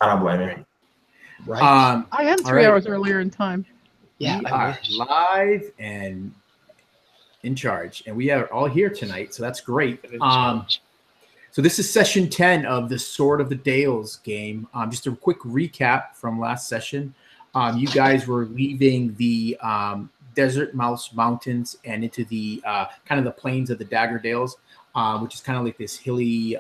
I don't blame you. Right. I am 3 hours earlier in time. Yeah, We are live and in charge, and we are all here tonight, so that's great. So this is session 10 of the Sword of the Dales game. Just a quick recap from last session. You guys were leaving the Desert Mouse Mountains and into the kind of the plains of the Dagger Dales, which is kind of like this hilly,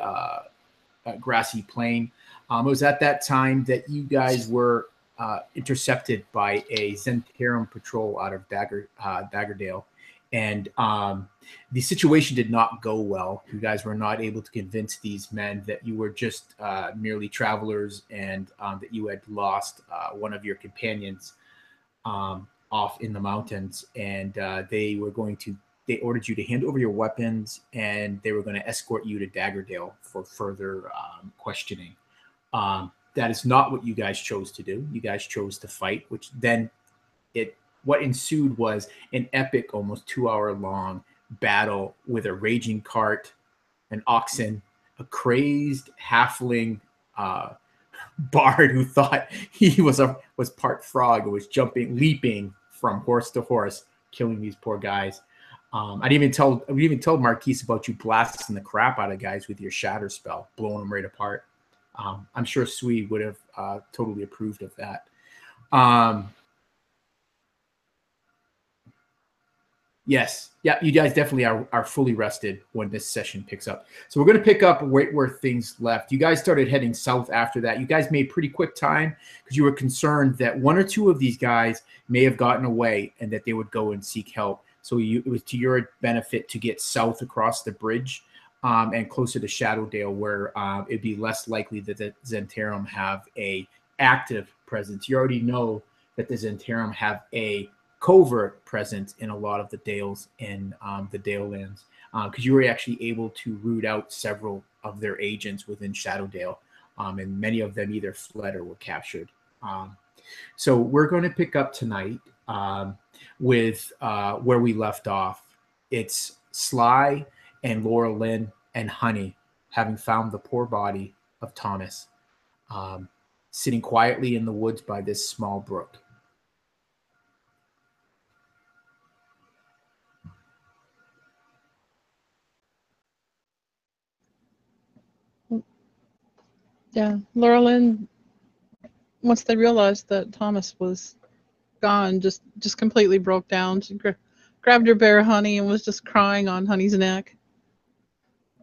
grassy plain. It was at that time that you guys were intercepted by a Zhentarim patrol out of Daggerdale. And the situation did not go well. You guys were not able to convince these men that you were just merely travelers and that you had lost one of your companions off in the mountains. And they ordered you to hand over your weapons, and they were going to escort you to Daggerdale for further questioning. That is not what you guys chose to do. You guys chose to fight, which then what ensued was an epic, almost 2-hour long battle with a raging cart, an oxen, a crazed halfling bard who thought he was part frog and was leaping from horse to horse, killing these poor guys. We even told Marquise about you blasting the crap out of guys with your shatter spell, blowing them right apart. I'm sure Swede would have totally approved of that. Yes. Yeah, you guys definitely are fully rested when this session picks up. So we're going to pick up where things left. You guys started heading south after that. You guys made pretty quick time because you were concerned that one or two of these guys may have gotten away and that they would go and seek help. So it was to your benefit to get south across the bridge and closer to Shadowdale, where it'd be less likely that the Zhentarim have a active presence. You already know that the Zhentarim have a covert presence in a lot of the Dales in the Dale lands, because you were actually able to root out several of their agents within Shadowdale, and many of them either fled or were captured. So we're going to pick up tonight with where we left off. It's Sly and Laura Lynn and Honey having found the poor body of Tomas, sitting quietly in the woods by this small brook. Yeah, Laura Lynn, once they realized that Tomas was gone, just completely broke down. She grabbed her bear Honey and was just crying on Honey's neck.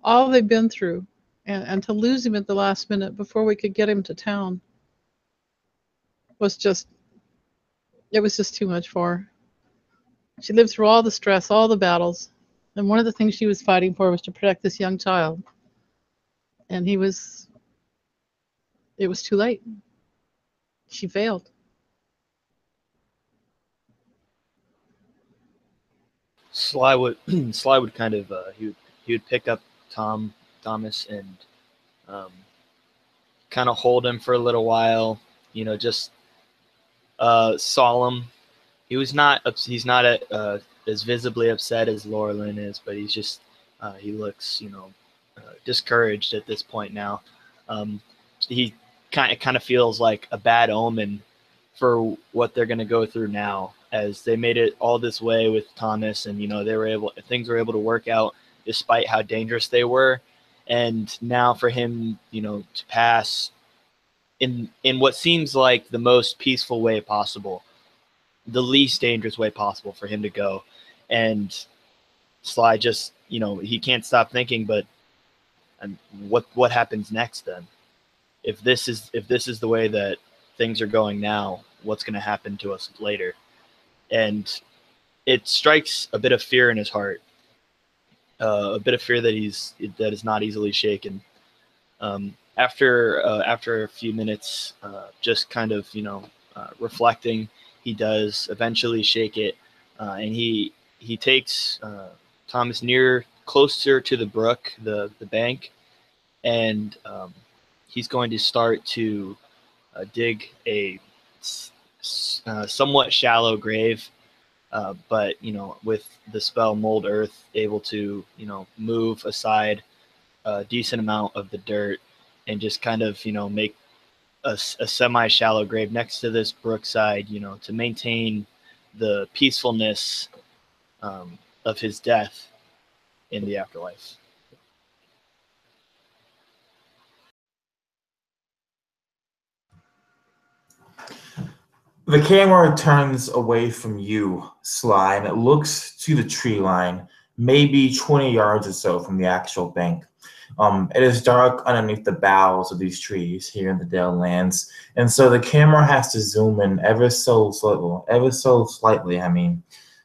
All they've been through, and to lose him at the last minute before we could get him to town was just too much for her. She lived through all the stress, all the battles, and one of the things she was fighting for was to protect this young child. And it was too late. She failed. Sly would kind of he would pick up Tomas and kind of hold him for a little while, just solemn. He's not as visibly upset as Laura Lynn is, but he's just he looks discouraged at this point now. He kind of feels like a bad omen for what they're going to go through now, as they made it all this way with Tomas, and things were able to work out despite how dangerous they were. And now for him, to pass in what seems like the most peaceful way possible, the least dangerous way possible for him to go. And Sly just, he can't stop thinking, but what happens next then? If this is the way that things are going now, what's going to happen to us later? And it strikes a bit of fear in his heart, a bit of fear that is not easily shaken. After a few minutes, just kind of reflecting, he does eventually shake it, and he takes Tomas closer to the brook, the bank, and he's going to start to dig a somewhat shallow grave, but with the spell Mold Earth able to move aside a decent amount of the dirt and just kind of make a semi-shallow grave next to this brookside, to maintain the peacefulness of his death in the afterlife. The camera turns away from you, Sly, and it looks to the tree line, maybe 20 yards or so from the actual bank. It is dark underneath the boughs of these trees here in the Dale lands, and so the camera has to zoom in ever so slightly,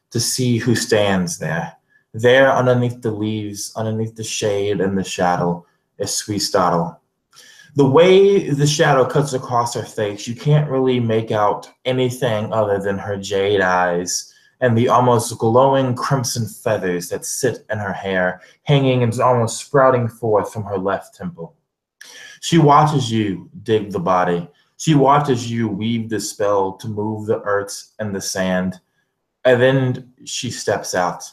to see who stands there. There, underneath the leaves, underneath the shade and the shadow, is Sweet Startle. The way the shadow cuts across her face, you can't really make out anything other than her jade eyes and the almost glowing crimson feathers that sit in her hair, hanging and almost sprouting forth from her left temple. She watches you dig the body. She watches you weave the spell to move the earth and the sand, and then she steps out.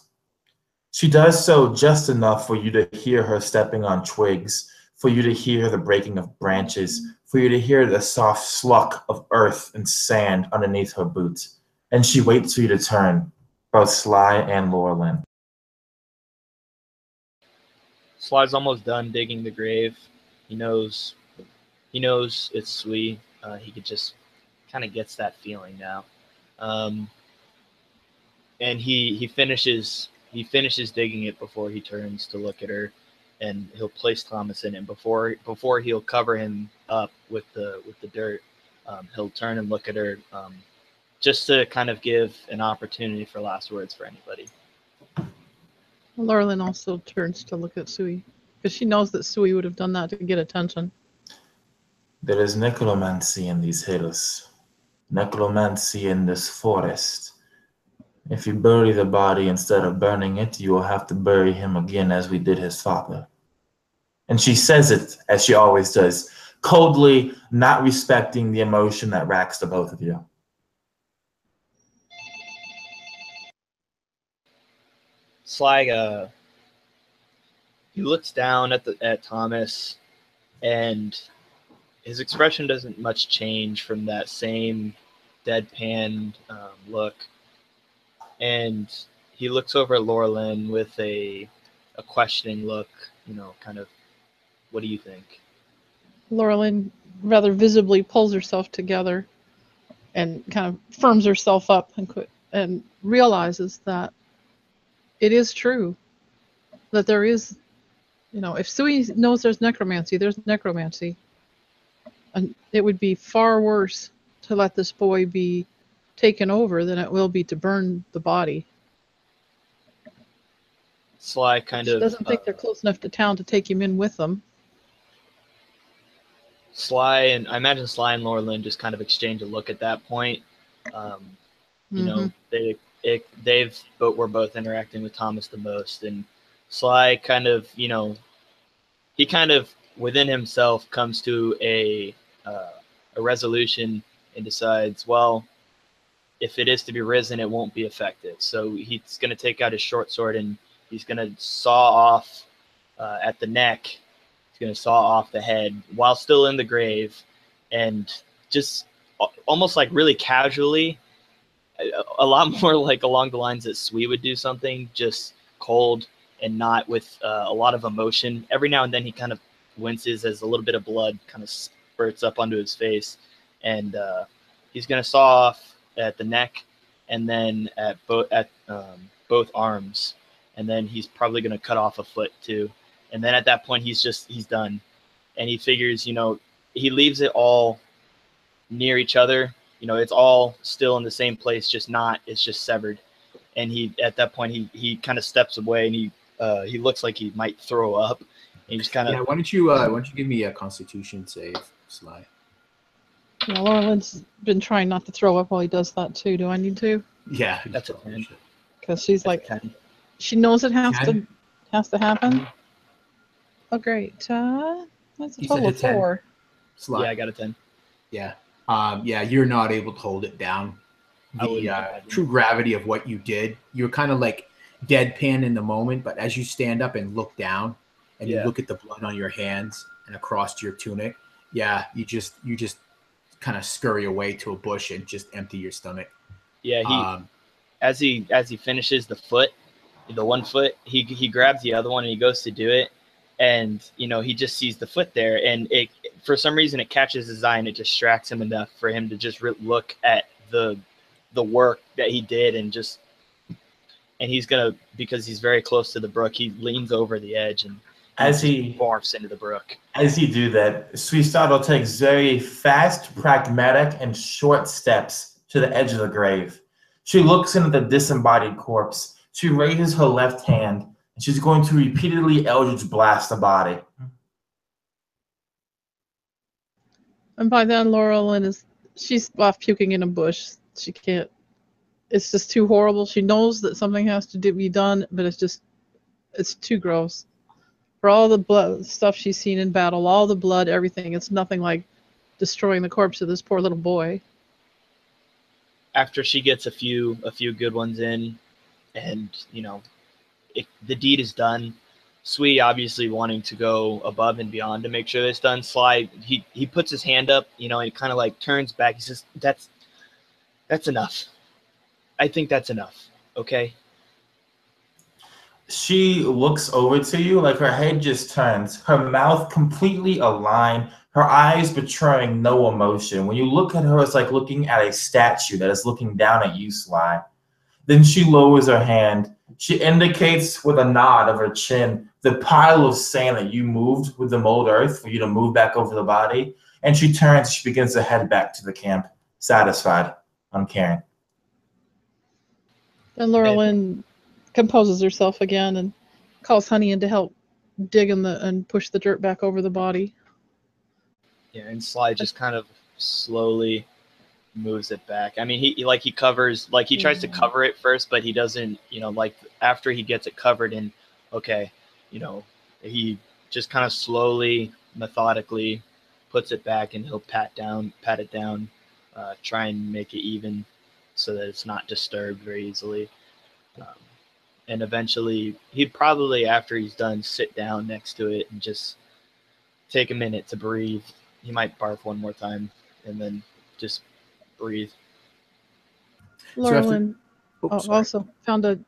She does so just enough for you to hear her stepping on twigs, for you to hear the breaking of branches, for you to hear the soft sluck of earth and sand underneath her boots. And she waits for you to turn, both Sly and Laurelin. Sly's almost done digging the grave. He knows it's Sui. He could just kind of gets that feeling now. And he finishes digging it before he turns to look at her, and he'll place Tomas in it. Before he'll cover him up with the dirt, he'll turn and look at her, just to kind of give an opportunity for last words for anybody. Laurelin also turns to look at Sui, because she knows that Sui would have done that to get attention. There is necromancy in these hills, necromancy in this forest. If you bury the body instead of burning it, you will have to bury him again as we did his father. And she says it, as she always does, coldly, not respecting the emotion that racks the both of you. Sly, he looks down at Tomas, and his expression doesn't much change from that same deadpan look. And he looks over at Laurelin with a questioning look, kind of, what do you think? Laurelin rather visibly pulls herself together and kind of firms herself up and realizes that it is true that there is, if Sui knows there's necromancy. And it would be far worse to let this boy be taken over than it will be to burn the body. Sly She doesn't think they're close enough to town to take him in with them. I imagine Sly and Laurelin just kind of exchange a look at that point. They've were both interacting with Tomas the most, and Sly kind of, he kind of within himself comes to a resolution and decides, well, if it is to be risen, it won't be effective. So he's going to take out his short sword and he's going to saw off at the neck. He's going to saw off the head while still in the grave, and just almost like really casually, a lot more like along the lines that Sui would do something, just cold and not with a lot of emotion. Every now and then he kind of winces as a little bit of blood kind of spurts up onto his face, and he's going to saw off at the neck and then at both arms, and then he's probably going to cut off a foot too. And then at that point he's done, and he figures, he leaves it all near each other. It's all still in the same place, it's just severed. And at that point he kind of steps away, and he looks like he might throw up. And he just kind of, yeah. Why don't you give me a Constitution save, Sly? Yeah, Laurelin's been trying not to throw up while he does that too. Do I need to? Yeah, that's a 10. Because she's she knows it has to happen. Mm-hmm. Oh, great. That's a You total said of 4. Sly. Yeah, I got a 10. Yeah. You're not able to hold it down. The true gravity of what you did, you're kind of like deadpan in the moment, but as you stand up and look down and you look at the blood on your hands and across your tunic, you just kind of scurry away to a bush and just empty your stomach. Yeah, as he finishes the one foot, he grabs the other one and he goes to do it, and he just sees the foot there, and it for some reason it catches his eye and it distracts him enough for him to just look at the work that he did, and he's gonna, because he's very close to the brook, he leans over the edge and as he morphs into the brook. As you do that, Suicidal takes very fast, pragmatic, and short steps to the edge of the grave. She looks into the disembodied corpse. She raises her left hand, and she's going to repeatedly Eldritch Blast the body. And by then, she's off puking in a bush. She can't. It's just too horrible. She knows that something has to be done, but it's too gross. For all the blood stuff she's seen in battle, all the blood, everything, it's nothing like destroying the corpse of this poor little boy. After she gets a few good ones in, and the deed is done, Sui obviously wanting to go above and beyond to make sure it's done. Sly, he puts his hand up, and he kind of like turns back. He says, "That's enough. I think that's enough. Okay." She looks over to you, like her head just turns, her mouth completely aligned, her eyes betraying no emotion. When you look at her, it's like looking at a statue that is looking down at you, Sly. Then she lowers her hand. She indicates with a nod of her chin the pile of sand that you moved with the mold earth for you to move back over the body. And she turns, she begins to head back to the camp, satisfied, uncaring. Then Laurelyn composes herself again and calls Honey in to help dig and push the dirt back over the body. Yeah, and Sly just kind of slowly moves it back. I mean, he covers, like he tries to cover it first, but he doesn't, like after he gets it covered in, okay, he just kind of slowly, methodically puts it back, and he'll pat it down, try and make it even so that it's not disturbed very easily. And eventually he'd probably, after he's done, sit down next to it and just take a minute to breathe. He might barf one more time and then just breathe. Laurelyn also found a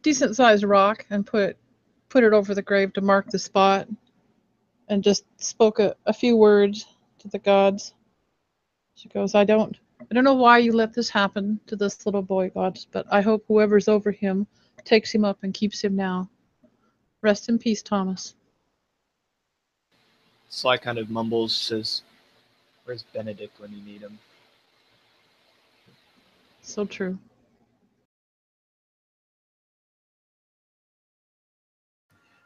decent sized rock and put it over the grave to mark the spot, and just spoke a few words to the gods. She goes, I don't know why you let this happen to this little boy, gods, but I hope whoever's over him takes him up and keeps him now. Rest in peace, Thomas. Sly kind of mumbles, says, where's Benedict when you need him? So true.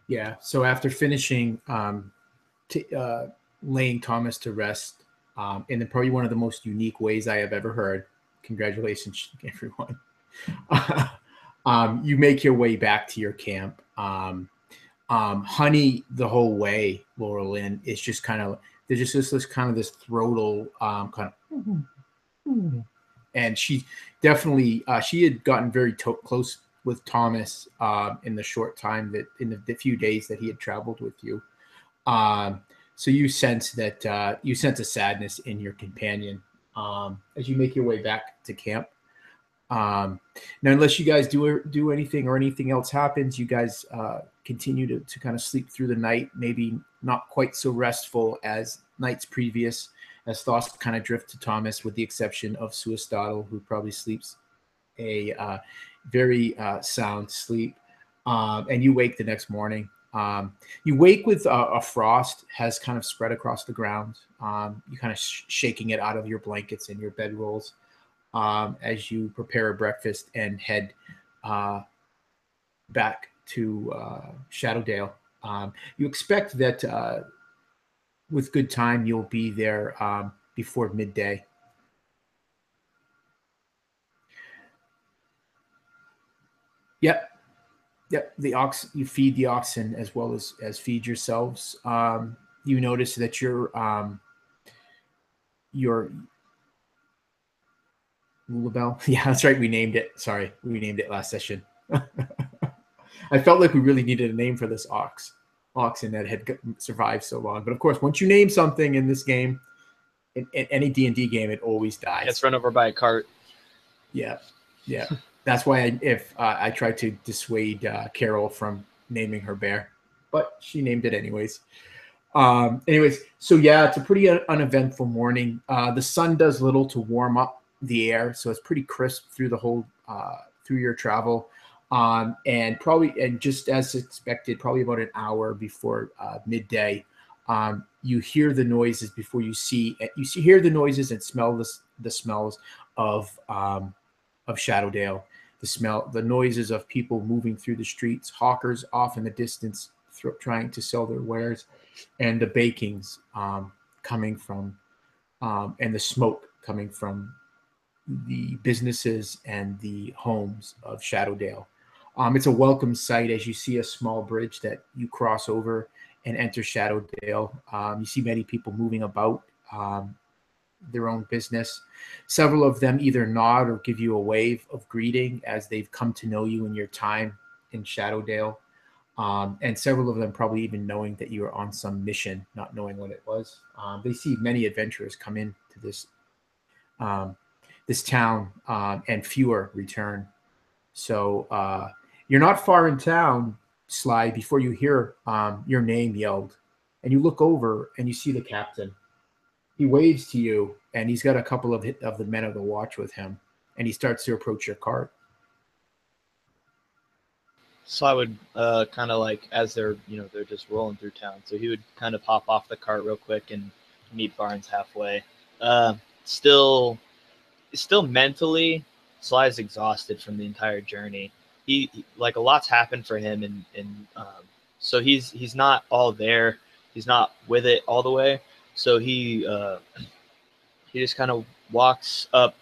Yeah, so after finishing laying Thomas to rest, in probably one of the most unique ways I have ever heard, congratulations, everyone, you make your way back to your camp. Honey, the whole way, Laurelyn, is just kind of, there's just this kind of this throatal kind of, and she definitely, she had gotten very close with Thomas in the short time that, in the few days that he had traveled with you. So you sense that, you sense a sadness in your companion as you make your way back to camp. Now, unless you guys do anything or anything else happens, you guys continue to kind of sleep through the night, maybe not quite so restful as nights previous, as thoughts kind of drift to Thomas, with the exception of Suicidal, who probably sleeps a very sound sleep. And you wake the next morning. You wake with a frost has kind of spread across the ground. You kind of shaking it out of your blankets and your bedrolls. As you prepare a breakfast and head back to Shadowdale. You expect that with good time, you'll be there before midday. Yep. You feed the oxen as well as feed yourselves. You notice that your Lulabelle. Yeah, that's right. We named it. Sorry, we named it last session. I felt like we really needed a name for this oxen that had survived so long. But of course, once you name something in this game, in any D&D game, it always dies. Gets run over by a cart. Yeah. That's why I tried to dissuade Carol from naming her bear, but she named it anyways. Anyways, so yeah, it's a pretty uneventful morning. The sun does little to warm up the air, so it's pretty crisp through the whole through your travel. And just as expected, probably about an hour before midday, you hear the noises before you hear the noises and smell the smells of Shadowdale. The noises of people moving through the streets, hawkers off in the distance trying to sell their wares, and the bakings coming from, and the smoke coming from the businesses and the homes of Shadowdale. It's a welcome sight as you see a small bridge that you cross over and enter Shadowdale. You see many people moving about their own business. Several of them either nod or give you a wave of greeting as they've come to know you in your time in Shadowdale. And several of them probably even knowing that you are on some mission, not knowing what it was. They see many adventurers come into this town, and fewer return. So you're not far in town, Sly, before you hear your name yelled, and you look over and you see the captain. He waves to you, and he's got a couple of the men of the watch with him, and he starts to approach your cart. So I would kind of like, as they're just rolling through town, so he would kind of pop off the cart real quick and meet Barnes halfway. Still mentally, Sly's exhausted from the entire journey. He like a lot's happened for him, and so he's not all there. He's not with it all the way. So he just kind of walks up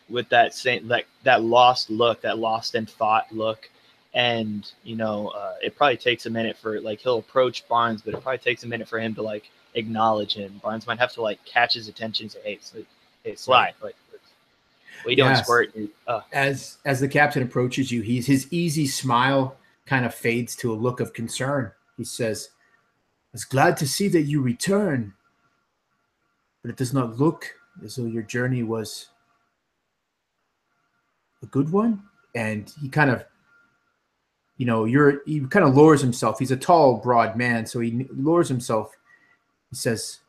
with that same that lost look, that lost in thought look. And it probably takes a minute for he'll approach Barnes, but it probably takes a minute for him to acknowledge him. Barnes might have to catch his attention and say, hey Sly, what are you doing, Squirt? As the captain approaches you, his easy smile kind of fades to a look of concern. He says, "I was glad to see that you return, but it does not look as though your journey was a good one." And he kind of he kind of lowers himself. He's a tall, broad man, so he lowers himself. He says,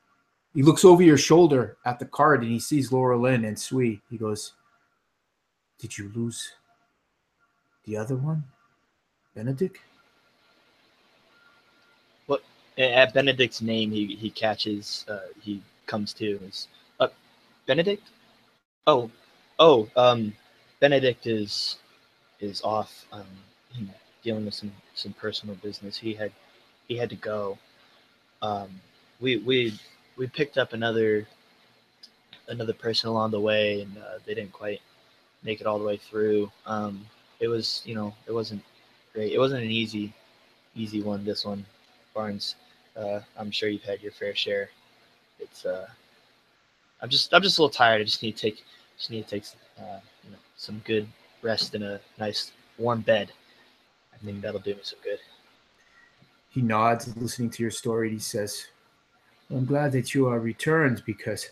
he looks over your shoulder at the card and he sees Laura Lynn and Sui. He goes, "Did you lose the other one, Benedict?" What at Benedict's name he catches. He comes to. Is Benedict? Benedict is off. Dealing with some personal business. He had to go. We picked up another person along the way, and they didn't quite make it all the way through. It was it wasn't great. It wasn't an easy one. This one, Barnes. I'm sure you've had your fair share. It's I'm just a little tired. I just need to take some good rest in a nice warm bed. I think that'll do me some good. He nods, listening to your story. He says, "I'm glad that you are returned because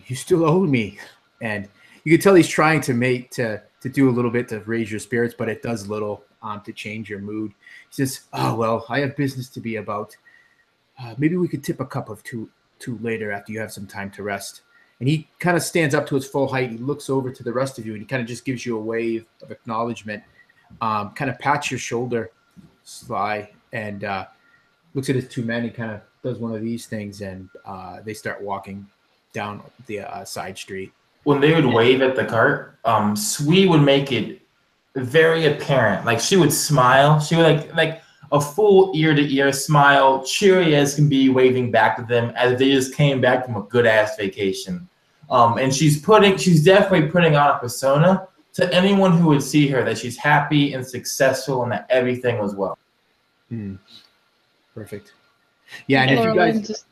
you still owe me." And you can tell he's trying to do a little bit to raise your spirits, but it does little to change your mood. He says, "Oh, well, I have business to be about. Maybe we could tip a cup of two later after you have some time to rest." And he kind of stands up to his full height. He looks over to the rest of you, and he kind of just gives you a wave of acknowledgement. Kind of pats your shoulder, Sly, and looks at his two men. He kind of does one of these things, and they start walking down the side street. When they would wave at the cart, Sui would make it very apparent. Like she would smile. She would like a full ear-to-ear smile, cheery as can be, waving back to them as they just came back from a good-ass vacation. And she's definitely putting on a persona to anyone who would see her that she's happy and successful and that everything was well. Perfect. Yeah, and if you guys just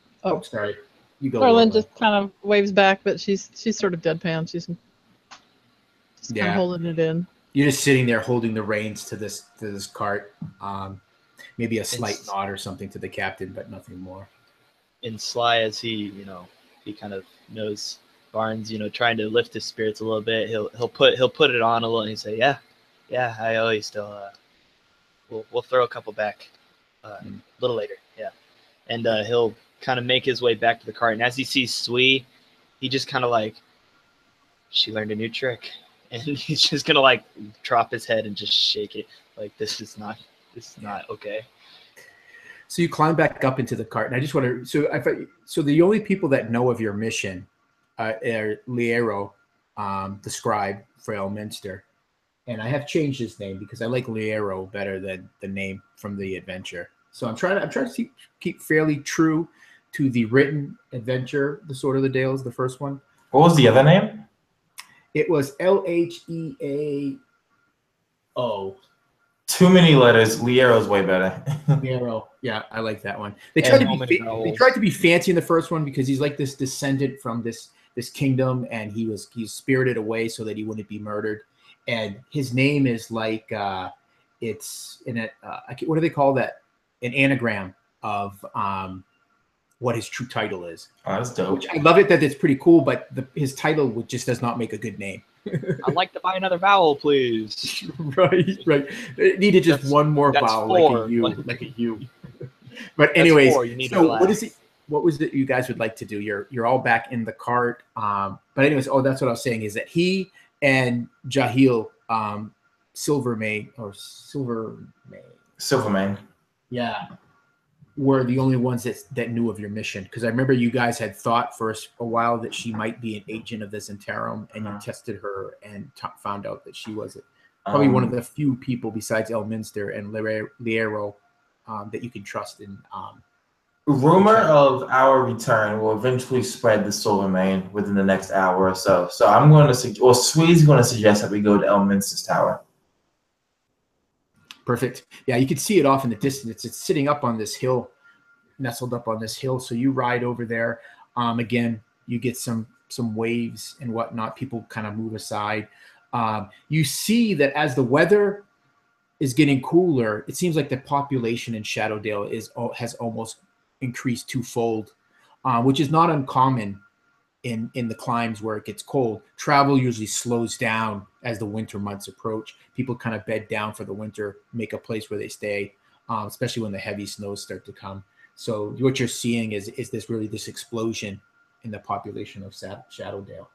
sorry. You go. Laura just kind of waves back, but she's sort of deadpan. She's just kind of holding it in. You're just sitting there holding the reins to this cart. Maybe a slight nod or something to the captain, but nothing more. in sly as he he kind of knows Barnes, trying to lift his spirits a little bit. He'll put it on a little, and he'll say, yeah, I owe you still. We'll throw a couple back a little later. Yeah, and he'll kind of make his way back to the cart. And as he sees Sui, he just kind of like, she learned a new trick, and he's just gonna like drop his head and just shake it like this is not okay. So you climb back up into the cart, and I just want to. So the only people that know of your mission are Liero, the scribe for Elminster, and I have changed his name because I like Liero better than the name from the adventure. So I'm trying to keep fairly true to the written adventure, the Sword of the Dales, the first one. What was the other name? It was Lheao. Too many letters. Liero's way better. Liero. Yeah, I like that one. They tried to be fancy in the first one because he's like this descendant from this kingdom, and he's spirited away so that he wouldn't be murdered. And his name is like it's in a what do they call that? An anagram of what his true title is. Oh, that's dope. Which I love it that it's pretty cool, but his title just does not make a good name. I'd like to buy another vowel, please. right. It needed just one more vowel, like a U. But anyways, so what is it? What was it you guys would like to do? You're all back in the cart. But anyways, that's what I was saying is that he and Jahil, Silvermane, yeah, were the only ones that knew of your mission. Because I remember you guys had thought for a while that she might be an agent of the Zhentarim, and you tested her and found out that she wasn't. Probably one of the few people besides Elminster and Liero that you can trust in. Rumor of our return will eventually spread the Silvermane within the next hour or so. So I'm going to Swee's going to suggest that we go to Elminster's tower. Perfect. Yeah, you can see it off in the distance. It's sitting up on this hill, nestled up on this hill. So you ride over there. Again, you get some waves and whatnot. People kind of move aside. You see that as the weather is getting cooler, it seems like the population in Shadowdale has almost increased twofold, which is not uncommon in the climes where it gets cold. Travel usually slows down as the winter months approach. People kind of bed down for the winter, make a place where they stay, especially when the heavy snows start to come. So what you're seeing is this explosion in the population of Shadowdale.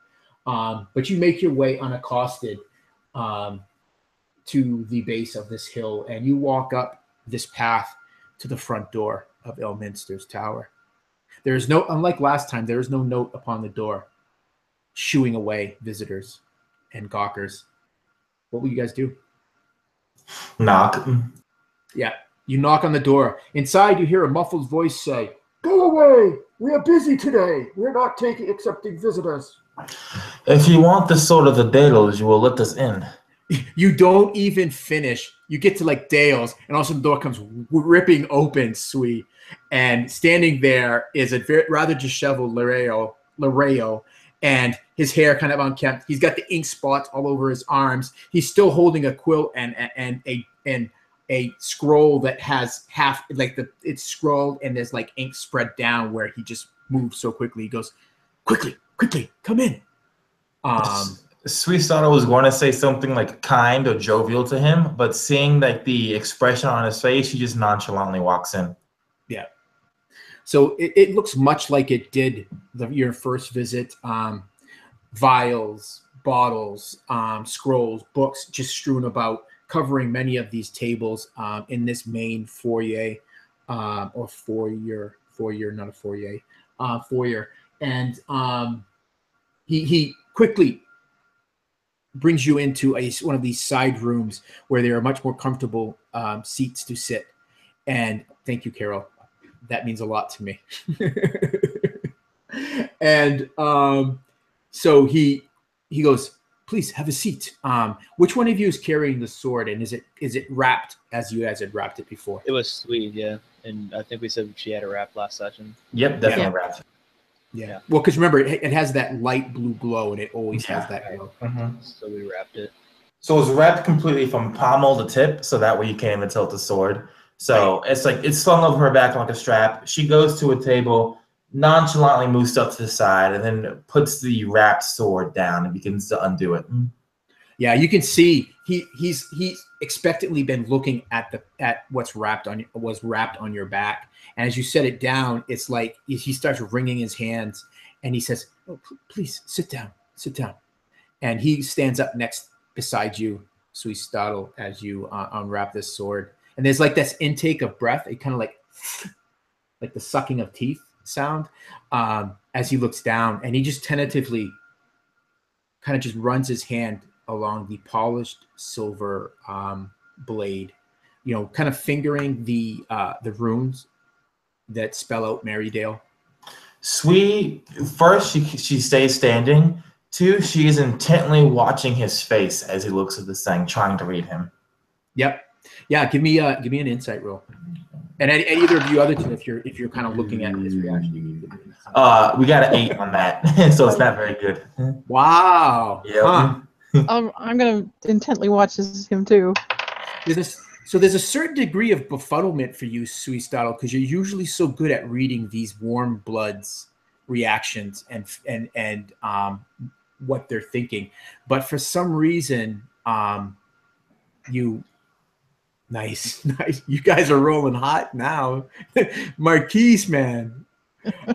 But you make your way unaccosted to the base of this hill, and you walk up this path to the front door of Elminster's tower. There is unlike last time, there is no note upon the door shooing away visitors and gawkers. What will you guys do? Knock. Yeah, you knock on the door. Inside, you hear a muffled voice say, "Go away! We are busy today. We're not accepting visitors." If you want the Sword of the Dales, you will let us in. You don't even finish. You get to like Dales, and all of a sudden the door comes ripping open, Sweet. And standing there is a rather disheveled Lareo, and his hair kind of unkempt. He's got the ink spots all over his arms. He's still holding a quilt and a scroll that has it's scrolled and there's like ink spread down where he just moves so quickly. He goes, quickly, come in. Sweet Starter was going to say something like kind or jovial to him, but seeing like the expression on his face, he just nonchalantly walks in. Yeah. So it looks much like it did your first visit. Vials, bottles, scrolls, books just strewn about, covering many of these tables in this main foyer, or foyer, not a foyer, foyer. And he quickly brings you into one of these side rooms where there are much more comfortable seats to sit. And thank you, Carol. That means a lot to me. And so he goes, "Please have a seat. Which one of you is carrying the sword, and is it wrapped as you guys had wrapped it before?" It was Sweet, yeah. And I think we said she had a wrap last session. Yep, definitely wrapped. Yeah. Well, because remember, it has that light blue glow, and it always has that glow. Mm-hmm. So we wrapped it. So it's wrapped completely from pommel to tip, so that way you can't even tilt the sword. So it's like it's slung over her back like a strap. She goes to a table, nonchalantly moves up to the side and then puts the wrapped sword down and begins to undo it. Yeah, you can see he's expectantly been looking at what's wrapped on your back, and as you set it down, it's like he starts wringing his hands, and he says, "Oh, please sit down, and he stands up next beside you, Suistadel, as you unwrap this sword, and there's like this intake of breath, it kind of like the sucking of teeth sound, as he looks down, and he just tentatively kind of just runs his hand along the polished silver blade, kind of fingering the runes that spell out Marydale. First, she stays standing. 2, she is intently watching his face as he looks at this thing, trying to read him. Yep. Yeah. Give me an insight roll. And either of you other two, if you're kind of looking at his reaction. We got an 8 on that, so it's not very good. Wow. Yeah. Huh. I'm going to intently watch him too. There's a certain degree of befuddlement for you, Suistadel, because you're usually so good at reading these warm bloods' reactions and what they're thinking, but for some reason, nice. You guys are rolling hot now, Marquise, man.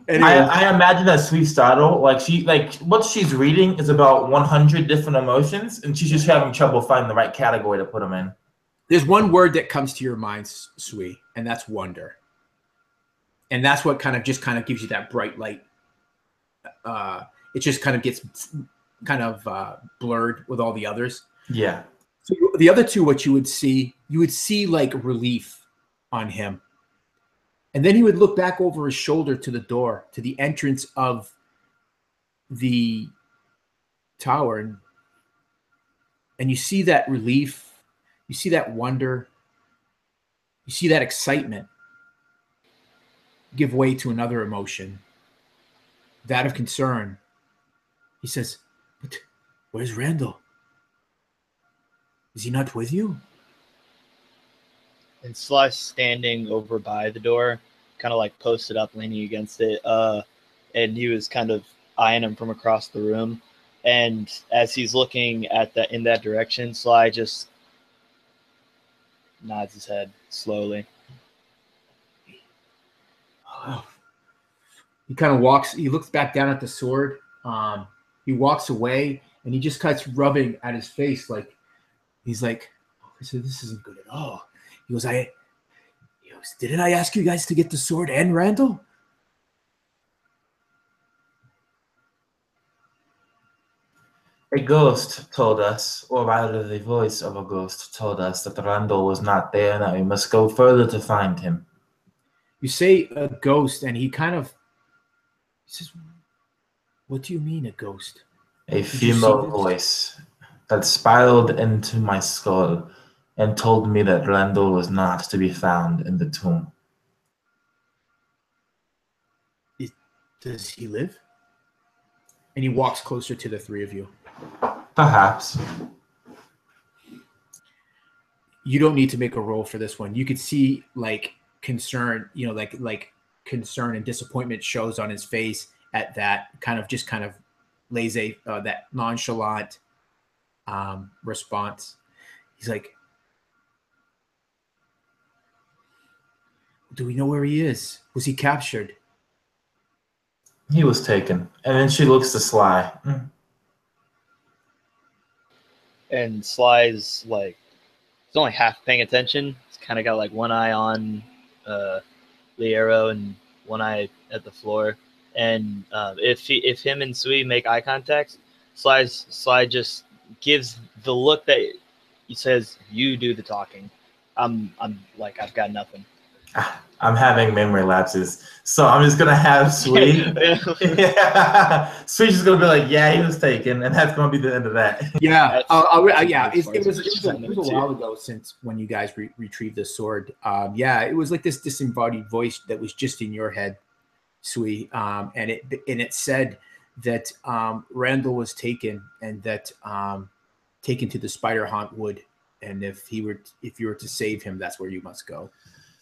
Anyway. I imagine that Suistadel, what she's reading is about 100 different emotions, and she's just having trouble finding the right category to put them in. There's one word that comes to your mind, Sui, and that's wonder. And that's what kind of gives you that bright light. It just kind of gets blurred with all the others. Yeah. So the other two, what you would see like relief on him. And then he would look back over his shoulder to the door, to the entrance of the tower. And you see that relief. You see that wonder. You see that excitement give way to another emotion, that of concern. He says, "But where's Randall? Is he not with you?" And Sly's standing over by the door, kind of like posted up, leaning against it. And he was kind of eyeing him from across the room. And as he's looking in that direction, Sly just nods his head slowly. He kind of walks. He looks back down at the sword. He walks away, and he just starts rubbing at his face, like he's like, "Oh, this isn't good at all." He goes, "Didn't I ask you guys to get the sword and Randall?" A ghost told us, or rather the voice of a ghost told us that Randall was not there and that we must go further to find him. You say a ghost, and he says, "What do you mean a ghost?" A female voice that spiraled into my skull and told me that Randall was not to be found in the tomb. Does he live? And he walks closer to the three of you. Perhaps. You don't need to make a roll for this one. You could see like concern, like concern and disappointment shows on his face at that kind of laissez, that nonchalant response. He's like, "Do we know where he is? Was he captured?" He was taken. And then she looks to Sly. And Sly's like, he's only half paying attention. He's kind of got like one eye on Liero and one eye at the floor. And if him and Sui make eye contact, Sly just gives the look that he says, "You do the talking. I'm like, I've got nothing." I'm having memory lapses, so I'm just gonna have Sweet. Sweet's just gonna be like, "Yeah, he was taken," and that's gonna be the end of that. Yeah, yeah. It was a while ago since when you guys retrieved the sword. Yeah, it was like this disembodied voice that was just in your head, Sweet, and it said that Randall was taken and that taken to the Spider Haunt Wood, and if you were to save him, that's where you must go.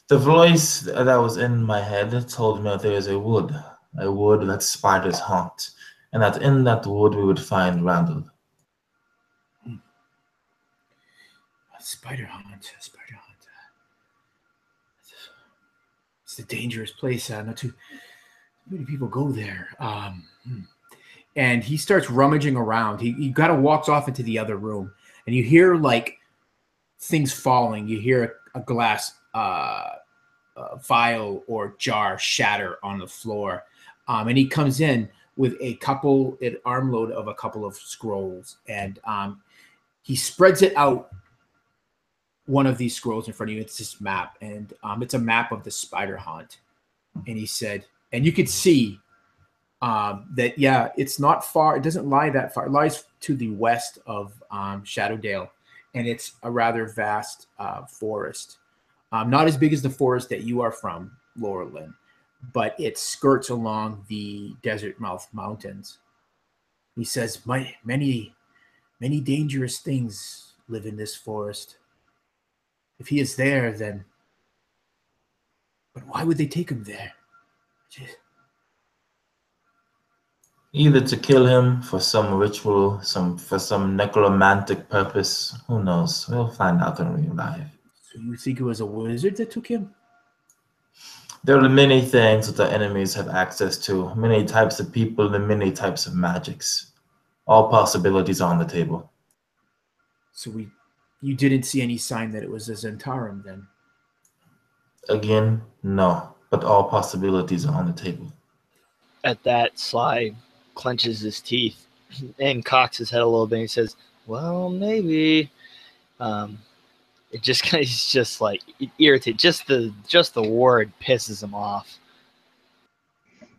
The voice that was in my head told me that there is a wood a wood that spiders haunt, and that in that wood we would find Randall. Spider hunt. It's a dangerous place. Not too many people go there. And he starts rummaging around. He kind of walks off into the other room, and you hear like things falling. You hear a glass vial or jar shatter on the floor, and he comes in with an armload of a couple of scrolls, and he spreads it out. One of these scrolls in front of you, it's this map, and it's a map of the spider haunt. And he said, and you could see that, yeah, it's not far. It doesn't lie that far. It lies to the west of Shadowdale, and it's a rather vast forest. Not as big as the forest that you are from, Laurelin, but it skirts along the Desert Mouth Mountains. He says, many dangerous things live in this forest. If he is there, then... But why would they take him there? Jeez. Either to kill him for some ritual, for some necromantic purpose. Who knows? We'll find out in real life. So you think it was a wizard that took him? There are many things that the enemies have access to, many types of people and many types of magics. All possibilities are on the table. So you didn't see any sign that it was a Zhentarim then? Again, no, but all possibilities are on the table. At that, Sly clenches his teeth and cocks his head a little bit. And he says, "Well, maybe." He's just like irritated. Just the word pisses him off.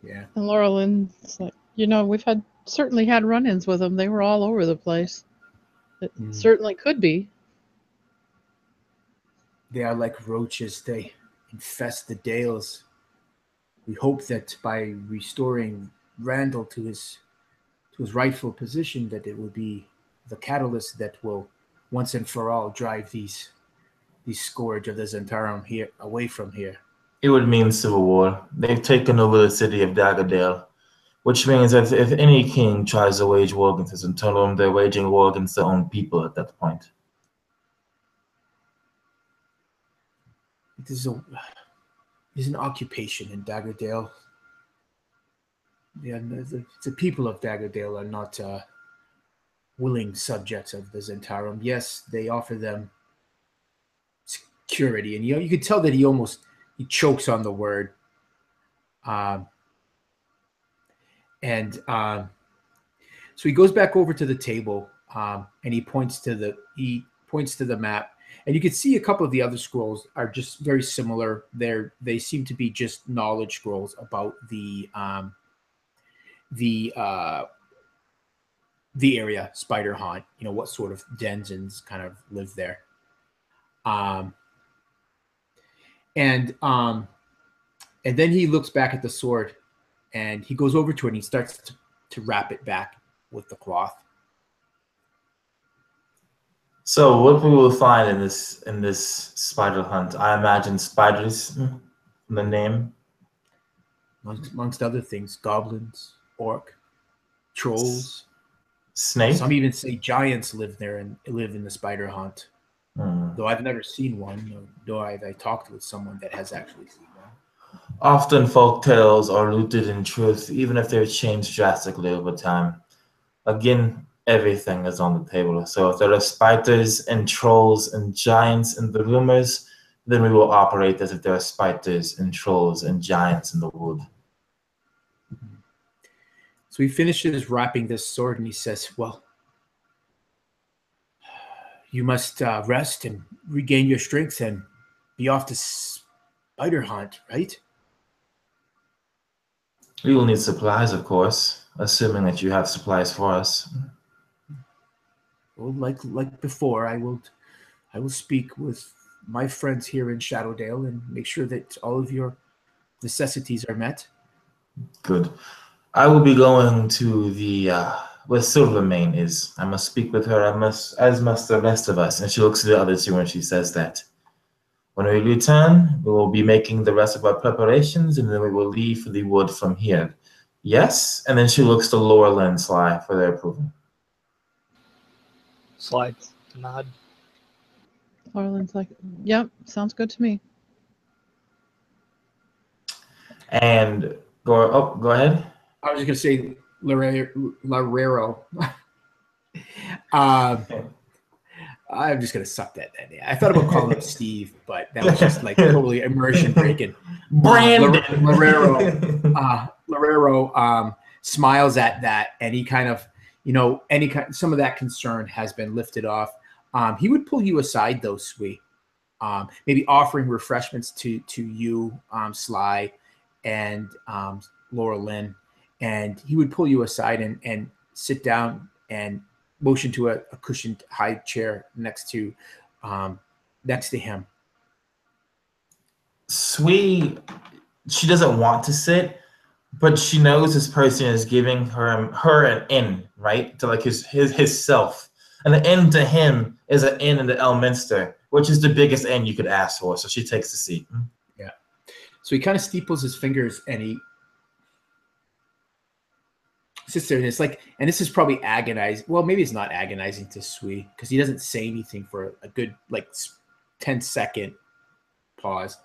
Yeah. And Laurelyn's like, we've certainly had run-ins with them. They were all over the place. It certainly could be. They are like roaches. They infest the dales. We hope that by restoring Randall to his rightful position, that it will be the catalyst that will once and for all drive these scourge of the Zhentarim here away from here. It would mean civil war. They've taken over the city of Daggerdale, which means that if any king tries to wage war against the Zhentarim, they're waging war against their own people at that point. It is an occupation in Daggerdale. Yeah, the people of Daggerdale are not willing subjects of the Zhentarim. Yes, they offer them security, and you could tell that he chokes on the word. So he goes back over to the table, and he points to the map. And you can see a couple of the other scrolls are just very similar. They seem to be just knowledge scrolls about the area, Spider Haunt. What sort of denizens kind of live there. And then he looks back at the sword, and he goes over to it and he starts to wrap it back with the cloth. So what we will find in this spider hunt, I imagine spiders, the name. Amongst other things, goblins, orc, trolls, snake. Some even say giants live there and live in the spider hunt. Though I've never seen one, nor have I talked with someone that has actually seen one. Often folk tales are rooted in truth, even if they've changed drastically over time. Again, everything is on the table. So if there are spiders and trolls and giants in the rumors, then we will operate as if there are spiders and trolls and giants in the wood. So he finishes wrapping this sword and he says, well, you must rest and regain your strength and be off to spider hunt, right? We will need supplies, of course, assuming that you have supplies for us. Well, like before, I will speak with my friends here in Shadowdale and make sure that all of your necessities are met. Good. I will be going to the where Silvermane is. I must speak with her. As must the rest of us. And she looks at the other two when she says that. When we return, we will be making the rest of our preparations, and then we will leave for the wood from here. Yes, and then she looks to Laurel and Sly for their approval. Slide, nod. Laurel's like, yep, sounds good to me. And go ahead. I was just gonna say Larero. I'm just gonna suck that name. I thought about calling him Steve, but that was just like totally immersion breaking. Brandon Larero smiles at that, and he kind of, some of that concern has been lifted off. He would pull you aside, though, Sui, maybe offering refreshments to you, Sly, and Laura Lynn, and he would pull you aside and sit down and motion to a cushioned high chair next to him. Sui, she doesn't want to sit, but she knows this person is giving her an in, right? To like his self. And the in to him is an in the Elminster, which is the biggest in you could ask for. So she takes the seat. Yeah. So he kind of steeples his fingers and he sits there, and it's like, and this is probably agonizing. Well, maybe it's not agonizing to Sui because he doesn't say anything for a good 10-second pause.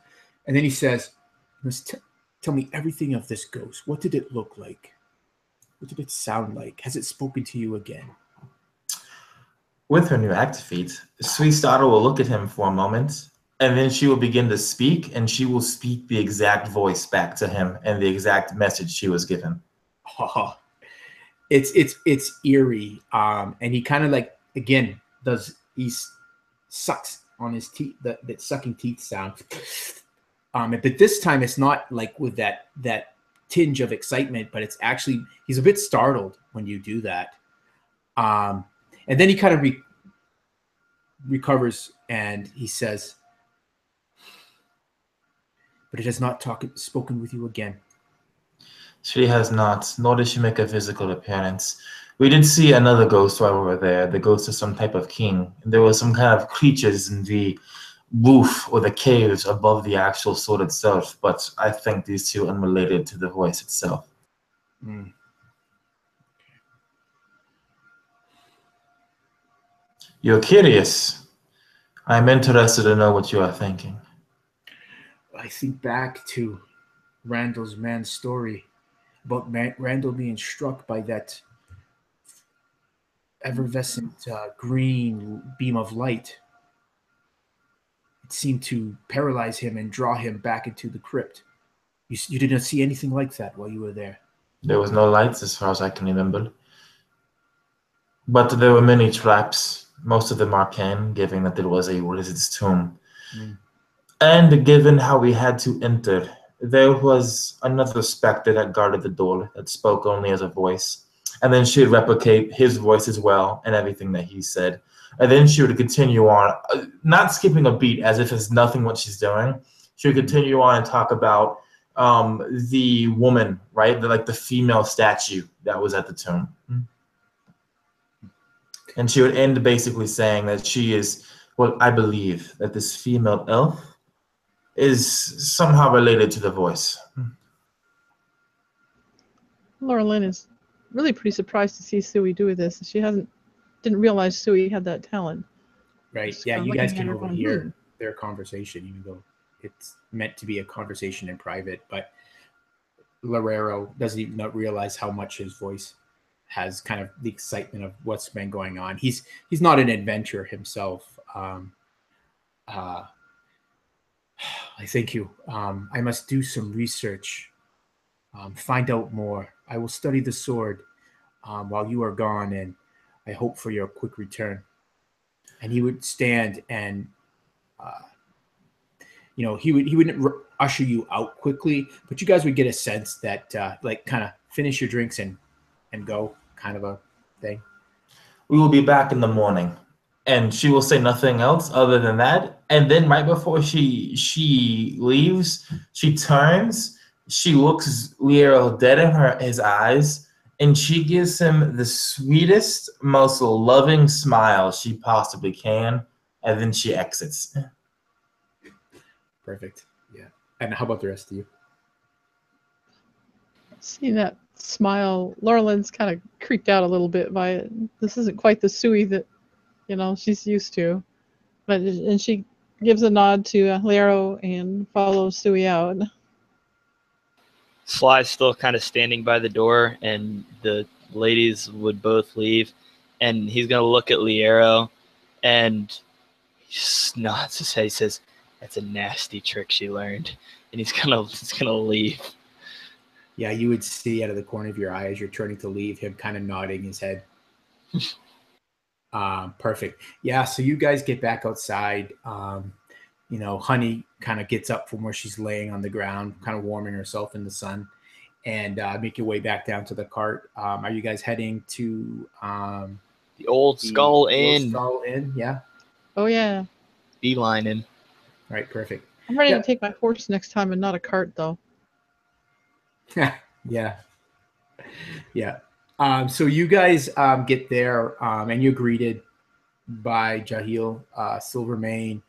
And then he says, tell me everything of this ghost. What did it look like? What did it sound like? Has it spoken to you again? With her new active feat, Sui Startle will look at him for a moment, and then she will begin to speak, and she will speak the exact voice back to him and the exact message she was given. Oh, it's eerie. And he kind of like, again, sucks on his teeth, that sucking teeth sound. But this time it's not like with that tinge of excitement, but it's actually, he's a bit startled when you do that. And then he kind of recovers and he says, but it has not spoken with you again. She has not, nor did she make a physical appearance. We did see another ghost while we were there, the ghost of some type of king. There were some kind of creatures in the roof or the caves above the actual sword itself, but I think these two are unrelated to the voice itself. Mm. You're curious. I'm interested to know what you are thinking. I think back to Randall's man's story about Randall being struck by that effervescent green beam of light. It seemed to paralyze him and draw him back into the crypt. You didn't see anything like that while you were there. There was no lights as far as I can remember. But there were many traps, most of them arcane, given that there was a wizard's tomb. Mm. And given how we had to enter, there was another specter that guarded the door that spoke only as a voice. And then she would replicate his voice as well and everything that he said. And then she would continue on, not skipping a beat as if it's nothing what she's doing. She would continue on and talk about the woman, right? The female statue that was at the tomb. And she would end basically saying that she is, well, I believe that this female elf is somehow related to the voice. Laura Lynn is really pretty surprised to see Sui do this. She didn't realize Sui had that talent. Right. Just Yeah, kinda you guys looking can at her overhear going, their conversation, even though it's meant to be a conversation in private. But Larero doesn't even realize how much his voice has kind of the excitement of what's been going on. He's not an adventurer himself. I thank you. I must do some research, find out more. I will study the sword while you are gone, and I hope for your quick return. And he would stand and, he wouldn't usher you out quickly, but you guys would get a sense that, kind of finish your drinks and go, kind of a thing. We will be back in the morning. And she will say nothing else other than that. And then right before she leaves, she turns, she looks Leo dead in his eyes, and she gives him the sweetest, most loving smile she possibly can, and then she exits. Perfect. Yeah. And how about the rest of you? See that smile. Laurelyn's kind of creeped out a little bit by it. This isn't quite the Suey that, she's used to. And she gives a nod to Lero and follows Suey out. Sly's still kind of standing by the door, and the ladies would both leave. And he's going to look at Liero, and he just nods his head. He says, "That's a nasty trick she learned." And he's gonna leave. Yeah, you would see out of the corner of your eye as you're turning to leave him kind of nodding his head. Perfect. Yeah, so you guys get back outside. Honey kind of gets up from where she's laying on the ground, kind of warming herself in the sun, and make your way back down to the cart. Are you guys heading to The Old Skull Inn. Skull Inn, yeah. Oh yeah. Beelining. All right, perfect. I'm ready to take my horse next time and not a cart though. Yeah. So you guys get there, and you're greeted by Jahil, Silvermane.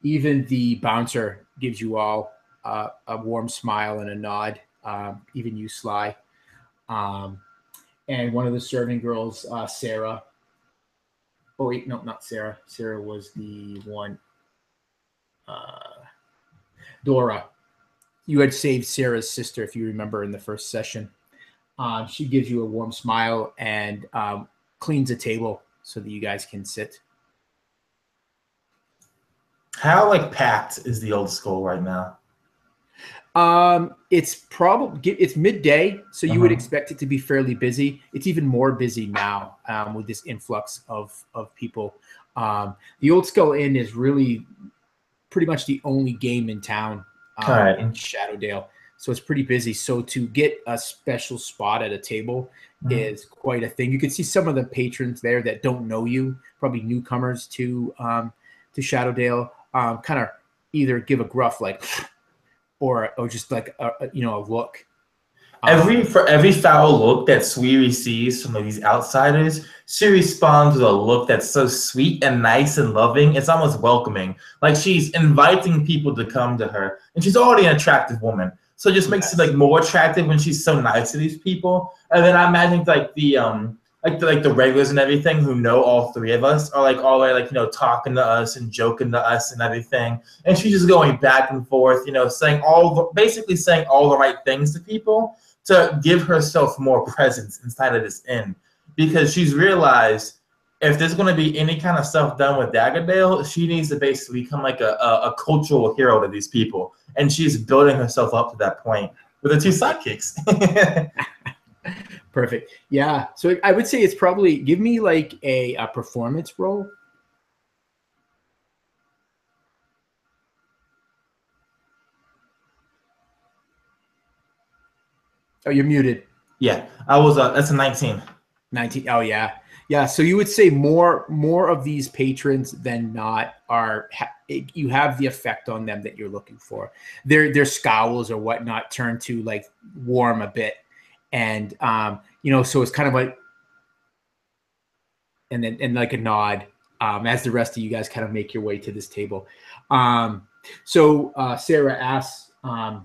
Even the bouncer gives you all a warm smile and a nod. Even you, Sly. And one of the serving girls, Sarah. Oh wait, no, not Sarah. Sarah was the one. Dora. You had saved Sarah's sister, if you remember, in the first session. She gives you a warm smile and cleans a table so that you guys can sit. How packed is the Old Skull right now? It's midday, so you would expect it to be fairly busy. It's even more busy now with this influx of people. The Old Skull Inn is really pretty much the only game in town in Shadowdale. So it's pretty busy. So to get a special spot at a table is quite a thing. You can see some of the patrons there that don't know you, probably newcomers to Shadowdale, kind of either give a gruff or just a look. For every foul look that Sui receives from these outsiders, she responds with a look that's so sweet and nice and loving. It's almost welcoming. Like she's inviting people to come to her, and she's already an attractive woman. So it just makes it more attractive when she's so nice to these people. And then I imagine the regulars and everything who know all three of us are all the way talking to us and joking to us and everything. And she's just going back and forth, saying basically saying all the right things to people to give herself more presence inside of this inn, because she's realized if there's going to be any kind of stuff done with Daggerdale, she needs to basically become a cultural hero to these people. And she's building herself up to that point with the two sidekicks. Perfect. Yeah. So I would say it's probably, give me a performance roll. Oh, you're muted. Yeah. I was, that's a 19. 19. Oh yeah. Yeah. So you would say more of these patrons than not you have the effect on them that you're looking for. Their scowls or whatnot turn to warm a bit. And, so it's kind of and a nod, as the rest of you guys kind of make your way to this table. So Sarah asks, I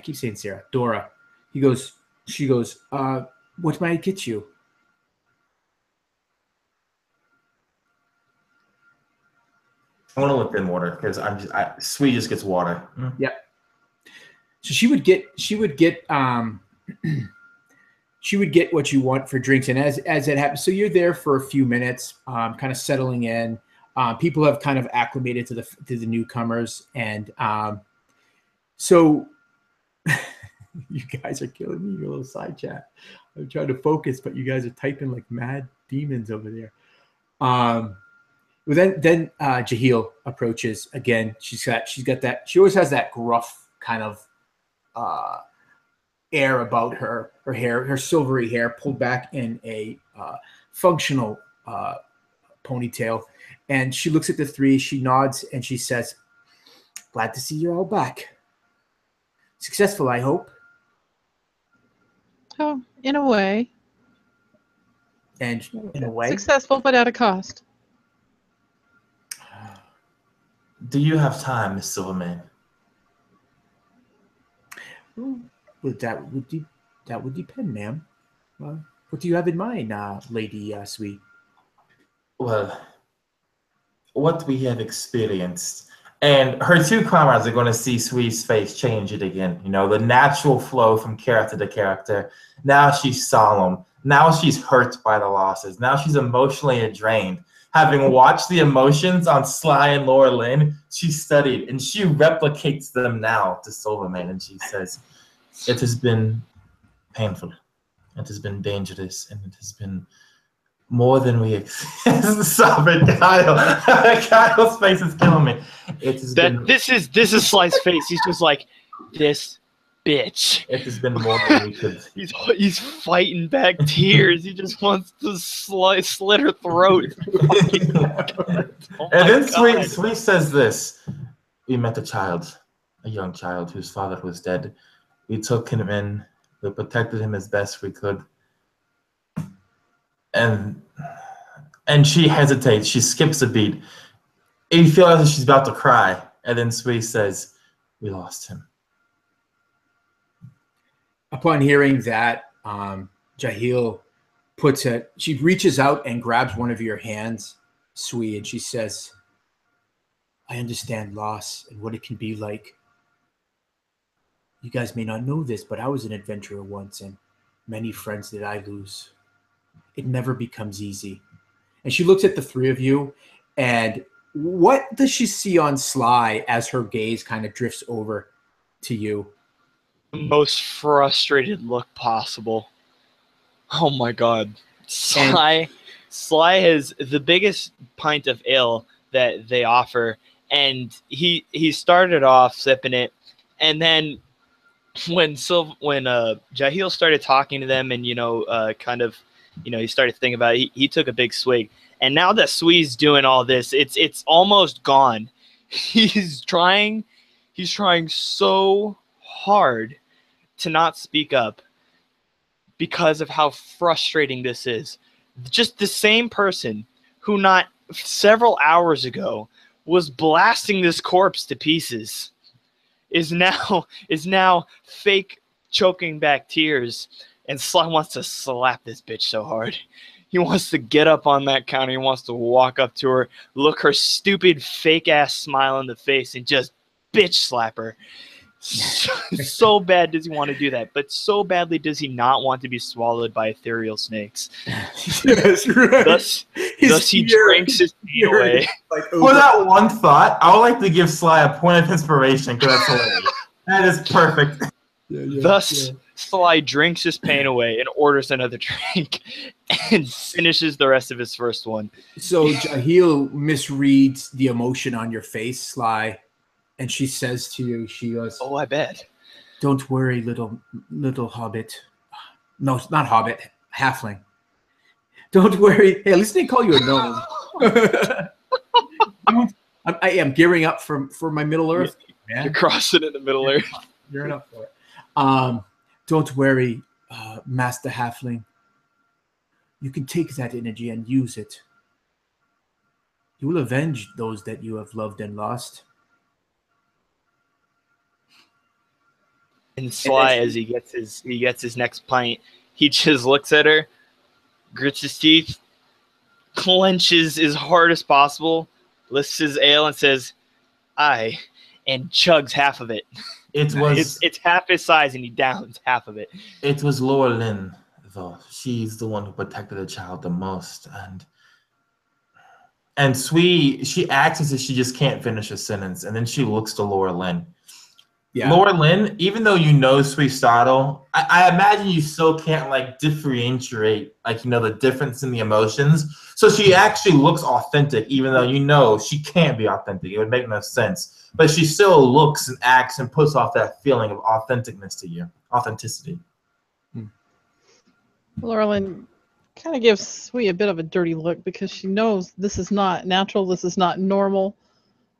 keep saying Sarah, Dora. She goes, what might I get you? I want to look in water because Sweet just gets water. Yep. So she would get what you want for drinks, and as it happens, so you're there for a few minutes, kind of settling in. People have kind of acclimated to the newcomers, and so you guys are killing me. Your little side chat. I'm trying to focus, but you guys are typing like mad demons over there. Then Jahil approaches again. She's got that. She always has that gruff kind of air about her hair, her silvery hair pulled back in a functional ponytail. And she looks at the three, she nods, and she says, glad to see you're all back. Successful, I hope. Oh, in a way. And in a way? Successful, but at a cost. Do you have time, Miss Silvermane? Well, that would depend, ma'am. What do you have in mind, Lady Sweet? Well, what we have experienced. And her two comrades are going to see Sweet's face change it again. You know, the natural flow from character to character. Now she's solemn. Now she's hurt by the losses. Now she's emotionally drained. Having watched the emotions on Sly and Laura Lynn, she studied and she replicates them now to Silverman. And she says, "It has been painful. It has been dangerous. And it has been more than we Stop it, Kyle. Kyle's face is killing me. This is Sly's face. He's just like, this bitch. It has been more than we could. He's fighting back tears. He just wants to slit her throat. And then Sweet says this: "We met a young child whose father was dead. We took him in. We protected him as best we could." And she hesitates. She skips a beat. You feel as if she's about to cry. And then Sweet says, "We lost him." Upon hearing that, Jahil she reaches out and grabs one of your hands, Sweet, and she says, "I understand loss and what it can be like. You guys may not know this, but I was an adventurer once, and many friends did I lose. It never becomes easy." And she looks at the three of you, and what does she see on Sly as her gaze kind of drifts over to you? The most frustrated look possible. Oh my god. Sly has the biggest pint of ale that they offer, and he started off sipping it, and then when Jahil started talking to them and he started thinking about it, he took a big swig. And now that Sweet's doing all this, it's almost gone. He's trying so hard to not speak up because of how frustrating this is. Just the same person who not several hours ago was blasting this corpse to pieces is now fake choking back tears. And Sly wants to slap this bitch so hard. He wants to get up on that counter. He wants to walk up to her, look her stupid fake-ass smile in the face, and just bitch slap her. So bad does he want to do that, but so badly does he not want to be swallowed by ethereal snakes. That's right. Thus he drinks his pain away. For that one thought, I would like to give Sly a point of inspiration because that's hilarious. That is perfect. Thus, Sly drinks his pain away and orders another drink and finishes the rest of his first one. So Jahil misreads the emotion on your face, Sly, and she says to you, she goes, "Oh, I bet. Don't worry, little hobbit. No, not hobbit, halfling. Don't worry." Hey, at least they call you a gnome. I am gearing up for my Middle Earth. You're crossing in the Middle Earth. Gearing up for it. Don't worry, Master Halfling. You can take that energy and use it. You will avenge those that you have loved and lost. And Sly, as he gets his next pint, he just looks at her, grits his teeth, clenches as hard as possible, lifts his ale and says, "Aye," and chugs half of it. It's half his size, and he downs half of it. It was Laura Lynn, though. She's the one who protected the child the most, and she acts as if she just can't finish a sentence, and then she looks to Laura Lynn. Yeah. Laura Lynn, even though you know Sweet startle, I imagine you still can't differentiate the difference in the emotions. So she actually looks authentic, even though you know she can't be authentic. It would make no sense. But she still looks and acts and puts off that feeling of authenticity to you. Authenticity. Laura Lynn kind of gives Sweet a bit of a dirty look because she knows this is not natural, this is not normal,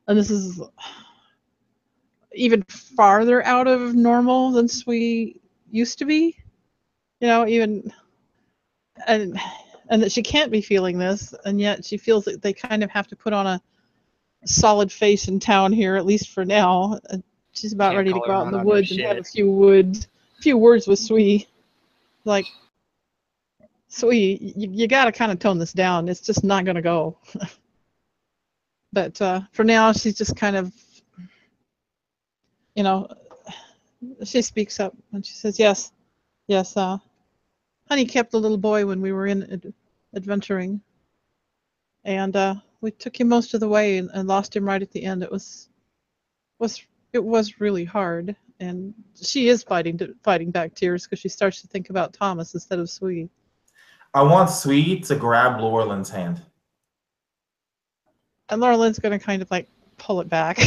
and this is even farther out of normal than Sweet used to be. And that she can't be feeling this, and yet she feels that they kind of have to put on a solid face in town here, at least for now. She's about Can't ready to call go her out in out the on her woods and have a shit. few words with Sui. Like, Sui, you got to kind of tone this down. It's just not going to go. But for now, she's just kind of, you know, she speaks up and she says, yes, honey kept the little boy when we were in adventuring. And we took him most of the way and lost him right at the end. It was really hard. And she is fighting back tears because she starts to think about Thomas instead of Sui. I want Sweet to grab Laurelyn's hand. And Laura Lynn's going to kind of like pull it back.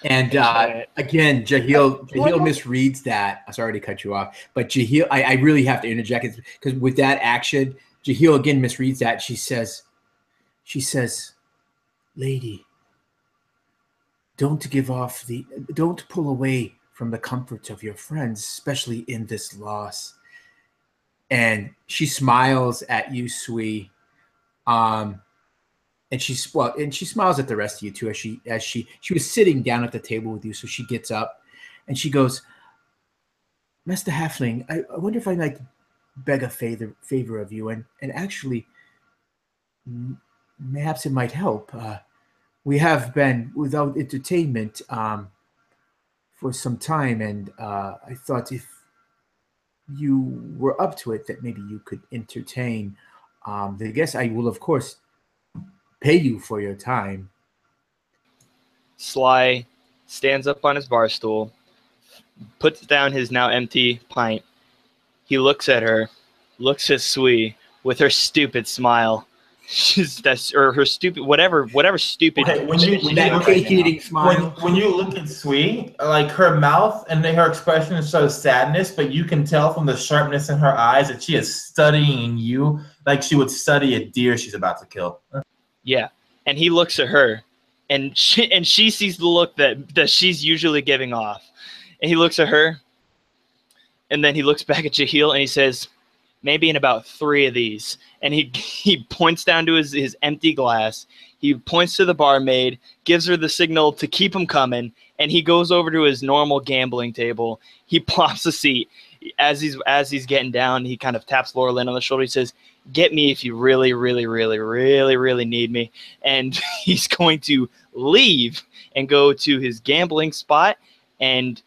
And again, Jahil misreads that. I'm sorry to cut you off, but Jahil, I really have to interject because with that action, Jahil again misreads that. She says, "Lady, don't pull away from the comforts of your friends, especially in this loss." And she smiles at you, Sui. And she smiles at the rest of you too, as she was sitting down at the table with you. So she gets up and she goes, "Master Halfling, I wonder if I might beg a favor of you, and actually, perhaps it might help. We have been without entertainment for some time, and I thought if you were up to it, that maybe you could entertain the guests. I will, of course, pay you for your time." Sly stands up on his bar stool, puts down his now empty pint. He looks at her, looks at Sui with her stupid smile. Her stupid whatever stupid. Okay, when you look at Sui, like her mouth and her expression shows sadness, but you can tell from the sharpness in her eyes that she is studying you like she would study a deer she's about to kill. Yeah, and he looks at her, and she sees the look that she's usually giving off, and he looks at her, and then he looks back at Jahil and he says, "Maybe in about 3 of these," and he points down to his empty glass. He points to the barmaid, gives her the signal to keep him coming, and he goes over to his normal gambling table. He plops a seat. As he's getting down, he kind of taps Laura Lynn on the shoulder. He says, "Get me if you really, really, really, really, really need me." And he's going to leave and go to his gambling spot and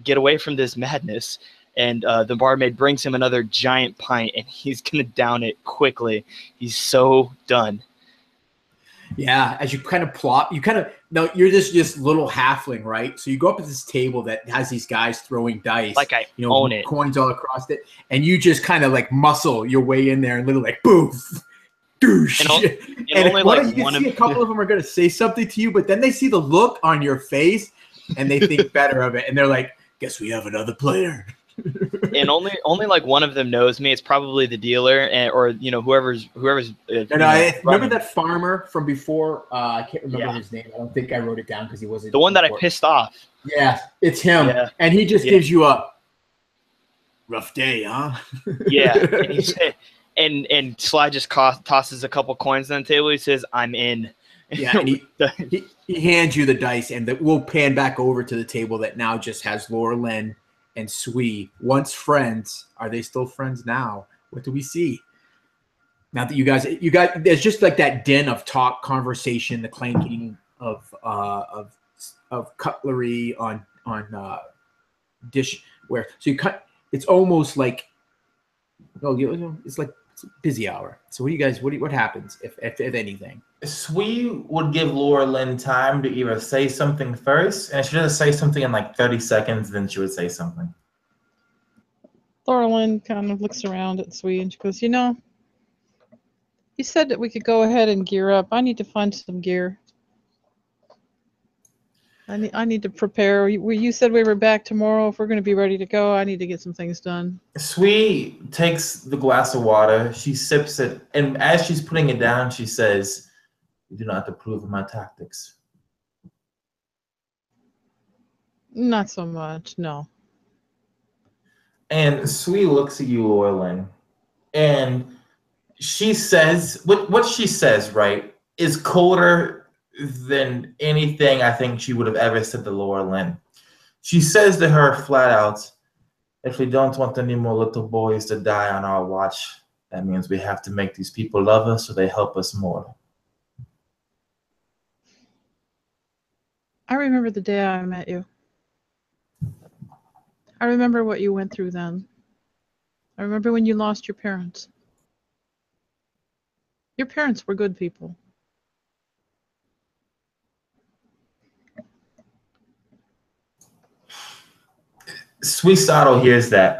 get away from this madness. And the barmaid brings him another giant pint, and he's going to down it quickly. He's so done. Yeah, as you kind of plop, now you're this little halfling, right? So you go up to this table that has these guys throwing dice, Like I own it, coins all across it, and you just kind of like muscle your way in there and literally like boof, douche. And only like you can see a couple of them are going to say something to you, but then they see the look on your face and they think better of it, and they're like, "Guess we have another player." And only like one of them knows me. It's probably the dealer, or whoever's. Remember that farmer from before? I can't remember his name. I don't think I wrote it down because he wasn't the one that I pissed off. Yeah, it's him, and he just gives you a rough day, huh? Yeah, and Sly just tosses a couple coins on the table. He says, "I'm in." Yeah, and he hands you the dice, and we'll pan back over to the table that now just has Laura Lynn and Sui, once friends. Are they still friends now? What do we see? Now that you got, there's just like that din of talk, conversation, the clanking of cutlery on dishware. So it's almost like, it's like it's a busy hour. So what happens if anything? Sui would give Laura Lynn time to either say something first, and if she doesn't say something in like 30 seconds, then she would say something. Laura Lynn kind of looks around at Sui and she goes, "You said that we could go ahead and gear up. I need to find some gear. I need to prepare. You said we were back tomorrow. If we're going to be ready to go, I need to get some things done." Sui takes the glass of water, she sips it, and as she's putting it down, she says, "You do not approve of my tactics." Not so much, no. And Sui looks at you, Laura Lynn, and she says, what she says, right, is colder than anything I think she would have ever said to Laura Lynn. She says to her flat out, if we don't want any more little boys to die on our watch, that means we have to make these people love us so they help us more. I remember the day I met you. I remember what you went through then. I remember when you lost your parents. Your parents were good people. Suicidal hears that,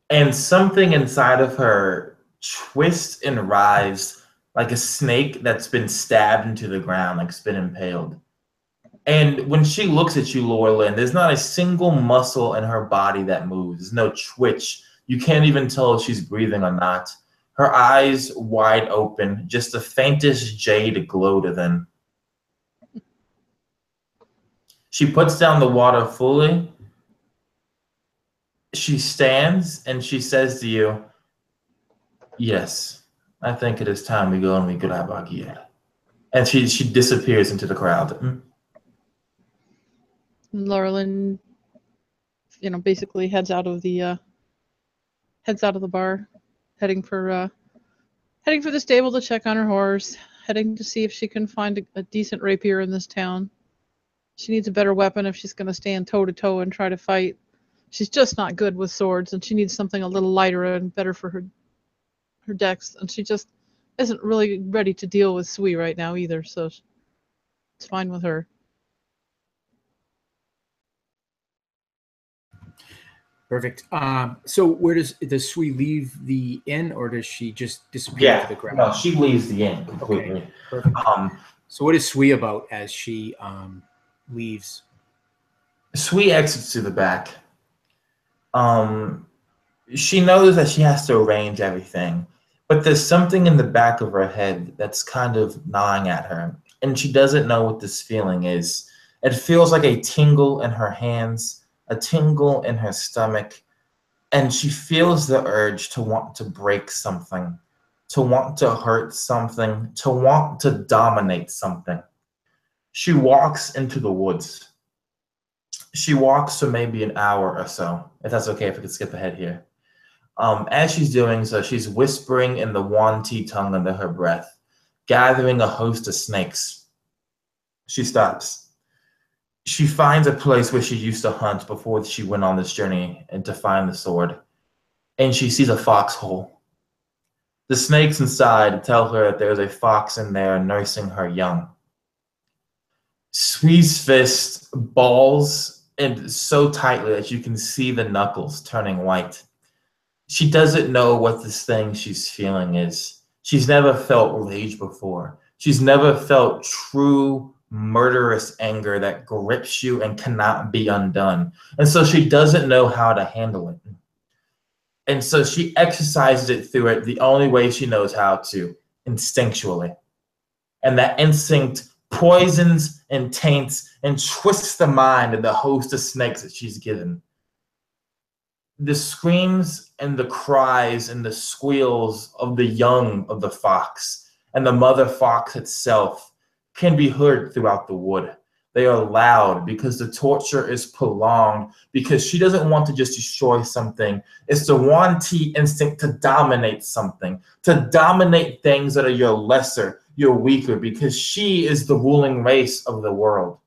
and something inside of her twists and writhes like a snake that's been stabbed into the ground, like it's been impaled. And when she looks at you, Laura Lynn, there's not a single muscle in her body that moves. There's no twitch. You can't even tell if she's breathing or not. Her eyes wide open, just the faintest jade glow to them. She puts down the water fully. She stands and she says to you, yes, I think it is time we go and we grab our gear. And she disappears into the crowd. Laura Lynn, basically heads out of the bar, heading for the stable to check on her horse, heading to see if she can find a decent rapier in this town. She needs a better weapon if she's going to stand toe to toe and try to fight. She's just not good with swords, and she needs something a little lighter and better for her dex. And she just isn't really ready to deal with Sui right now either, so it's fine with her. Perfect. So where does Sui leave the inn, or does she just disappear into the ground? No, she leaves the inn completely. Okay, perfect. So what is Sui about as she leaves? Sui exits to the back. She knows that she has to arrange everything, but there's something in the back of her head that's kind of gnawing at her, and she doesn't know what this feeling is. It feels like a tingle in her hands, a tingle in her stomach, and she feels the urge to want to break something, to want to hurt something, to want to dominate something. She walks into the woods. She walks for maybe an hour or so, if that's okay if we could skip ahead here. As she's doing so, she's whispering in the Wanti tongue under her breath, gathering a host of snakes. She stops. She finds a place where she used to hunt before she went on this journey and to find the sword. And she sees a foxhole. The snakes inside tell her that there's a fox in there nursing her young. Sui's fist balls and so tightly that you can see the knuckles turning white. She doesn't know what this thing she's feeling is. She's never felt rage before. She's never felt true murderous anger that grips you and cannot be undone. And so she doesn't know how to handle it. And so she exercises it through it the only way she knows how to, instinctually. And that instinct poisons and taints and twists the mind of the host of snakes that she's given. The screams and the cries and the squeals of the young of the fox and the mother fox itself can be heard throughout the wood. They are loud because the torture is prolonged, because she doesn't want to just destroy something. It's the Wanti instinct to dominate something, to dominate things that are your lesser, your weaker, because she is the ruling race of the world.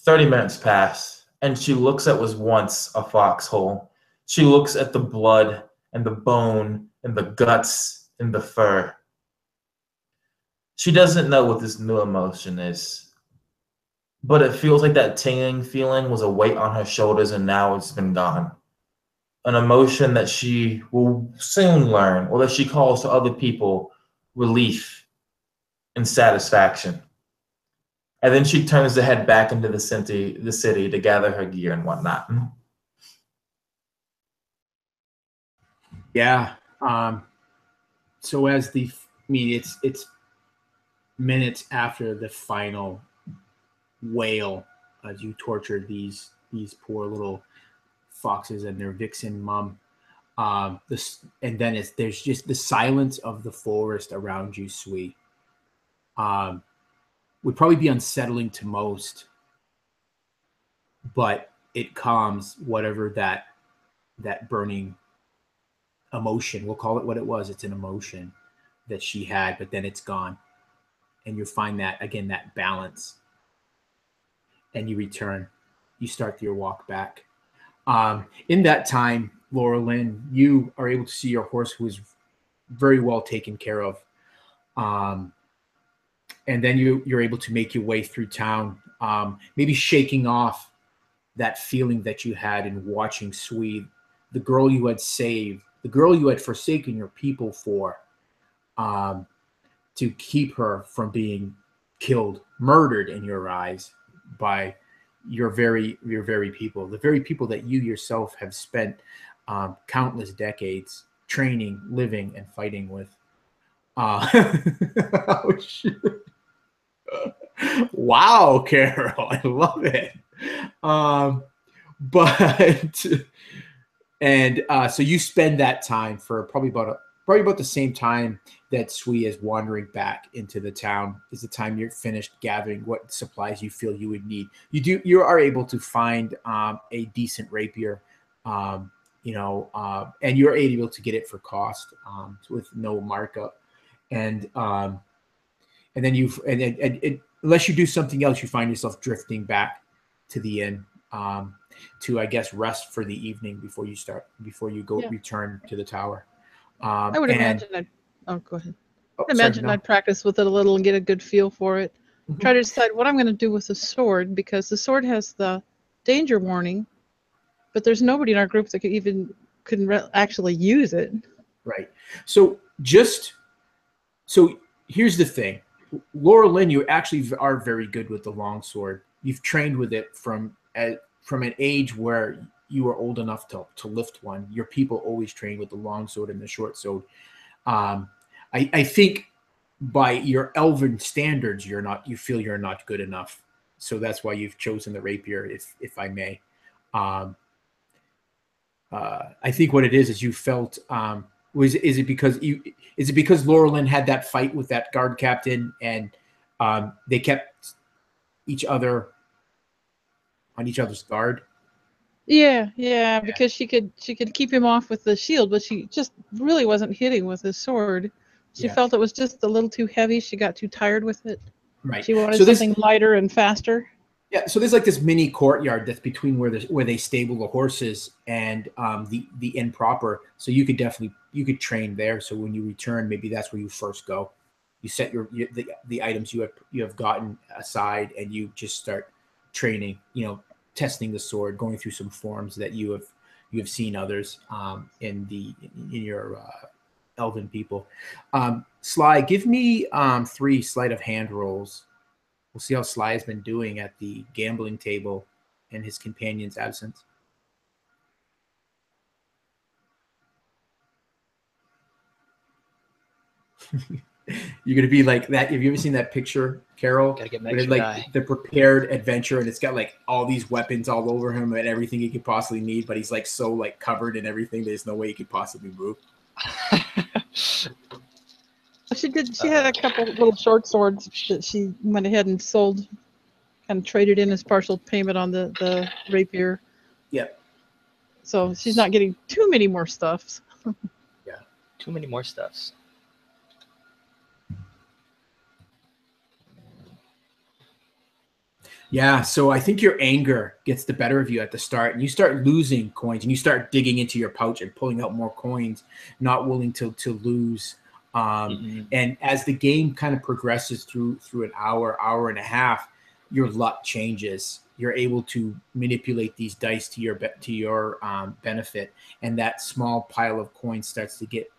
30 minutes pass, and she looks at what was once a foxhole. She looks at the blood and the bone and the guts and the fur. She doesn't know what this new emotion is, but it feels like that tingling feeling was a weight on her shoulders and now it's been gone. An emotion that she will soon learn, or that she calls to other people relief and satisfaction. And then she turns to head back into the city to gather her gear and whatnot. Yeah. So it's minutes after the final wail as you torture these poor little foxes and their vixen mom. And then there's just the silence of the forest around you, Sui. would probably be unsettling to most, but it calms whatever that burning emotion, we'll call it what it was. It's an emotion that she had, but then it's gone. And you find that, again, that balance. And you return. You start your walk back. In that time, Laura Lynn, you are able to see your horse, who is very well taken care of. And then you're able to make your way through town, maybe shaking off that feeling that you had in watching Swede, the girl you had saved, the girl you had forsaken your people for, to keep her from being killed, murdered in your eyes by your very people, the very people that you yourself have spent countless decades training, living, and fighting with. Oh, shit. Wow, Carol, I love it. So you spend that time for probably about the same time that Sui is wandering back into the town. Is the time you're finished gathering what supplies you feel you would need. You are able to find a decent rapier, and you're able to get it for cost, with no markup, and then unless you do something else, you find yourself drifting back to the inn, to, I guess, rest for the evening before you return to the tower. I would imagine go ahead. Sorry, I'd practice with it a little and get a good feel for it. Mm-hmm. Try to decide what I'm going to do with the sword, because the sword has the danger warning, but there's nobody in our group that couldn't actually use it. Right. So here's the thing. Laura Lynn, you actually are very good with the longsword. You've trained with it from an age where you were old enough to lift one. Your people always train with the longsword and the short sword. I think by your elven standards, you feel you're not good enough. So that's why you've chosen the rapier, if I may. I think what it is you felt, is it because Laura Lynn had that fight with that guard captain, and they kept each other on each other's guard? Yeah, because she could keep him off with the shield, but she just really wasn't hitting with his sword. She felt it was just a little too heavy. She got too tired with it. Right. She wanted something lighter and faster. Yeah. So there's like this mini courtyard that's between where they stable the horses and the inn proper. So you could train there. So when you return, maybe that's where you first go. You set the items you have gotten aside, and you just start training. Testing the sword, going through some forms that you have seen others in your elven people. Sly, give me 3 sleight of hand rolls. We'll see how Sly has been doing at the gambling table in his companion's absence. You're gonna be like that. Have you ever seen that picture, Carol? Gotta get the prepared adventure, and it's got like all these weapons all over him and everything he could possibly need, but he's like so like covered in everything. There's no way he could possibly move. She had a couple little short swords that she went ahead and sold, kind of traded in as partial payment on the rapier. Yep. So she's not getting too many more stuffs. Yeah, too many more stuffs. Yeah, so I think your anger gets the better of you at the start, and you start losing coins, and you start digging into your pouch and pulling out more coins, not willing to lose. And as the game kind of progresses through an hour and a half, your luck changes. You're able to manipulate these dice to your benefit, and that small pile of coins starts to get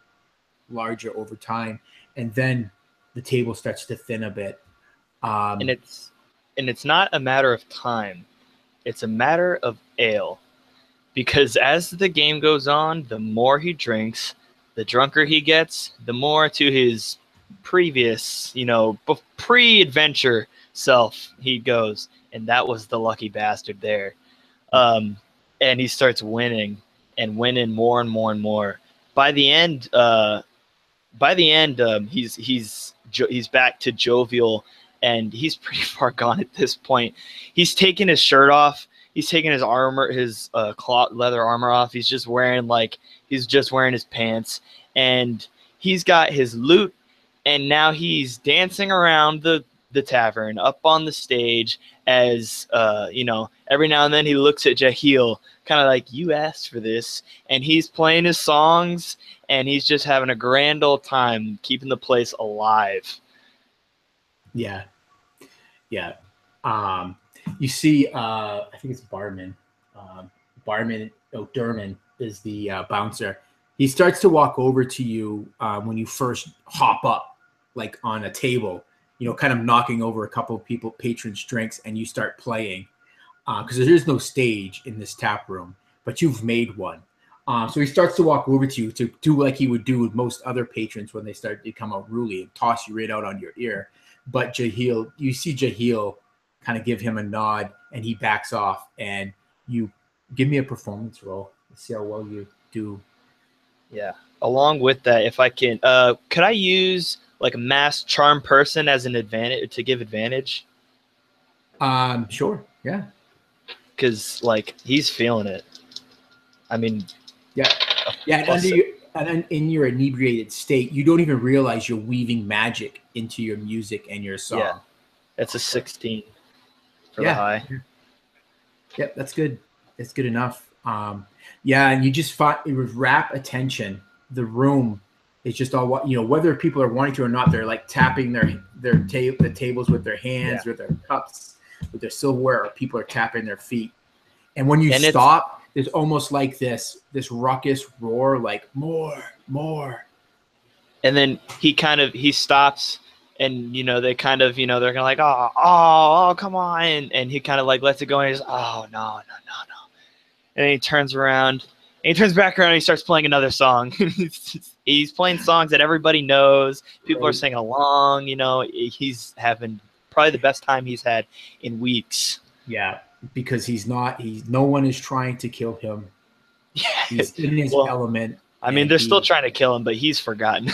larger over time, and then the table starts to thin a bit. And it's not a matter of time. It's a matter of ale. Because as the game goes on, the more he drinks, the drunker he gets, the more to his previous, pre-adventure self he goes. And that was the lucky bastard there. And he starts winning and winning more and more and more. By the end, he's he's back to jovial, and he's pretty far gone at this point. He's taken his shirt off. He's taking his armor, his cloth leather armor off. He's just wearing his pants, and he's got his lute, and now he's dancing around the tavern up on the stage as every now and then he looks at Jahil, kind of like, you asked for this, and he's playing his songs, and he's just having a grand old time keeping the place alive. Yeah. You see, I think it's Barman. Derman is the bouncer. He starts to walk over to you when you first hop up, like on a table, kind of knocking over a couple of patrons' drinks, and you start playing. Because there is no stage in this tap room, but you've made one. So he starts to walk over to you to do like he would do with most other patrons when they start to become unruly and toss you right out on your ear. But you see Jahil kind of give him a nod, and he backs off, and you give me a performance roll. Let's see how well you do. Yeah. Along with that, if I can, could I use like a mass charm person as an advantage to give advantage? Sure. Yeah. Because like he's feeling it. I mean, yeah. And in your inebriated state, you don't even realize you're weaving magic into your music and your song. Yeah. That's a 16 for the high. Yep, that's good. It's good enough. And you just find with rapt attention, the room is just all whether people are wanting to or not, they're like tapping the tables with their hands, with their cups, with their silverware, or people are tapping their feet. And when you stop, there's almost like this ruckus roar, like more. And then he stops, and they kind of they're kind of like, oh come on, and he kind of like lets it go, and he's oh no, and then he turns around, and he turns back around, and he starts playing another song. He's playing songs that everybody knows. People are singing along. He's having probably the best time he's had in weeks. Yeah, because no one is trying to kill him. Yeah, he's in his element. I mean, they're still trying to kill him, but he's forgotten.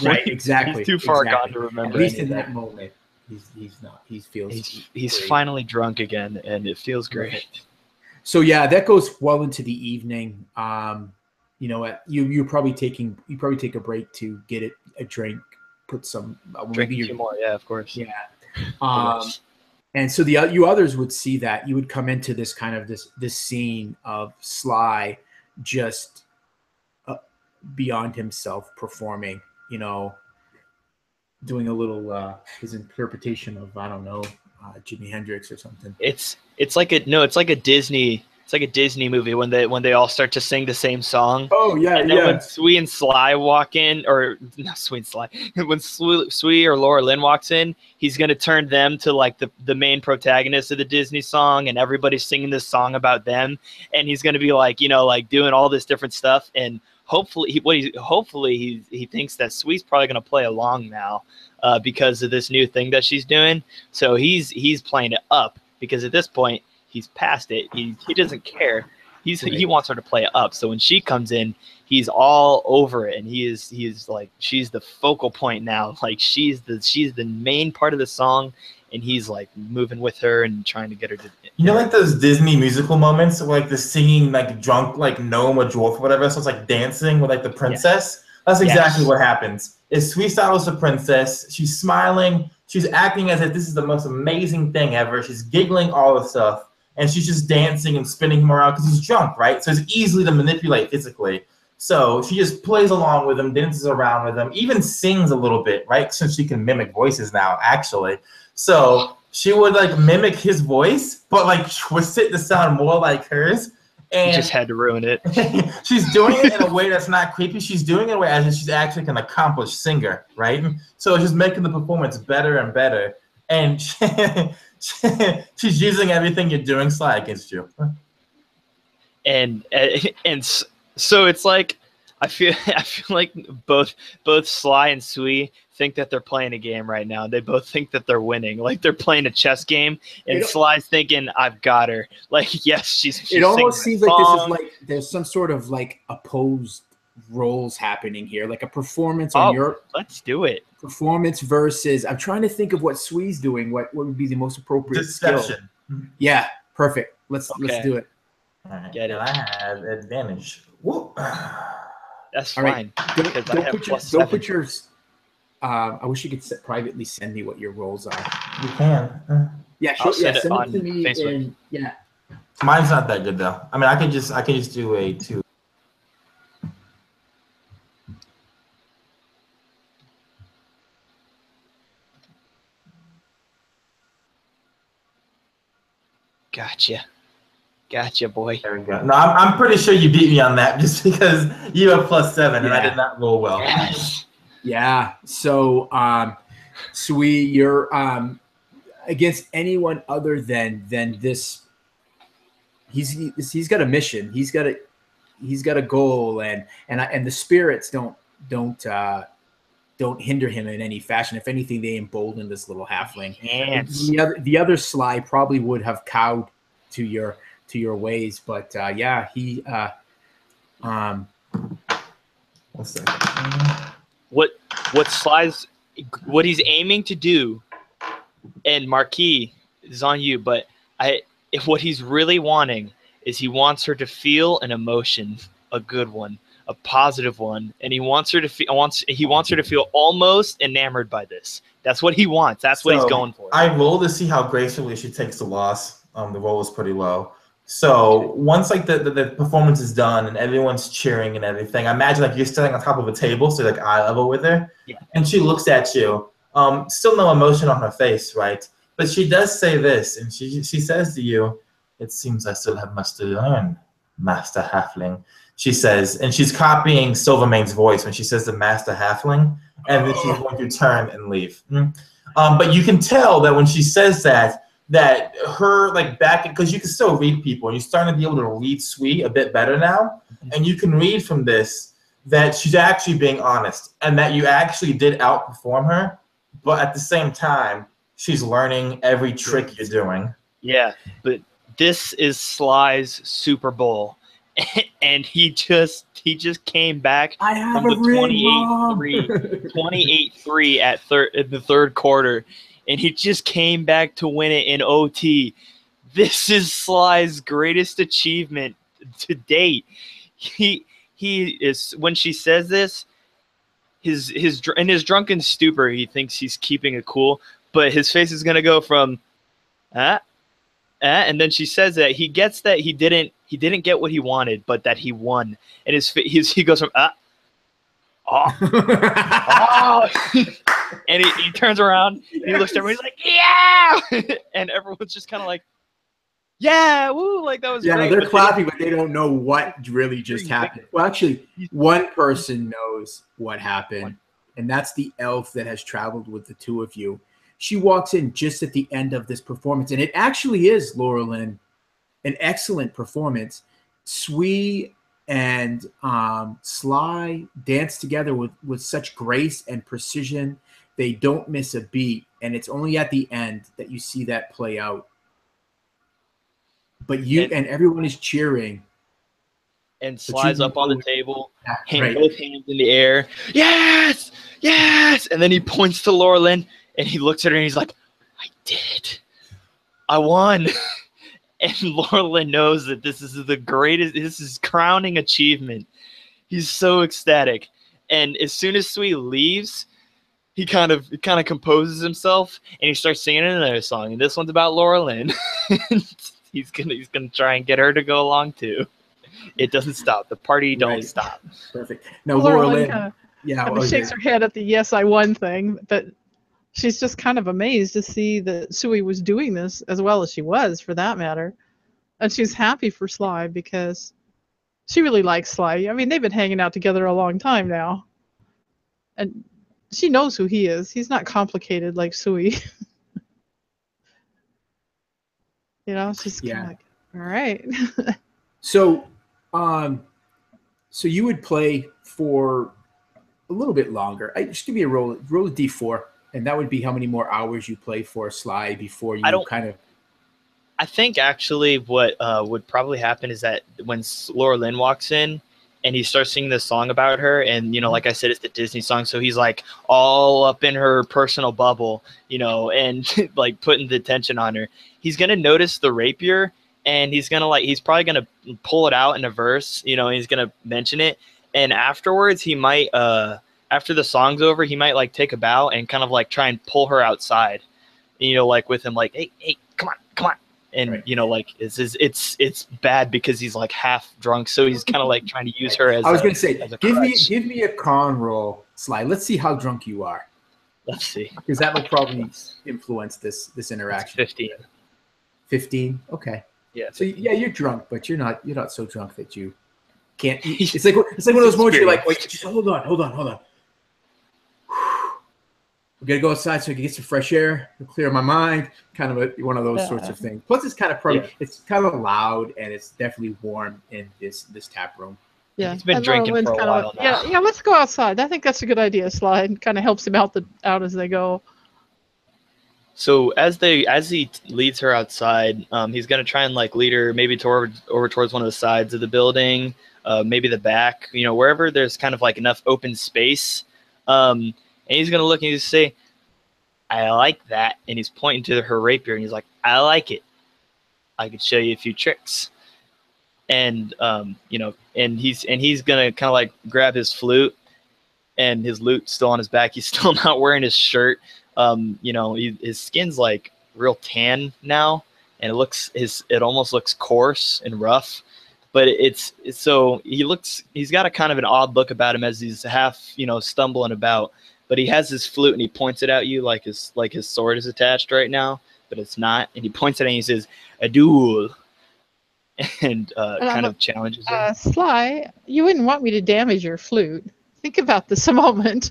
Right, exactly. He's too far gone to remember. At least in that moment, he's not. He's finally drunk again, and it feels great. Right. So yeah, that goes well into the evening. You probably take a break to get a drink, put some drink a few more. Yeah, of course. Yeah. And so you others would see that. You would come into this kind of this scene of Sly just beyond himself performing, doing a little his interpretation of Jimi Hendrix or something. It's like a Disney movie when they all start to sing the same song. Oh yeah, and then when Sui and Sly walk in, or not Sui and Sly, when Sui or Laura Lynn walks in, he's gonna turn them to like the main protagonist of the Disney song, and everybody's singing this song about them, and he's gonna be like like doing all this different stuff, and hopefully he thinks that Sui's probably gonna play along now because of this new thing that she's doing. So he's playing it up because at this point, he's past it. He doesn't care. He wants her to play it up. So when she comes in, he's all over it, and he's like, she's the focal point now. Like she's the main part of the song, and he's like moving with her and trying to get her to. Like those Disney musical moments, where, like the singing, like drunk, like gnome or dwarf or whatever. So it's like dancing with like the princess. Yeah. That's exactly what happens. Is Sweet Style's the princess. She's smiling. She's acting as if this is the most amazing thing ever. She's giggling all the stuff. And she's just dancing and spinning him around because he's drunk, right? So it's easily to manipulate physically. So she just plays along with him, dances around with him, even sings a little bit, right? Since she can mimic voices now, actually. So she would like mimic his voice, but like twist it to sound more like hers. And you just had to ruin it. She's doing it in a way that's not creepy. She's doing it in a way as if she's actually an accomplished singer, right? So it's just making the performance better and better. And she's using everything you're doing, Sly, against you. And so it's like I feel like both Sly and Sui think that they're playing a game right now. They both think that they're winning, like they're playing a chess game. And Sly's thinking, "I've got her." Like, yes, she's it almost seems like this is like there's some sort of like opposed roles happening here, like a performance on your let's do it. Performance versus. I'm trying to think of what Sui's doing. What would be the most appropriate skill? Deception. Yeah, perfect. Let's do it. All right. Get it. And I have advantage. Whoop. That's All fine. right. Because I have Don't put your. I wish you could privately send me what your rolls are. You can. Yeah, I'll sure. send it Send on it to me. Facebook. Yeah. Mine's not that good though. I mean, I can just do a 2. Gotcha, boy. There we go. No, I'm pretty sure you beat me on that just because you have +7 and I Yeah. did not roll well. Yes. Yeah. So, Sui, you're against anyone other than this. He's got a mission. He's got a goal, and the spirits don't hinder him in any fashion. If anything, they embolden this little halfling. Yes. The other Sly probably would have cowed to your ways, but yeah, he One second. What he's aiming to do, and Marquis is on you, but if what he's really wanting is he wants her to feel an emotion, a good one, a positive one, and he wants her to feel almost enamored by this. That's what he wants. That's what he's going for. I roll to see how gracefully she takes the loss. The roll is pretty low. So once like the performance is done and everyone's cheering and everything, I imagine like you're standing on top of a table, so like eye level with her, and she looks at you. Still no emotion on her face, right? But she does say this, and she says to you, "It seems I still have much to learn, Master Halfling." She says, and she's copying Silvermane's voice when she says the Master Halfling, and then she's going to turn and leave. But you can tell that when she says that her like back, because you can still read people, and you're starting to be able to read Sui a bit better now, and you can read from this that she's actually being honest, and that you actually did outperform her, but at the same time, she's learning every trick you're doing. Yeah, but this is Sly's Super Bowl. And he just came back from the 28-3 in the third quarter, and he just came back to win it in OT. This is Sly's greatest achievement to date. He is, when she says this, in his drunken stupor, he thinks he's keeping it cool, but his face is gonna go from and then she says that he gets that he didn't get what he wanted, but that he won, and he goes from and he turns around and he looks at everyone, he's like, yeah, and everyone's just kind of like, yeah, woo, like that was great. They're clapping, but they don't know what really just happened. Well, actually, one person knows what happened, and that's the elf that has traveled with the two of you. She walks in just at the end of this performance, and it actually is, Laurelyn, an excellent performance. Sui and Sly dance together with such grace and precision. They don't miss a beat, and it's only at the end that you see that play out. But and everyone is cheering. And Sly's up on the table, both hands in the air. Yes! Yes! And then he points to Laurelyn, and he looks at her, and he's like, I did it. I won. And Laurelyn knows that this is the greatest, this is crowning achievement. He's so ecstatic. And as soon as Sui leaves, he kind of composes himself, and he starts singing another song. And this one's about Laurelyn. He's gonna try and get her to go along too. It doesn't stop. The party don't stop. Perfect. Now Laurelyn kind of shakes her head at the "yes, I won" thing, but she's just kind of amazed to see that Sui was doing this as well as she was, for that matter. And she's happy for Sly because she really likes Sly. I mean, they've been hanging out together a long time now. And she knows who he is. He's not complicated like Sui. It's just kind of like, all right. So you would play for a little bit longer. Just give me a roll a D4. And that would be how many more hours you play for Sly before you I think actually what would probably happen is that when Laurelyn walks in and he starts singing this song about her. And, you know, like I said, it's the Disney song. So he's like all up in her personal bubble, you know, and like putting the attention on her. He's going to notice the rapier, and he's probably going to pull it out in a verse, you know, he's going to mention it. And afterwards he might, after the song's over, he might like take a bow and kind of like try and pull her outside, you know, like with him, like, hey, come on. And, right. you know, like it's bad because he's like half drunk. So he's kind of like trying to use her as I was going to say, give crutch. me a con roll, Sly. Let's see how drunk you are. Let's see. Because that will probably influence this interaction. It's 15. 15? Okay. Yeah. So yeah, you're drunk, but you're not so drunk that you can't. It's like one of those moments you're like, wait, just hold on. We gotta go outside so I can get some fresh air, clear my mind. Kind of one of those sorts of things. Plus, it's kind of it's kind of loud, and it's definitely warm in this tap room. Yeah, he's been drinking for a while now. Yeah, let's go outside. I think that's a good idea, Slide. Kind of helps him out as they go. So as he leads her outside, he's gonna try and like lead her maybe over towards one of the sides of the building, maybe the back, you know, wherever there's kind of like enough open space. And he's gonna look and he's gonna say, "I like that," and he's pointing to her rapier, and he's like, "I like it. I could show you a few tricks." And you know, and he's gonna kind of like grab his flute, and his lute's still on his back. He's still not wearing his shirt. You know, his skin's like real tan now, and it almost looks coarse and rough. But so he's got a kind of an odd look about him as he's half, you know, stumbling about. But he has his flute and he points it at you like his sword is attached right now, but it's not. And he points it and he says, "A duel," and kind of challenges her. Sly, you wouldn't want me to damage your flute. Think about this a moment.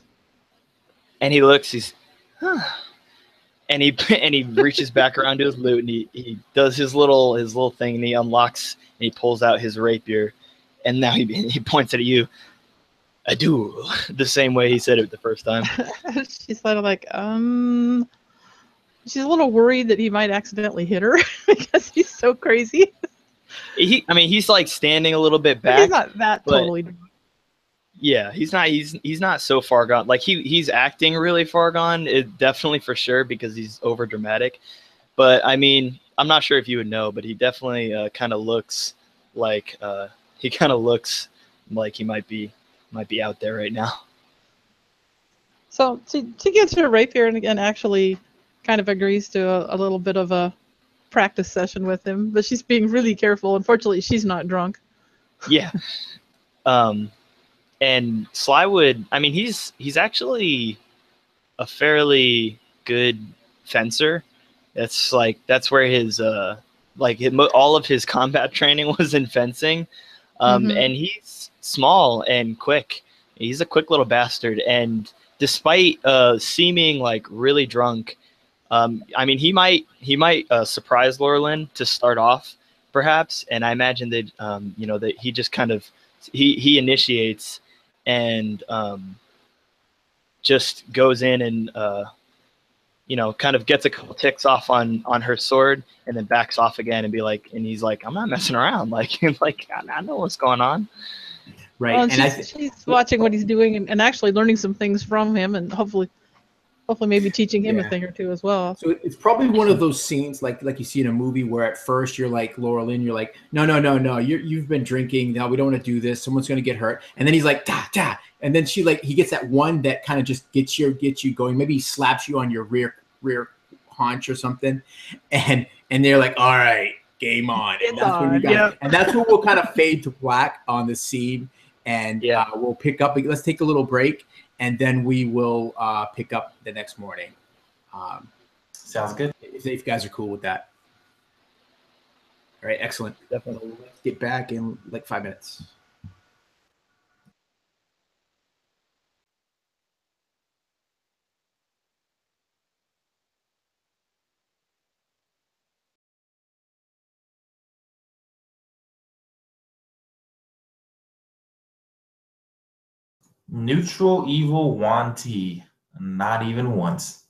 And he looks, and he reaches back around to his lute, and he does his little thing, and he unlocks and he pulls out his rapier, and now he points it at you. "A duel," the same way he said it the first time. She's sort of like, she's a little worried that he might accidentally hit her because he's so crazy. He's like standing a little bit back. He's not that totally. Yeah, he's not so far gone. Like he's acting really far gone. It definitely for sure because he's over dramatic. But I mean, I'm not sure if you would know, but he definitely kind of looks like he might be out there right now. So she gets her rapier and actually kind of agrees to a little bit of a practice session with him, but she's being really careful. Unfortunately, she's not drunk. Yeah. And Slywood, I mean, he's actually a fairly good fencer. That's where his all of his combat training was in fencing. And he's small and quick. He's a quick little bastard. And despite seeming like really drunk, I mean, he might surprise Lorelyn to start off, perhaps. And I imagine that you know, that he just kind of he initiates and just goes in and you know, kind of gets a couple ticks off on her sword and then backs off again and he's like, "I'm not messing around. Like I know what's going on." Right. Well, and she's watching what he's doing and actually learning some things from him, and hopefully maybe teaching him a thing or two as well. So it's probably one of those scenes like you see in a movie where at first you're like, Laurelyn, you're like, no, you've been drinking. No, we don't want to do this. Someone's going to get hurt. And then he's like, da. And then he gets that one that kind of just gets you going. Maybe he slaps you on your rear haunch or something. And they're like, all right, game on. And that's when and that's when we'll kind of fade to black on the scene. And we'll pick up. Let's take a little break. And then we will pick up the next morning. Sounds good. If you guys are cool with that. All right, excellent. Definitely. Let's get back in like 5 minutes. Neutral evil Wanti. Not even once.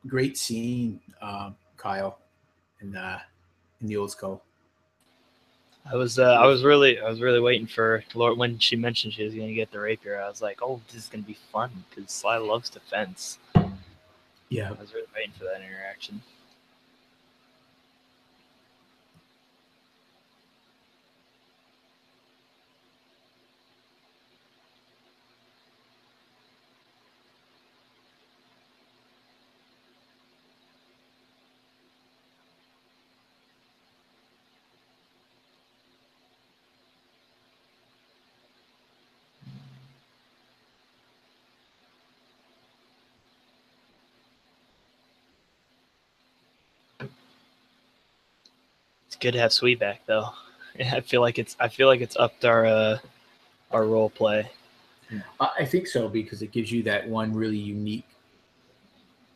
great scene, Kyle, in the old skull. I was really waiting for Lord when she mentioned she was gonna get the rapier. I was like, oh, this is gonna be fun because Sly loves to fence. Yeah. I was really waiting for that interaction. It's good to have Sweet back though. I feel like it's upped our role play. I think so, because it gives you that one really unique.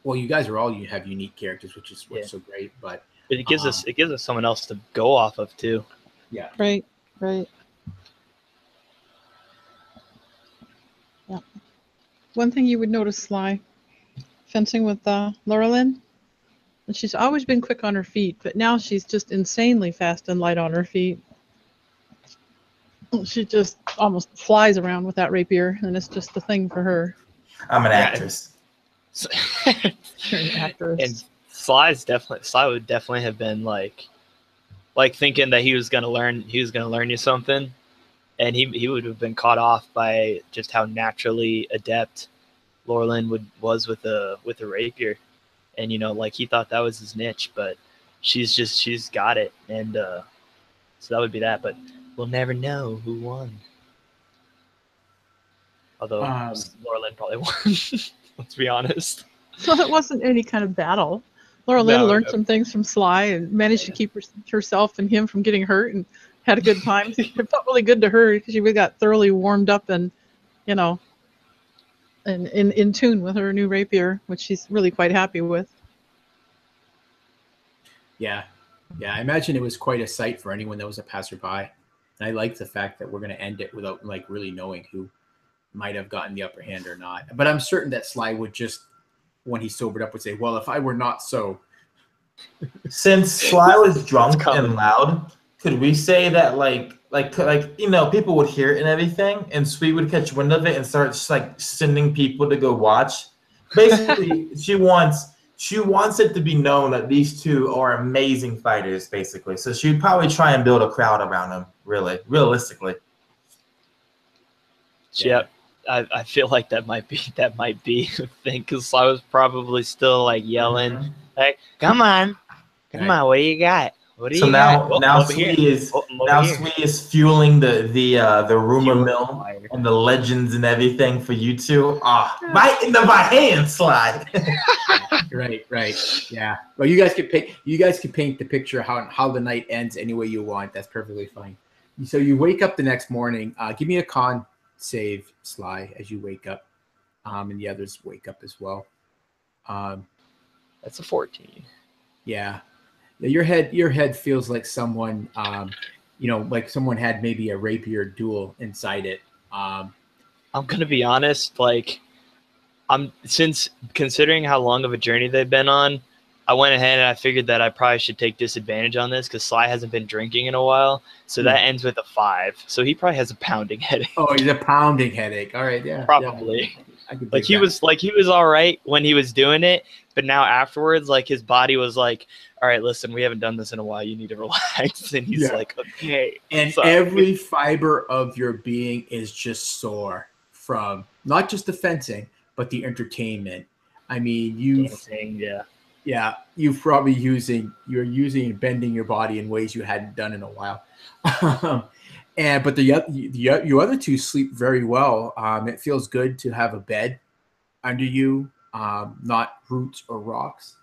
Well, you guys you have unique characters, which is what's so great. But it gives us someone else to go off of too. Yeah. Right. Yeah. One thing you would notice, Sly, fencing with Laura Lynn, and she's always been quick on her feet, but now she's just insanely fast and light on her feet. She just almost flies around with that rapier, and it's just the thing for her. I'm an actress. You're an actress. And Sly would definitely have been like thinking that he was gonna learn you something, and he would have been caught off by just how naturally adept Laura Lynn was with a rapier, and like he thought that was his niche, but she's got it, and so that would be that, but we'll never know who won. Although Laura Lynn probably won. Let's be honest. Well, it wasn't any kind of battle. Laura Lynn learned some things from Sly and managed to keep herself and him from getting hurt and had a good time. It felt really good to her because she got thoroughly warmed up and, and in tune with her new rapier, which she's really quite happy with. Yeah. I imagine it was quite a sight for anyone that was a passerby. And I like the fact that we're going to end it without really knowing who might have gotten the upper hand or not. But I'm certain that Sly would just, when he sobered up, would say, well, if I were not so. Since Sly was drunk and loud, could we say that people would hear it and everything, and Sweet would catch wind of it and start just sending people to go watch? Basically, she wants it to be known that these two are amazing fighters, basically. So she'd probably try and build a crowd around them, realistically. Yeah. I feel like that might be the thing, because I was probably still yelling, like, come on, what do you got? What do you got? Now Sweet is fueling the rumor mill and the legends and everything for you two. Right in the hand slide. Right. Yeah. Well, you guys can paint the picture how the night ends any way you want. That's perfectly fine. So you wake up the next morning. Give me a con save, Sly, as you wake up, and the others wake up as well. That's a 14. Yeah. Your head feels like someone, like someone had maybe a rapier duel inside it. I'm gonna be honest, since considering how long of a journey they've been on, I went ahead and I figured that I probably should take disadvantage on this because Sly hasn't been drinking in a while. So that ends with a 5. So he probably has a pounding headache. Oh, he's a pounding headache. All right, yeah. Probably. Yeah. He was all right when he was doing it, but now afterwards, his body was like, all right, listen, we haven't done this in a while. You need to relax. And he's like, okay. And every fiber of your being is just sore from not just the fencing, but the entertainment. I mean, Yeah, you're bending your body in ways you hadn't done in a while. But the other two sleep very well. It feels good to have a bed under you, not roots or rocks.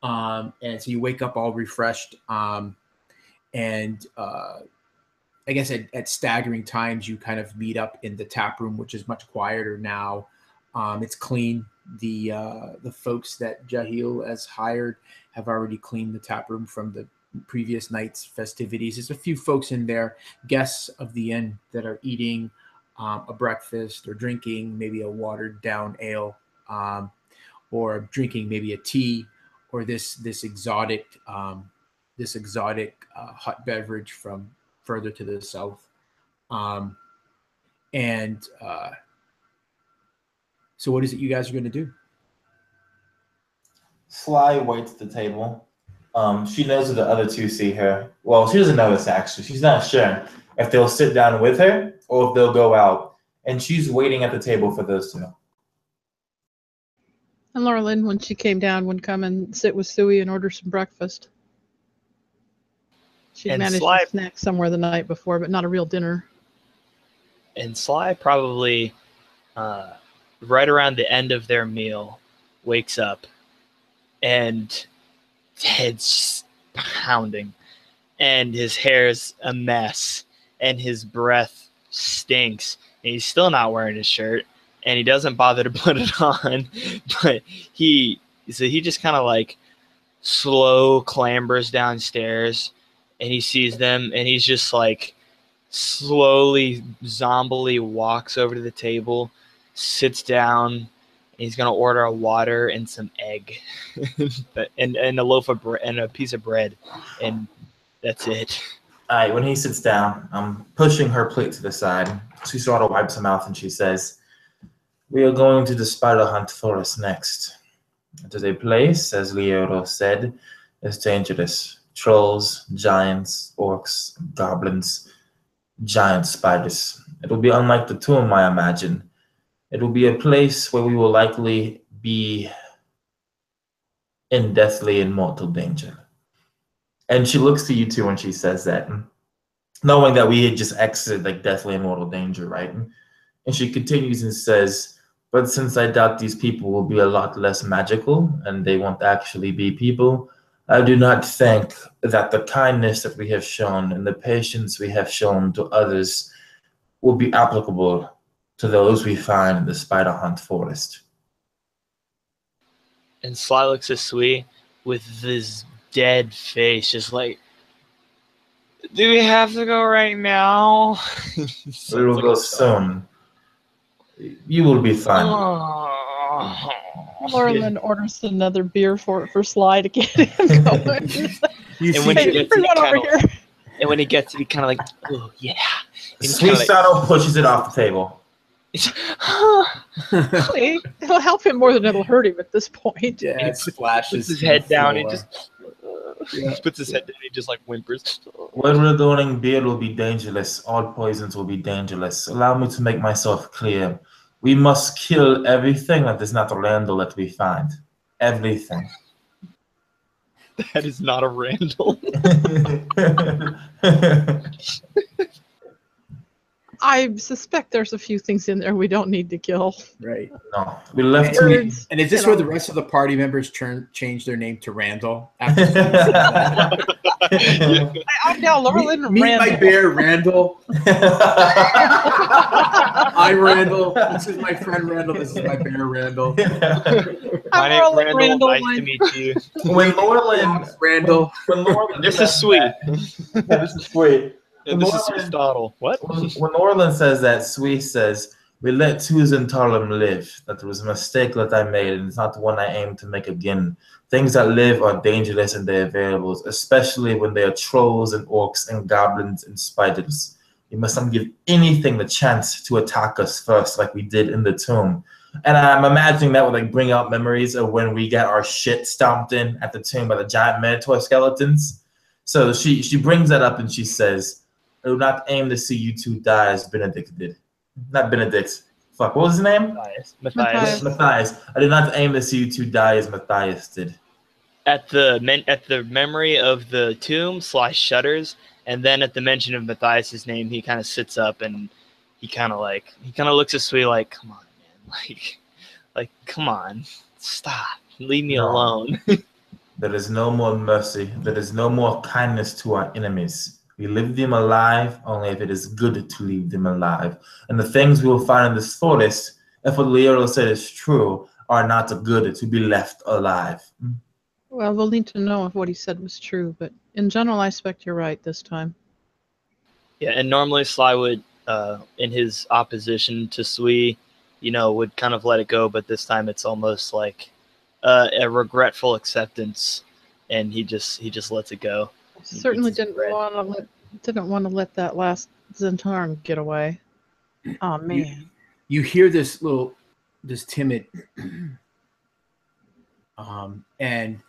And so you wake up all refreshed. I guess at staggering times you kind of meet up in the tap room, which is much quieter now. It's clean. The folks that Jahil has hired have already cleaned the tap room from the previous night's festivities. There's a few folks in there, guests of the inn, that are eating a breakfast or drinking maybe a watered down ale. or drinking maybe a tea or this exotic hot beverage from further to the south. So what is it you guys are going to do? Sly waits at the table. She knows that the other two see her. Well, she doesn't know this actually. She's not sure if they'll sit down with her or if they'll go out. And she's waiting at the table for those two. And Laura Lynn, when she came down, would come and sit with Suey and order some breakfast. She'd And managed Sly- to snack somewhere the night before, but not a real dinner. And Sly probably, right around the end of their meal, wakes up and head's just pounding, and his hair's a mess, and his breath stinks, and he's still not wearing his shirt, and he doesn't bother to put it on, but he just kind of like slow clambers downstairs, and he sees them, and he's just like slowly, zombily walks over to the table, sits down, and he's gonna order a water and some egg, and a loaf of bread and a piece of bread, and that's it. All right, when he sits down, I'm pushing her plate to the side. She sort of wipes her mouth and she says, "We are going to the spider hunt forest next. It is a place, as Leoro said, is dangerous. Trolls, giants, orcs, goblins, giant spiders. It will be unlike the tomb, I imagine. It will be a place where we will likely be in deathly and mortal danger." And she looks to you two when she says that, knowing that we had just exited like deathly and mortal danger, right? And she continues and says, "But since I doubt these people will be a lot less magical and they won't actually be people, I do not think that the kindness that we have shown and the patience we have shown to others will be applicable to those we find in the spider hunt forest." And Sly looks at Sui with this dead face, just like, "Do we have to go right now?" We will go soon. You will be fine. Laura Lynn orders another beer for Sly to get him going. And when he Hey, gets bring it, one over here. And when he gets it, he kind of like, "Oh yeah." And Sweet kinda like- Shadow pushes it off the table. Hey, it'll help him more than it'll hurt him at this point. Yeah, he it splashes. puts his to the head down. He floor. just he puts his head down. He just like whimpers. Where we're going, beer will be dangerous. All poisons will be dangerous. Allow me to make myself clear. We must kill everything that is not Randall that we find. Everything. That is not a Randall. I suspect there's a few things in there we don't need to kill. Right. No, we left And, two. Birds, and is this you where know. the rest of the party members change their name to Randall? After Steve said that? I'm now Laura Lynn and Meet Randall. my bear, Randall. I'm Randall. This is my friend Randall. This is my bear, Randall. My I'm name's Laura Lynn Randall. Randall. Nice to meet you. When Norland, Randall. This is sweet. Yeah, this is sweet. And this is Aristotle. What? When Orland says that, Sweet says, "We let two Zhentarim live. That was a mistake that I made, and it's not the one I aim to make again. Things that live are dangerous and they're variables, especially when they are trolls and orcs and goblins and spiders. We must not give anything the chance to attack us first, like we did in the tomb." And I'm imagining that would like bring out memories of when we got our shit stomped in at the tomb by the giant minotaur skeletons. So she brings that up and she says, "I do not aim to see you two die as Benedict did." Not Benedict. Fuck, what was his name? Matthias. Matthias. I did not aim to see you two die as Matthias did. At the memory of the tomb, Sly shudders, and then at the mention of Matthias's name, he kind of sits up and he kind of looks at Sweet like, "Come on, man, like come on, stop, leave me No. alone." There is no more mercy. There is no more kindness to our enemies. We leave them alive only if it is good to leave them alive. And the things we will find in this forest, if what Leoro said is true, are not good to be left alive. Well, we'll need to know if what he said was true, but in general, I expect you're right this time. Yeah, and normally Sly would, in his opposition to Sui, would kind of let it go, but this time it's almost like a regretful acceptance, and he just lets it go. He Certainly eats his bread. didn't want to let that last Zhentarim get away. Oh man. You hear this timid, and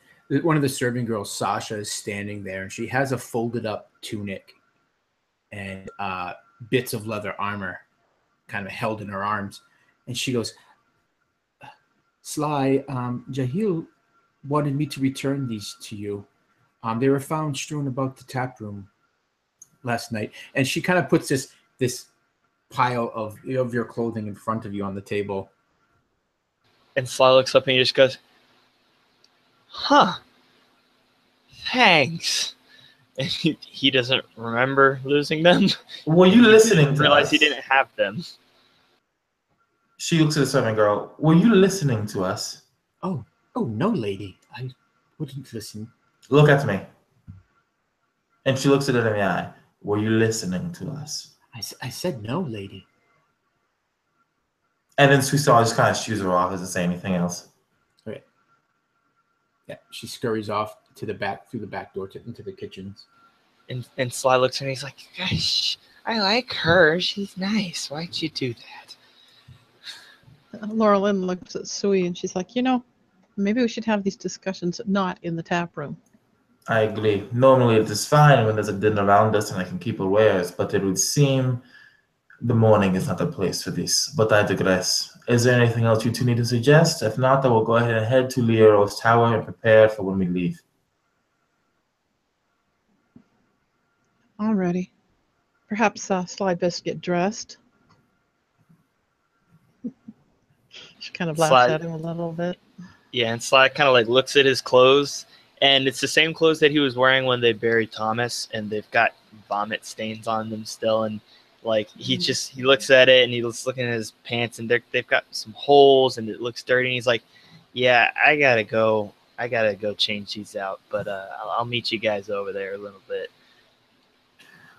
one of the serving girls, Sasha, is standing there, and she has a folded up tunic and bits of leather armor kind of held in her arms. And she goes, Sly, Jahil wanted me to return these to you. They were found strewn about the tap room last night. And she kind of puts this pile of your clothing in front of you on the table. And Sly looks up and he just goes, huh, thanks. And he doesn't remember losing them. Were you listening to realize us? he didn't have them. She looks at the serving girl. Were you listening to us? Oh, no, lady. I wouldn't listen. Look at me. And she looks at it in the eye. Were you listening to us? I said no, lady. And then Suisal just kind of shoos her off, doesn't say anything else. Okay. Yeah, she scurries off to the back, through the back door into the kitchens. And Sly looks at her and he's like, gosh, I like her. She's nice. Why'd you do that? Laura Lynn looks at Sui and she's like, maybe we should have these discussions not in the tap room. I agree. Normally it is fine when there's a din around us and I can keep awares, but it would seem the morning is not the place for this. But I digress. Is there anything else you two need to suggest? If not, I will go ahead and head to Liero's tower and prepare for when we leave. Alrighty. Perhaps Sly best get dressed. She kind of laughs at him a little bit. Yeah, and Sly kind of like looks at his clothes, and it's the same clothes that he was wearing when they buried Tomas, and they've got vomit stains on them still. And like he looks at it, and he's looking at his pants, and they've got some holes, and it looks dirty. And he's like, "Yeah, I gotta go change these out, but I'll meet you guys over there a little bit."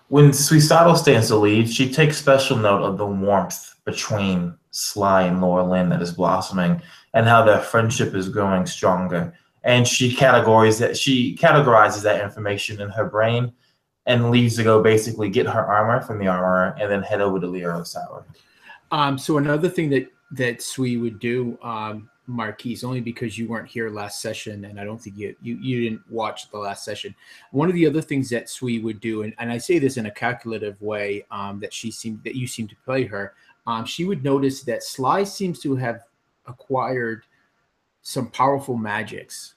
When Suisato stands to leave, she takes special note of the warmth between Sly and Laura Lynn that is blossoming and how their friendship is growing stronger. And she categorizes that information in her brain and leaves to go basically get her armor from the armorer and then head over to Liero's tower. So another thing that Sui would do, Marquise, only because you weren't here last session, and I don't think you didn't watch the last session. One of the other things that Sui would do, and I say this in a calculative way, that you seem to play her, she would notice that Sly seems to have acquired some powerful magics,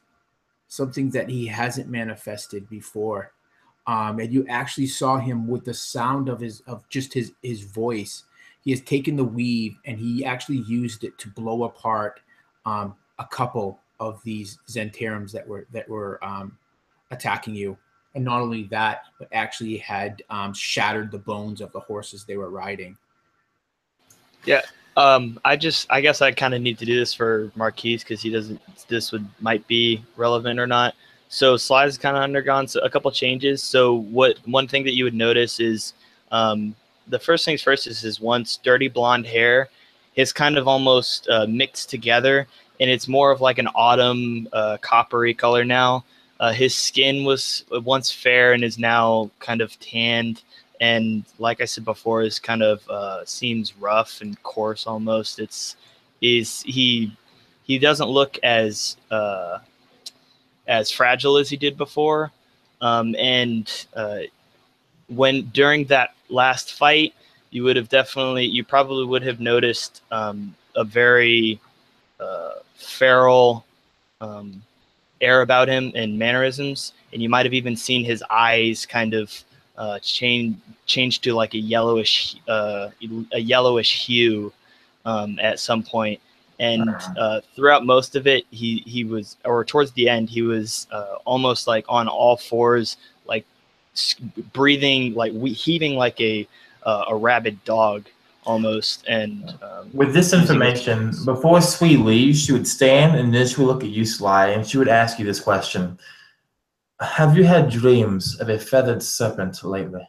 something that he hasn't manifested before. And you actually saw him with the sound of his voice. He has taken the weave and he actually used it to blow apart a couple of these Zhentarims that were attacking you. And not only that, but actually had shattered the bones of the horses they were riding. Yeah. I guess I kind of need to do this for Marquise because might be relevant or not. So Sly's kind of undergone a couple changes. So one thing that you would notice is the first things first is his once dirty blonde hair is kind of almost mixed together, and it's more of like an autumn coppery color now. His skin was once fair and is now kind of tanned. And like I said before, is kind of seems rough and coarse almost. He doesn't look as fragile as he did before. And when during that last fight, you probably would have noticed a very feral air about him and mannerisms, and you might have even seen his eyes kind of change to like a yellowish hue at some point. And throughout most of it, he was, or towards the end, he was almost like on all fours, like breathing, like heaving like a rabid dog almost. And with this information, before Sui leaves, she would stand and then she would look at you, Sly, and she would ask you this question. Have you had dreams of a feathered serpent lately?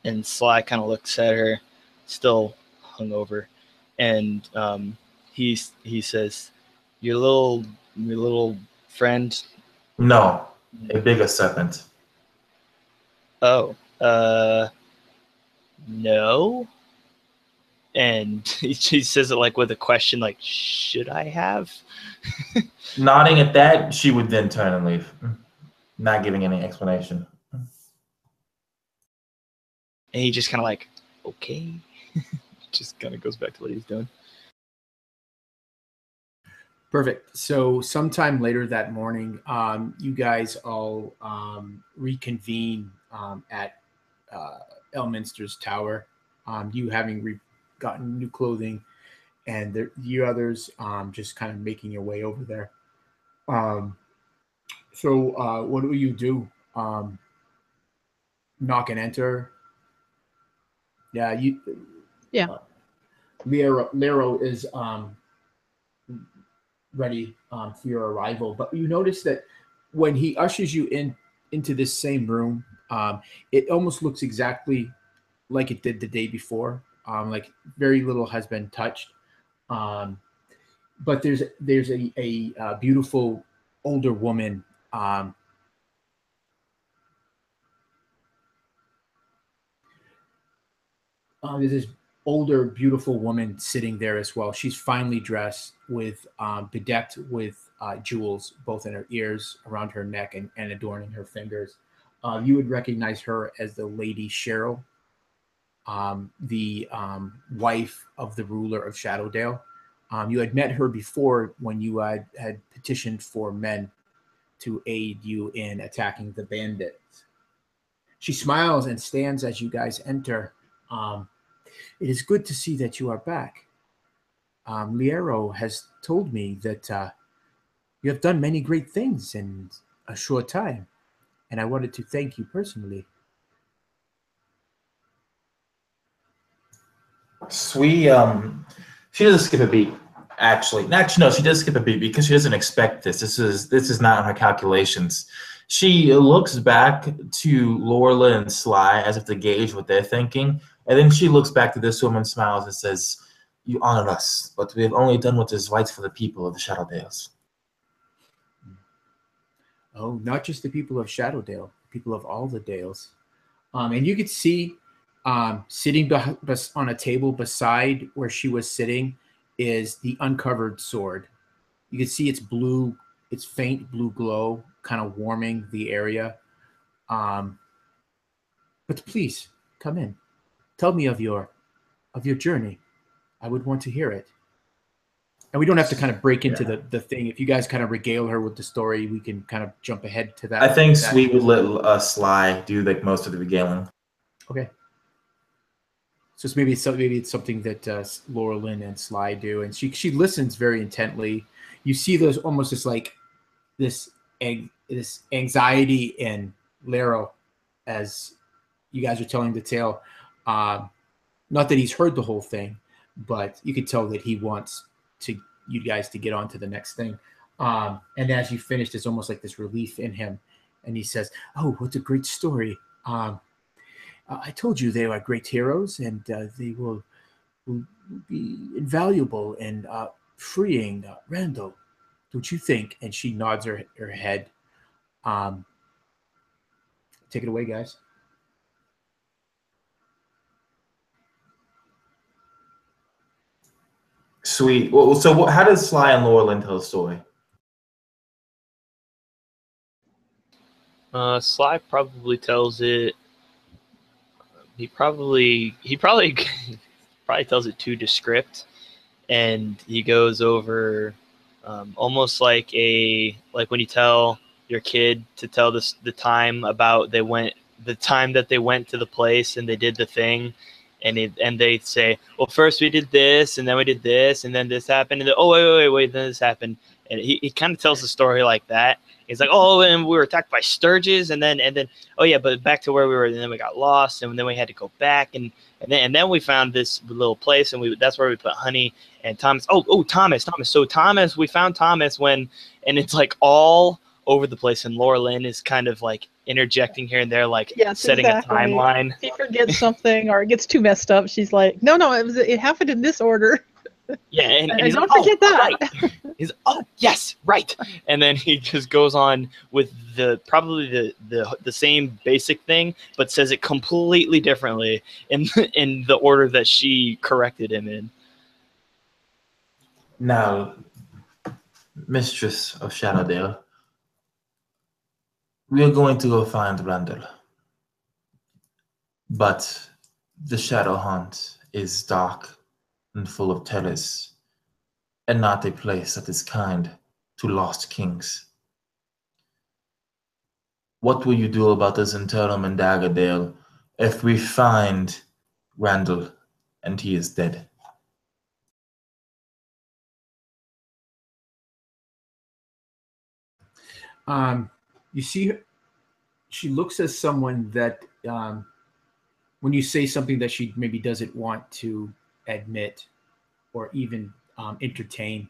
And Sly kind of looks at her, still hungover, and he says, your little friend. No, a bigger serpent. Oh, no. And he says it like with a question, like, should I have? Nodding at that, she would then turn and leave, not giving any explanation. And he just kind of like, okay. Just kind of goes back to what he's doing. Perfect. So sometime later that morning, you guys all reconvene at Elminster's tower. You having gotten new clothing, and you others just kind of making your way over there. So what do you do? Knock and enter. Yeah, Yeah. Lero is ready for your arrival, but you notice that when he ushers you into this same room, it almost looks exactly like it did the day before. Like very little has been touched, but there's a beautiful older woman. There's this older, beautiful woman sitting there as well. She's finely dressed, with bedecked with jewels, both in her ears, around her neck, and adorning her fingers. You would recognize her as the Lady Cheryl, the wife of the ruler of Shadowdale. You had met her before when you had petitioned for men to aid you in attacking the bandits. She smiles and stands as you guys enter. It is good to see that you are back. Liero has told me that you have done many great things in a short time, and I wanted to thank you personally. She doesn't skip a beat. Actually, no, she does skip a beat because she doesn't expect this. This is not in her calculations. She looks back to Lorla and Sly as if to gauge what they're thinking, and then she looks back to this woman, smiles, and says, "You honor us, but we have only done what is right for the people of the Shadowdales." Oh, not just the people of Shadowdale, people of all the Dales. And you could see sitting on a table beside where she was sitting is the uncovered sword. You can see its faint blue glow, kind of warming the area. But please come in. Tell me of your journey. I would want to hear it. And we don't have to kind of break into the thing. If you guys kind of regale her with the story, we can kind of jump ahead to that. I think Sweet would let Sly do like most of the regaling. Okay. So maybe it's something that Laura Lynn and Sly do, and she listens very intently. You see those almost just like this anxiety in Lero as you guys are telling the tale. Not that he's heard the whole thing, but you could tell that he wants you guys to get on to the next thing. And as you finish, there's almost like this relief in him, and he says, "Oh, what a great story! I told you they are great heroes, and they will be invaluable in freeing Randall. Don't you think?" And she nods her head. Take it away, guys. Sweet. Well, so how does Sly and Laura tell the story? Sly probably tells it. He probably tells it too descript, and he goes over almost like when you tell your kid to tell the time that they went to the place and they did the thing, and they say, well, first we did this, and then we did this, and then this happened, and then, oh wait, then this happened, and he kind of tells the story like that. He's like, oh, and we were attacked by sturges, and then, oh yeah, but back to where we were, and then we got lost, and then we had to go back, and then we found this little place, and that's where we put Honey and Thomas. Oh, Thomas. So Thomas, we found Thomas and it's like all over the place, and Laura Lynn is kind of like interjecting here and there, like setting a timeline. If he forgets something or it gets too messed up, she's like, no, it happened in this order. Yeah, and don't forget that. Right. He's oh yes, right. And then he just goes on with probably the same basic thing, but says it completely differently in the order that she corrected him in. Now, Mistress of Shadowdale, we are going to go find Randall. But the Shadow Hunt is dark and full of terrors, and not a place that is kind to lost kings. What will you do about the Zhentarim and Daggerdale if we find Randall and he is dead? You see, she looks as someone that when you say something that she maybe doesn't want to admit or even entertain.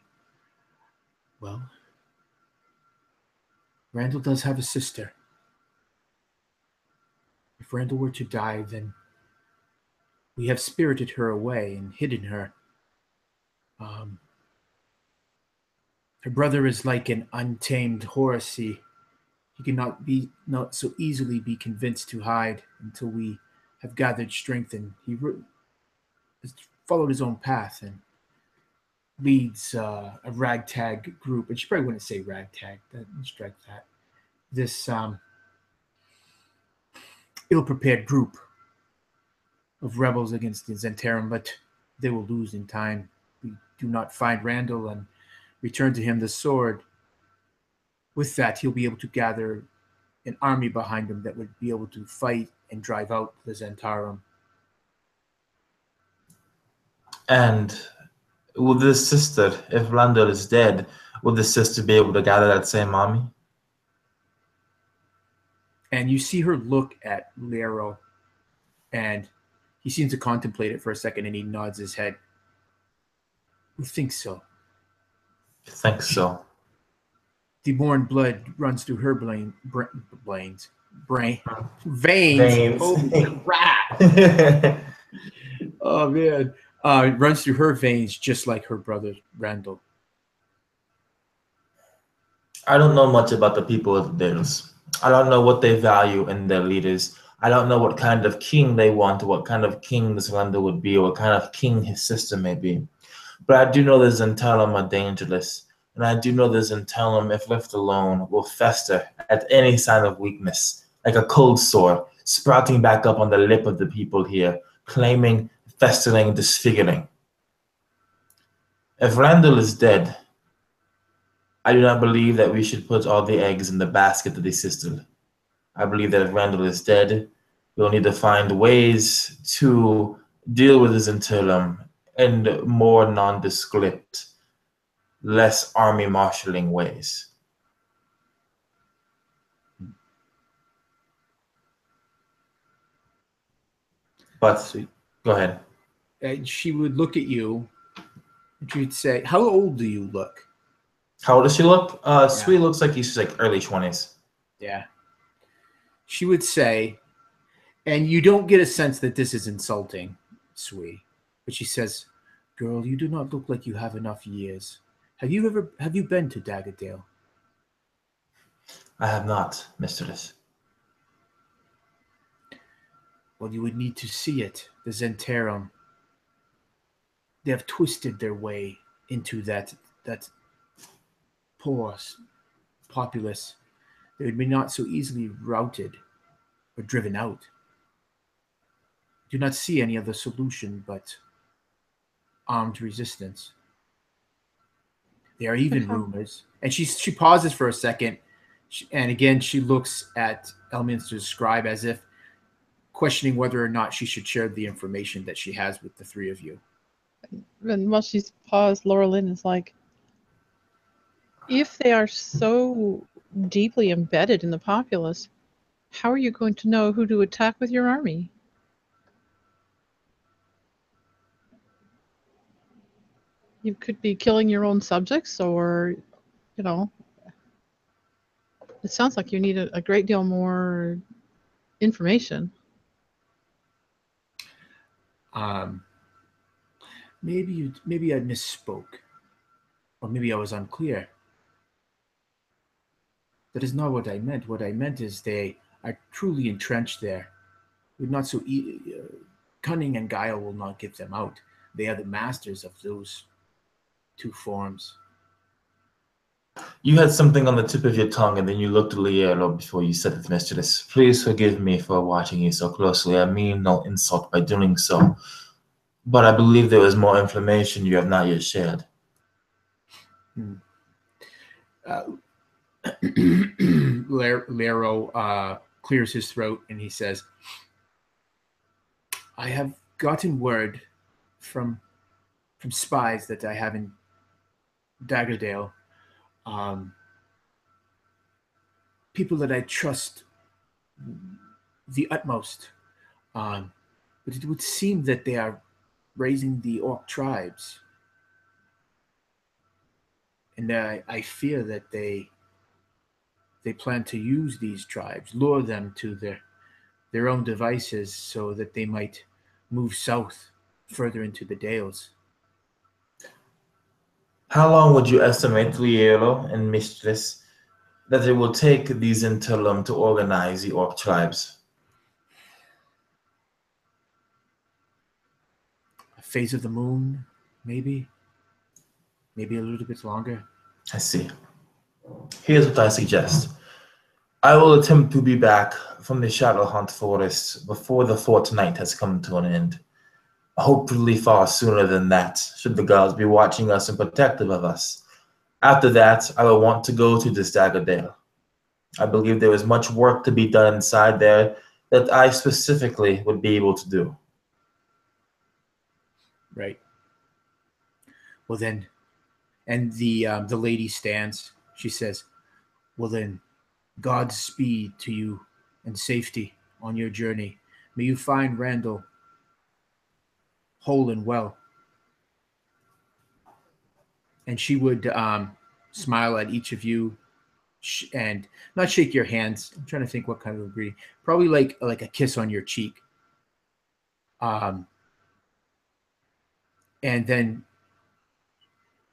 Well, Randall does have a sister. If Randall were to die, then we have spirited her away and hidden her. Her brother is like an untamed horse. He cannot not so easily be convinced to hide until we have gathered strength, and he has followed his own path and leads a ragtag group. And she probably wouldn't say ragtag. Strike that. This ill-prepared group of rebels against the Zhentarim, but they will lose in time. We do not find Randall and return to him the sword. With that, he'll be able to gather an army behind him that would be able to fight and drive out the Zhentarim. And will this sister, if Randall is dead, will this sister be able to gather that same army? And you see her look at Lero, and he seems to contemplate it for a second, and he nods his head. We think so. Think so. Deborn blood runs through her veins. Holy crap! Oh man, it runs through her veins just like her brother Randall. I don't know much about the people of the Dales. I don't know what they value in their leaders. I don't know what kind of king they want, or what kind of king this Randall would be, or what kind of king his sister may be. But I do know the Zhentarim are dangerous, and I do know the Zhentarim, if left alone, will fester at any sign of weakness, like a cold sore, sprouting back up on the lip of the people here, claiming, festering, disfiguring. If Randall is dead, I do not believe that we should put all the eggs in the basket of the sister. I believe that if Randall is dead, we'll need to find ways to deal with his Zhentarim in more nondescript, less army marshalling ways. But go ahead. And she would look at you, and she would say, "How old do you look?" How old does she look? Sui looks like he's like early 20s. Yeah. She would say, and you don't get a sense that this is insulting, Sui, but she says, "Girl, you do not look like you have enough years. Have you been to Daggerdale?" I have not, mistress. Well, you would need to see it. The Zhentarim. They have twisted their way into that poor populace. They would be not so easily routed or driven out. Do not see any other solution but armed resistance. There are even rumors. And she pauses for a second, and again she looks at Elminster's scribe as if questioning whether or not she should share the information that she has with the three of you. And while she's paused, Laura Lynn is like, if they are so deeply embedded in the populace, how are you going to know who to attack with your army? You could be killing your own subjects, or, you know, it sounds like you need a great deal more information. Maybe I misspoke. Or maybe I was unclear. That is not what I meant. What I meant is they are truly entrenched there. With not so cunning and guile will not get them out. They are the masters of those two forms. You had something on the tip of your tongue, and then you looked at Liero before you said it, Mistress. Please forgive me for watching you so closely. I mean no insult by doing so. But I believe there is more information you have not yet shared. Lero clears his throat and he says, I have gotten word from spies that I have in Daggerdale, people that I trust the utmost. But it would seem that they are raising the orc tribes. And I fear that they plan to use these tribes, lure them to their own devices so that they might move south further into the Dales. How long would you estimate, Liero and Mistress, that it will take these Zhentarim to organize the orc tribes? A phase of the moon, maybe a little bit longer. I see. Here's what I suggest. I will attempt to be back from the Shadow Hunt Forest before the fortnight has come to an end. Hopefully far sooner than that, should the gods be watching us and protective of us. After that, I will want to go to this Daggerdale. I believe there is much work to be done inside there that I specifically would be able to do. Right. Well then, and the lady stands. She says, well then, Godspeed to you and safety on your journey. May you find Randall whole and well. And she would smile at each of you and not shake your hands. I'm trying to think what kind of a greeting. Probably like a kiss on your cheek. And then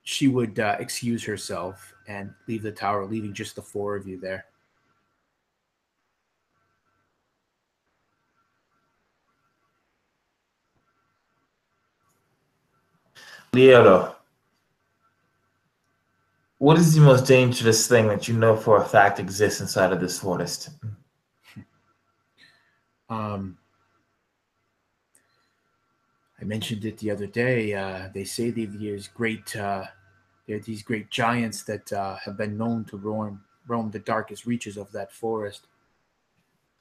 she would excuse herself and leave the tower, leaving just the four of you there. Liero, what is the most dangerous thing that you know for a fact exists inside of this forest? I mentioned it the other day. They say there are these great giants that have been known to roam the darkest reaches of that forest.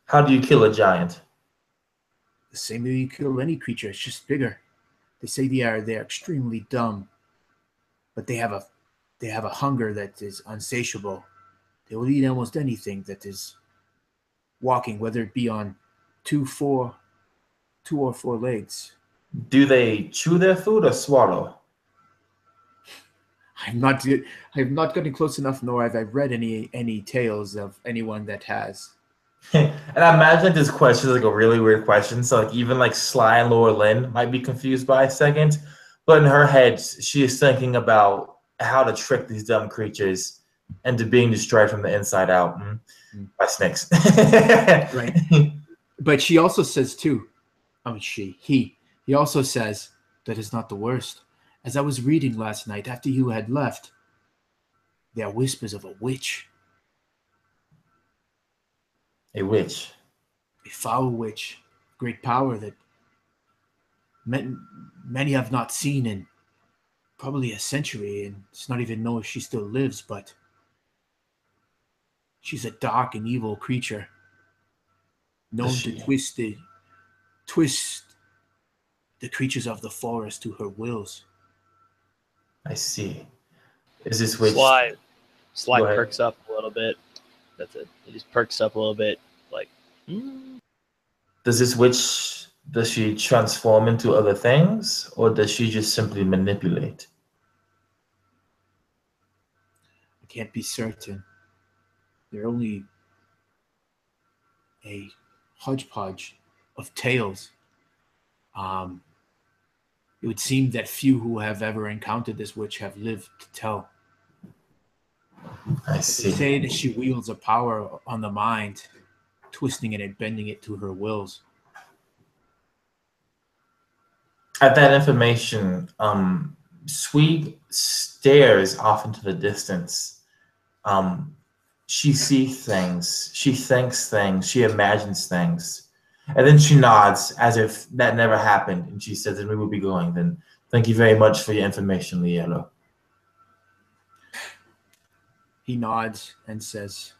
How do you kill a giant? The same way you kill any creature, it's just bigger. They say they're extremely dumb, but they have a hunger that is unsatiable. They will eat almost anything that is walking, whether it be on two or four legs. Do they chew their food or swallow? I have not gotten close enough, nor have I read any tales of anyone that has. And I imagine this question is like a really weird question. So like even like Sly and Laura Lynn might be confused by a second. But in her head, she is thinking about how to trick these dumb creatures into being destroyed from the inside out by snakes. Right. But she also says too, he also says that is not the worst. As I was reading last night after you had left, there are whispers of a witch. A witch. A foul witch. Great power that many have not seen in probably a century, and it's not even know if she still lives, but she's a dark and evil creature known to twist the creatures of the forest to her wills. I see. Is this witch? Sly perks up a little bit. That's it. He just perks up a little bit, like. Does this witch? Does she transform into other things, or does she just simply manipulate? I can't be certain. They're only a hodgepodge of tales. It would seem that few who have ever encountered this witch have lived to tell They see. say that she wields a power on the mind, twisting it and bending it to her wills. At that information, Sweet stares off into the distance. She sees things, she thinks things, she imagines things. And then she nods as if that never happened. And she says, "Then we will be going. Then thank you very much for your information, Lielo." He nods and says,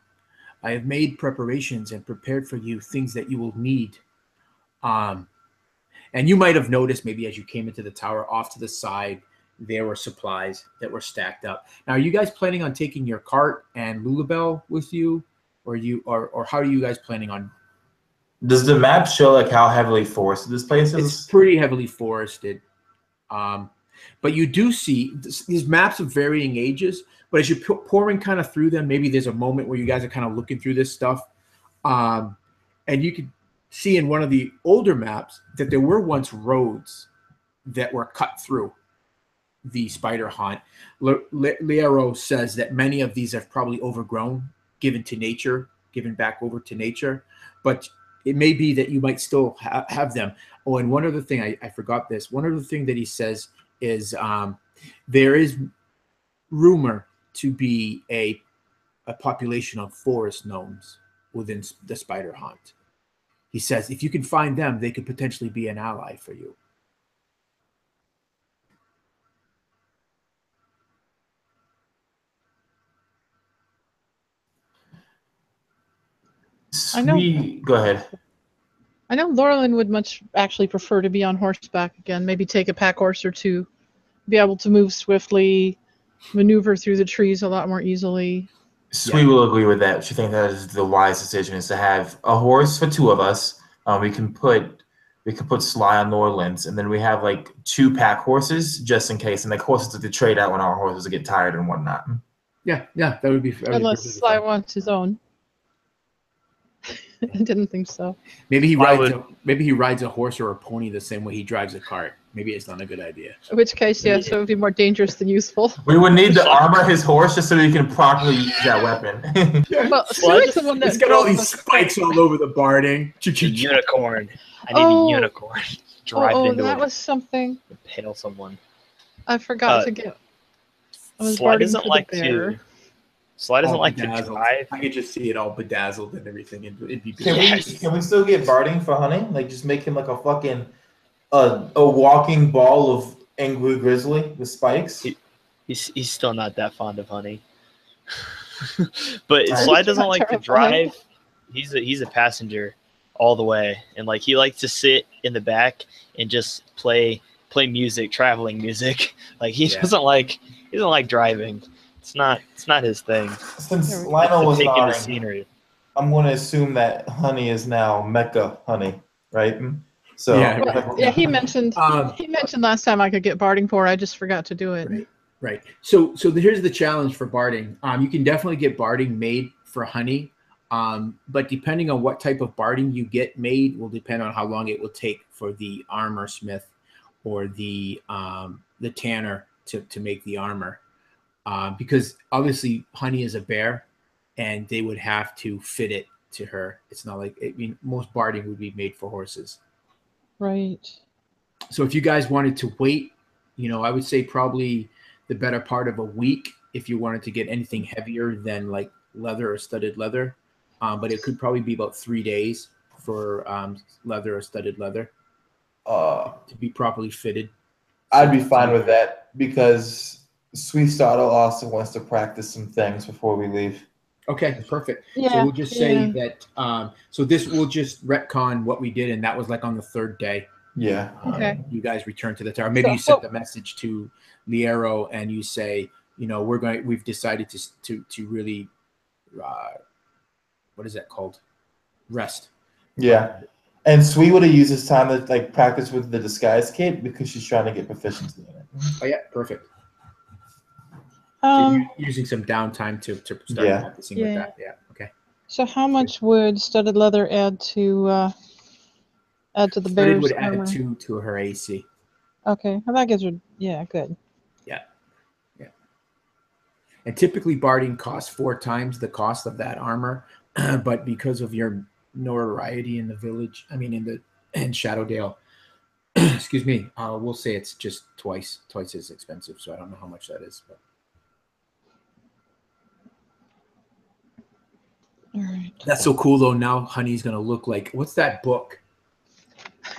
I have made preparations and prepared for you things that you will need. And you might have noticed maybe as you came into the tower off to the side, there were supplies that were stacked up. Now, are you guys planning on taking your cart and Lulabelle with you? Or how are you guys planning on? Does the map show like how heavily forested this place is? It's pretty heavily forested. But you do see these maps of varying ages. But as you're pouring kind of through them, maybe there's a moment where you guys are kind of looking through this stuff. And you can see in one of the older maps that there were once roads that were cut through the spider haunt. Liero says that many of these have probably overgrown, given back over to nature. But it may be that you might still have them. Oh, and one other thing, I forgot this. One other thing that he says is there is rumor to be a population of forest gnomes within the spider haunt. He says if you can find them, they could potentially be an ally for you. I know. Go ahead. I know Laurelin would much actually prefer to be on horseback again, maybe take a pack horse or two, be able to move swiftly, maneuver through the trees a lot more easily. Sweet will agree with that. She thinks that is the wise decision, is to have a horse for two of us. We can put Sly on Laurelins, and then we have like 2 pack horses just in case, and like horses to trade out when our horses get tired and whatnot. Yeah, that would be. Unless Sly wants his own. I didn't think so. Maybe he rides a horse or a pony the same way he drives a cart. Maybe it's not a good idea. In which case, yeah, so it would be more dangerous than useful. We would need to armor his horse just so he can properly use that weapon. Well, Sly's the one that it's got all these spikes all over the barding. A unicorn. I need a unicorn. Drive into that it. was something. Impale someone. I forgot to get. Sly doesn't like to. Sly doesn't like to drive. I could just see it all bedazzled and everything. It'd be Can we still get barding for Honey? Like just make him like a fucking a walking ball of angry grizzly with spikes. He's still not that fond of Honey. But Sly doesn't like to drive. He's a passenger all the way, and like he likes to sit in the back and just play music, traveling music. Like he doesn't like driving. It's not his thing. Since Lionel was taking the not, scenery. I'm going to assume that Honey is now Mecca Honey, right? So yeah, he mentioned last time I could get barding for. I just forgot to do it. Right. So here's the challenge for barding. You can definitely get barding made for Honey, but depending on what type of barding you get made will depend on how long it will take for the armor smith or the tanner to make the armor. Because obviously Honey is a bear, and they would have to fit it to her. It's not like most barding would be made for horses. Right. So if you guys wanted to wait, I would say probably the better part of a week if you wanted to get anything heavier than like leather or studded leather. But it could probably be about 3 days for leather or studded leather to be properly fitted. I'd be fine with that because Sweet Startle also wants to practice some things before we leave. Okay, perfect. Yeah, so we'll just say that. So this will just retcon what we did, and that was like on the 3rd day. Yeah. Okay. You guys return to the tower. Maybe you send a message to Liero and you say, we've decided to really, what is that called? Rest. Yeah. And Sweet would have used this time to like practice with the disguise kit because she's trying to get proficiency in it. Oh yeah, perfect. So you're using some downtime to start practicing with that. Yeah. Okay. So how much would studded leather add to the bear's would armor? add 2 to her AC. Okay. Well, that gives her good. Yeah. And typically barding costs 4 times the cost of that armor, but because of your notoriety in the village, I mean in Shadowdale, excuse me, we'll say it's just twice as expensive. So I don't know how much that is, but All right. that's so cool though. Now Honey's gonna look like, what's that book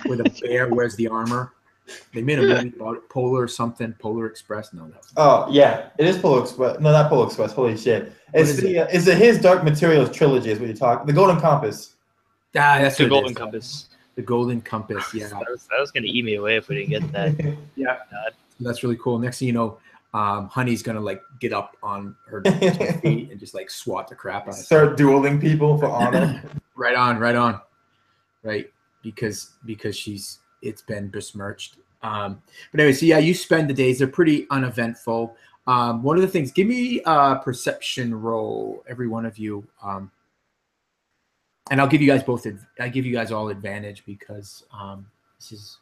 where the bear wears the armor? They made a movie about it, Polar something, Polar Express. No, that's Oh yeah, it is Polar Express. No, not Polar Express. Holy shit! It's is the is it his Dark Materials trilogy? Is what you talk. The Golden Compass. that's The what it Golden is. Compass. The Golden Compass. Yeah, That was going to eat me away if we didn't get that. yeah, God. that's really cool. Next thing you know, Honey's gonna like get up on her 2 feet and just like swat the crap out of Start dueling people for honor. right on, right? Because it's been besmirched. But anyway, so yeah, you spend the days. They're pretty uneventful. One of the things, give me a perception roll, every one of you. And I'll give you guys both. I give you guys all advantage because this is.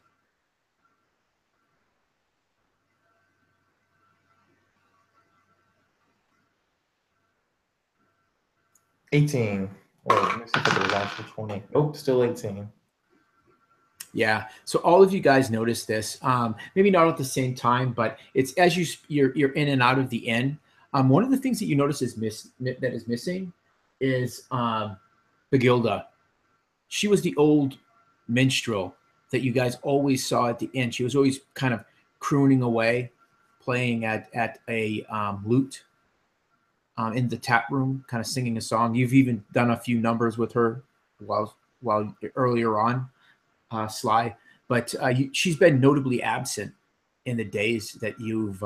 $18. Wait, let me see if it was actually 20. Nope, still 18. Yeah. So all of you guys notice this. Maybe not at the same time, but it's as you're in and out of the inn. One of the things that you notice is missing is Bagilda. She was the old minstrel that you guys always saw at the inn. She was always kind of crooning away, playing at a lute in the tap room, kind of singing a song. You've even done a few numbers with her while earlier on, Sly. But she's been notably absent in the days that you've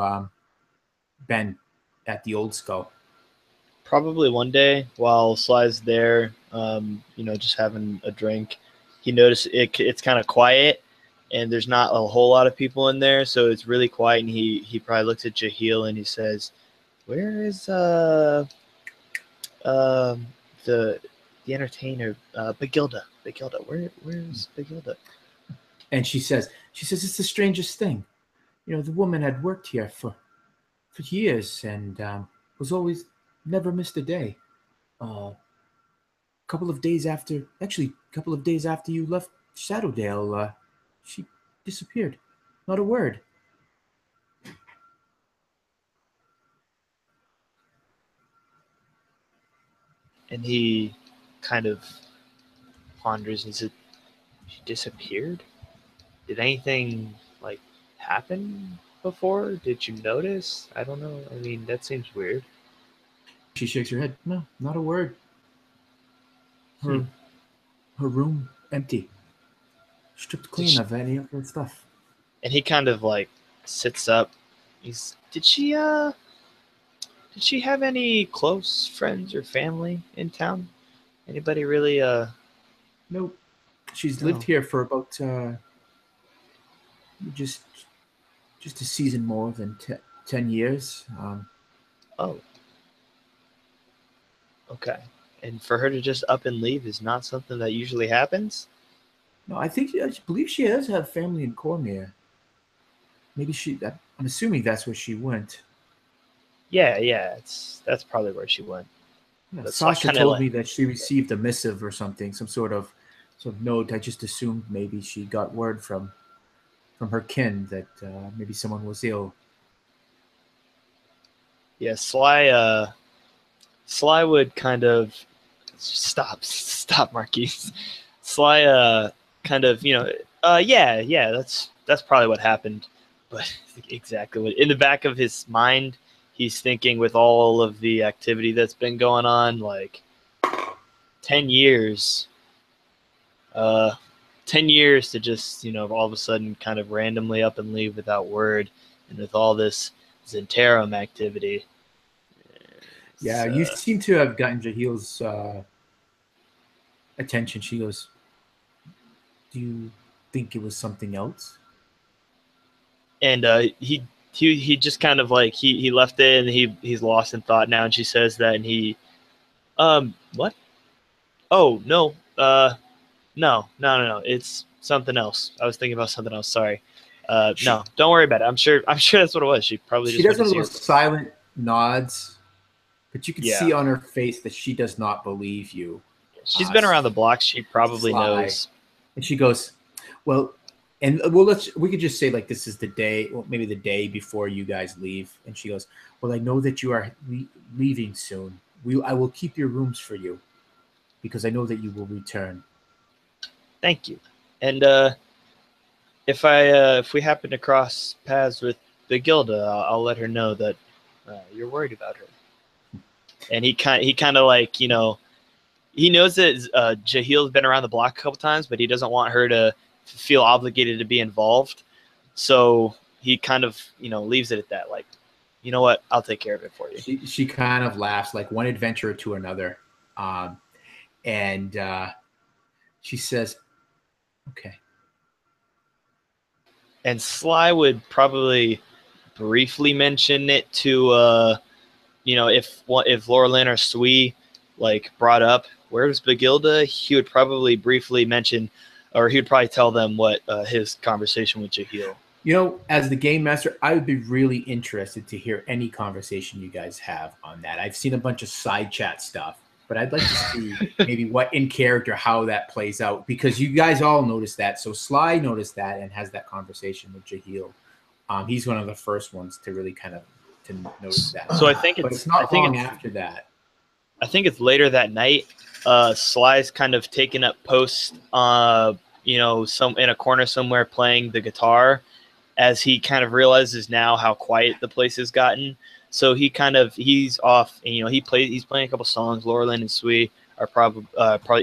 been at the Old Skull. Probably one day while Sly's there, just having a drink, he noticed it's kind of quiet and there's not a whole lot of people in there. So it's really quiet. And he probably looks at Jahil and he says, "Where is the entertainer, Bagilda? Where's Bagilda?" And she says, it's the strangest thing. The woman had worked here for years and was always never missed a day. A couple of days after you left Shadowdale, she disappeared. Not a word. And he kind of ponders and said, "She disappeared? Did anything like happen before? Did you notice? I don't know. I mean, that seems weird." She shakes her head. No, not a word. Her room empty. Stripped clean of any of her stuff. And he kind of like sits up. Did she have any close friends or family in town? Anybody really Nope. She's lived here for about just a season more than 10 years. Oh. Okay. And for her to just up and leave is not something that usually happens? No, I believe she does have family in Cormier. Maybe I'm assuming that's where she went. Yeah, that's probably where she went. Yeah, Sasha told me that she received a missive or something, some sort of note. I just assumed maybe she got word from her kin that maybe someone was ill. Yeah, Sly would kind of stop, Marquise. Sly kind of, yeah, that's probably what happened. But exactly what in the back of his mind, he's thinking with all of the activity that's been going on, like 10 years. 10 years to just, all of a sudden kind of randomly up and leave without word, and with all this Zhentarim activity. Yeah, you seem to have gotten Jahil's attention. She goes, "Do you think it was something else?" And he just kind of like he left it, and he's lost in thought now. And she says that, and he, what? Oh no, no, it's something else. I was thinking about something else. Sorry. No, don't worry about it. I'm sure that's what it was. She probably does one of those silent nods but you can Yeah. see on her face that she does not believe you. She's been around the block. She probably Sly. knows. And she goes, well, we could just say like this is the day, well, maybe the day before you guys leave. And she goes, well, I know that you are leaving soon. I will keep your rooms for you because I know that you will return. Thank you. And if we happen to cross paths with Bagilda, I'll let her know that you're worried about her. And he kind of like, you know, he knows that Jahil's been around the block a couple times, but he doesn't want her to feel obligated to be involved. So he kind of, you know, leaves it at that. Like, you know what? I'll take care of it for you. She kind of laughs like one adventurer to another. And she says, okay. And Sly would probably briefly mention it to, you know, if Laurelyn or Sui like brought up, where's Bagilda? He would probably briefly mention, or he would probably tell them what his conversation with Jahil. You know, as the game master, I would be really interested to hear any conversation you guys have on that. I've seen a bunch of side chat stuff, but I'd like to see maybe what in character, how that plays out, because you guys all noticed that. So Sly noticed that and has that conversation with Jahil. He's one of the first ones to really kind of to notice that. So I think but it's not long after that. I think it's later that night. Sly's kind of taken up post, you know, some in a corner somewhere playing the guitar, as he kind of realizes now how quiet the place has gotten. So he's off, and you know he's playing a couple songs. Laurelyn and Sui are probably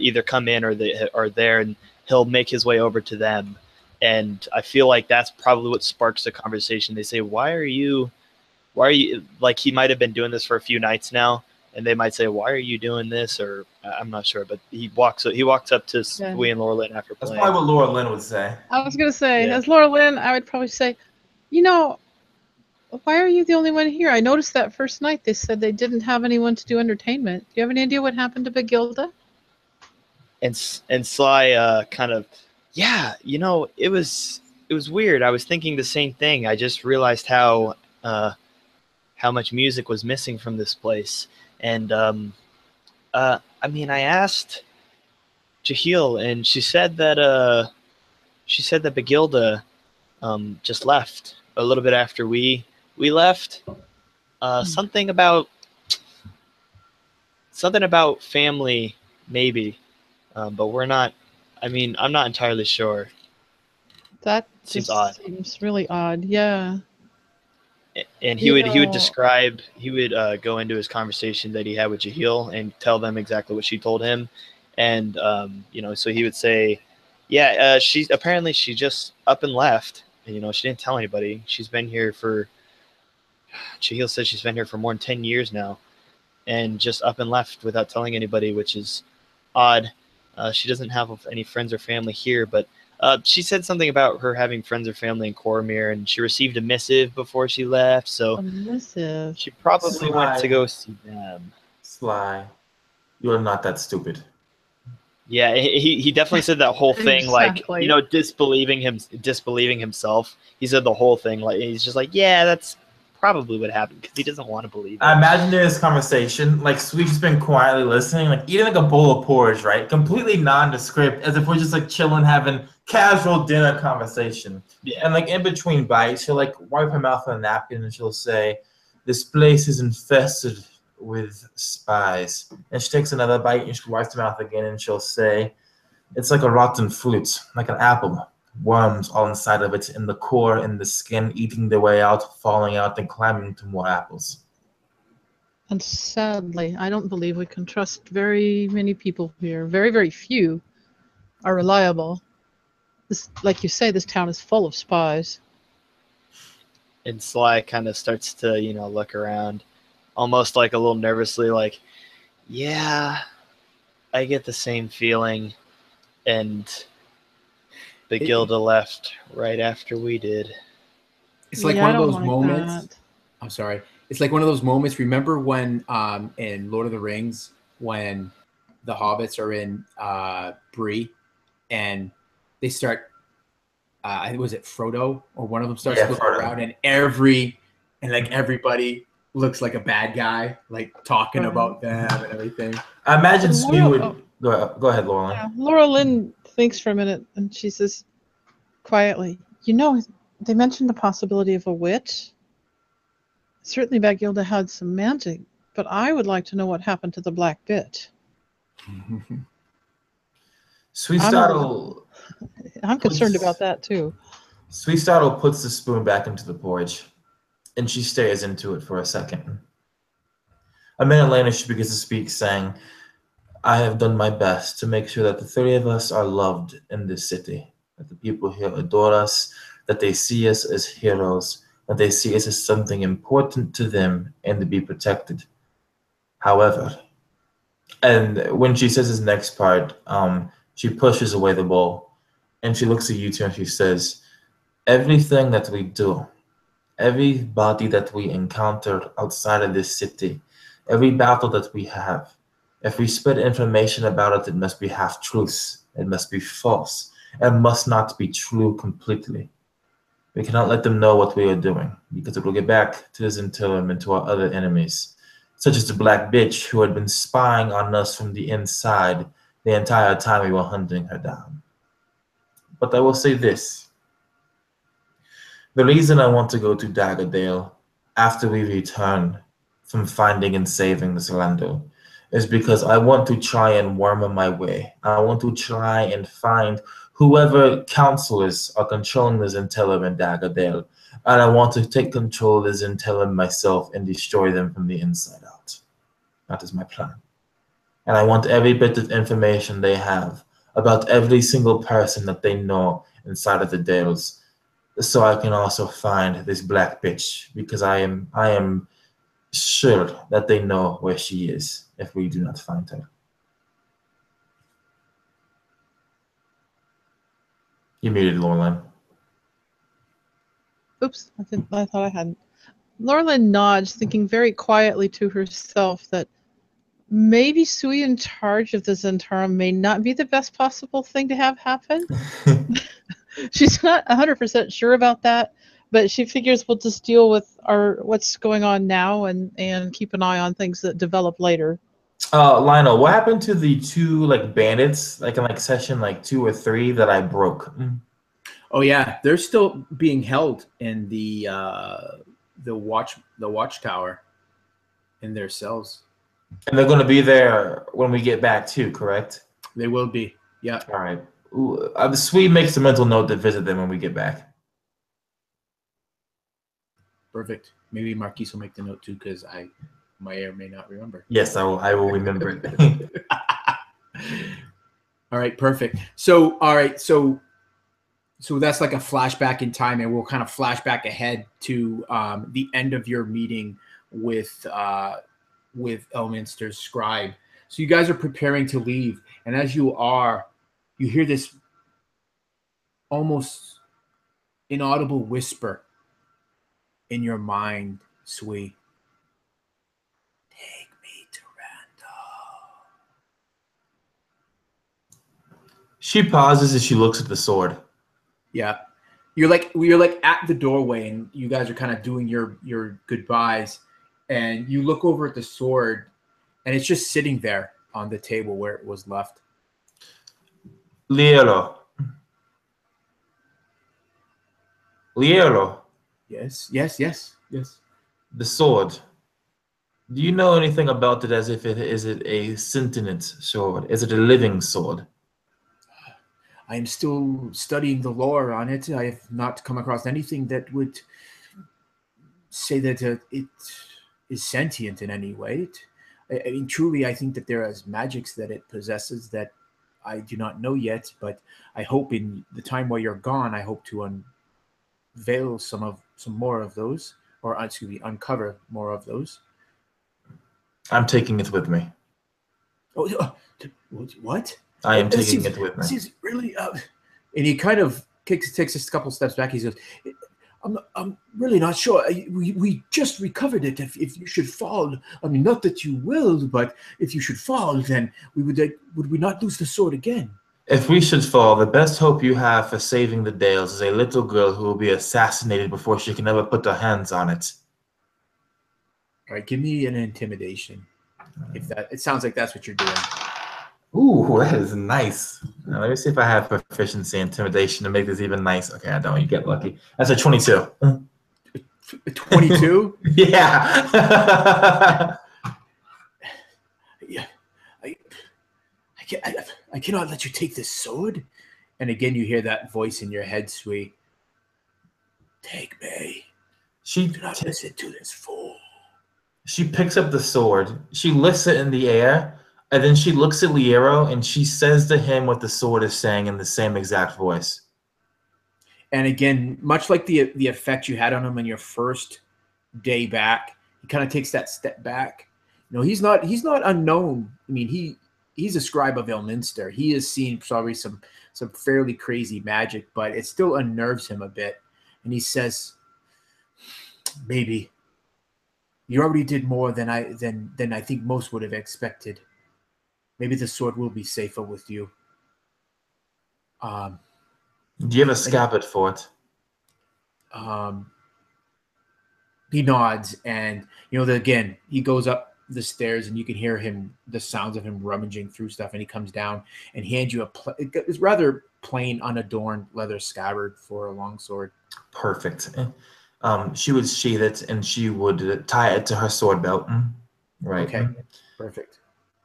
either come in or they are there, and he'll make his way over to them. And I feel like that's probably what sparks the conversation. They say, why are you like, he might have been doing this for a few nights now, and they might say, why are you doing this? Or I'm not sure, but he walks up to Sui and Laurelyn after playing. That's probably what Laurelyn would say. I was going to say, Yeah. as Laurelyn, I would probably say, you know, why are you the only one here? I noticed that first night they said they didn't have anyone to do entertainment. Do you have any idea what happened to Bagilda? And Sly kind of, yeah, you know, it was weird. I was thinking the same thing. I just realized how much music was missing from this place. And I mean, I asked Jahil, and she said that Bagilda just left a little bit after we left. Something about family, maybe, but we're not. I mean, I'm not entirely sure. That Seems just odd. seems really odd. Yeah. And he would go into his conversation that he had with Jahil and tell them exactly what she told him. And you know, so he would say, yeah, she just up and left, and you know, she didn't tell anybody. Jahil said she's been here for more than 10 years now, and just up and left without telling anybody, which is odd. She doesn't have any friends or family here, but she said something about her having friends or family in Cormyr, and she received a missive before she left, so A missive. she probably went to go see them. Sly, you're not that stupid. Yeah, he definitely said that whole thing, Exactly. like, you know, disbelieving himself. He said the whole thing, like, he's just like, yeah, that's probably what happened, because he doesn't want to believe it. I imagine in this conversation, like Sweet's been quietly listening, like eating like a bowl of porridge, right? Completely nondescript, as if we're just like chilling, having casual dinner conversation. Yeah. And like in between bites, she'll like wipe her mouth on a napkin and she'll say, "This place is infested with spies." And she takes another bite and she wipes her mouth again and she'll say, "It's like a rotten fruit, like an apple. Worms all inside of it, in the core, in the skin, eating their way out, falling out, and climbing into more apples." And sadly, I don't believe we can trust very many people here. Very, very few are reliable. This, like you say, this town is full of spies. And Sly kind of starts to, you know, look around, almost like a little nervously, like, yeah, I get the same feeling. And Bagilda left right after we did. It's like Yeah, one I of don't those like moments. that. I'm sorry. It's like one of those moments. Remember when in Lord of the Rings, when the hobbits are in Bree and they start, was it Frodo or one of them starts looking Frodo. around and everybody looks like a bad guy, like talking about them and everything. I imagine And Sui Laura- would oh, go ahead, Lauren. yeah, Laura Lynn thinks for a minute and she says quietly, "You know, they mentioned the possibility of a witch. Certainly Bagilda had some magic, but I would like to know what happened to the black bit. Sweet I'm Startle concerned about puts that too." Sweet Startle puts the spoon back into the porridge, and she stares into it for a second. A minute later, she begins to speak, saying, "I have done my best to make sure that the three of us are loved in this city, that the people here adore us, that they see us as heroes, that they see us as something important to them and to be protected. However," and when she says this next part, she pushes away the bowl, and she looks at you two and she says, "Everything that we do, everybody that we encounter outside of this city, every battle that we have, if we spread information about it, it must be half truths. It must be false. It must not be true completely. We cannot let them know what we are doing, because it will get back to the Zhentarim and to our other enemies, such as the Black Bitch who had been spying on us from the inside the entire time we were hunting her down. But I will say this. The reason I want to go to Daggerdale after we return from finding and saving this Lando is because I want to try and worm my way. I want to try and find whoever counselors are controlling the Zhentarim and Daggerdale, and I want to take control of the Zhentarim myself and destroy them from the inside out. That is my plan. And I want every bit of information they have about every single person that they know inside of the Dales, so I can also find this Black Bitch, because I am sure that they know where she is if we do not find her. You muted, Laureline. Oops, I thought I hadn't. Laura Lynn nods, thinking very quietly to herself that maybe Sui in charge of the Zhentarim may not be the best possible thing to have happen. She's not 100% sure about that, but she figures we'll just deal with what's going on now and keep an eye on things that develop later. Lionel, what happened to the two bandits in session 2 or 3 that I broke? Oh yeah, they're still being held in the watchtower in their cells. And they're going to be there when we get back too, correct? They will be. Yeah. All right. The Swede makes a mental note to visit them when we get back. Perfect. Maybe Marquise will make the note too, because I may or may not remember. Yes, I will remember it. All right, perfect. So, all right, so that's like a flashback in time, and we'll kind of flash back ahead to the end of your meeting with Elminster's scribe. So you guys are preparing to leave, and as you are, you hear this almost inaudible whisper in your mind, Sui. Take me to Randall. She pauses as she looks at the sword. Yeah. You're like at the doorway, and you guys are kind of doing your goodbyes, and you look over at the sword, and it's just sitting there on the table where it was left. Liero. Yes. The sword. Do you know anything about it? Is it a sentient sword? Is it a living sword? I am still studying the lore on it. I have not come across anything that would say that it is sentient in any way. I mean, truly, I think that there is magics that it possesses that I do not know yet, but I hope in the time while you're gone, I hope to unveil some more of those, or uncover more of those. I'm taking it with me. Oh, what? I am taking it with me. This is really, and he kind of takes a couple steps back. He goes, I'm really not sure. We just recovered it. If you should fall, I mean, not that you will, but if you should fall, then would we not lose the sword again? If we should fall, the best hope you have for saving the Dales is a little girl who will be assassinated before she can ever put her hands on it. All right, give me an intimidation. If that, it sounds like that's what you're doing. Ooh, that is nice. Now, let me see if I have proficiency intimidation to make this even nice. Okay, I don't. You get lucky. That's a 22. 22? Yeah. Yeah. I cannot let you take this sword. And again, you hear that voice in your head, Sui. Take me. Do not listen to this fool. She picks up the sword. She lifts it in the air, and then she looks at Liero, and she says to him what the sword is saying in the same exact voice. And again, much like the effect you had on him in your first day back, he kind of takes that step back. You know, he's not unknown. I mean, he's a scribe of Ilminster. He has seen probably some fairly crazy magic, but it still unnerves him a bit. And he says, maybe you already did more than I think most would have expected. Maybe the sword will be safer with you. Do you have a scabbard for it? He nods, and again, he goes up the stairs, and you can hear the sounds of him rummaging through stuff, and he comes down and hands you it's rather plain, unadorned leather scabbard for a longsword. Perfect. She would sheath it, and she would tie it to her sword belt. Right. Okay. Perfect.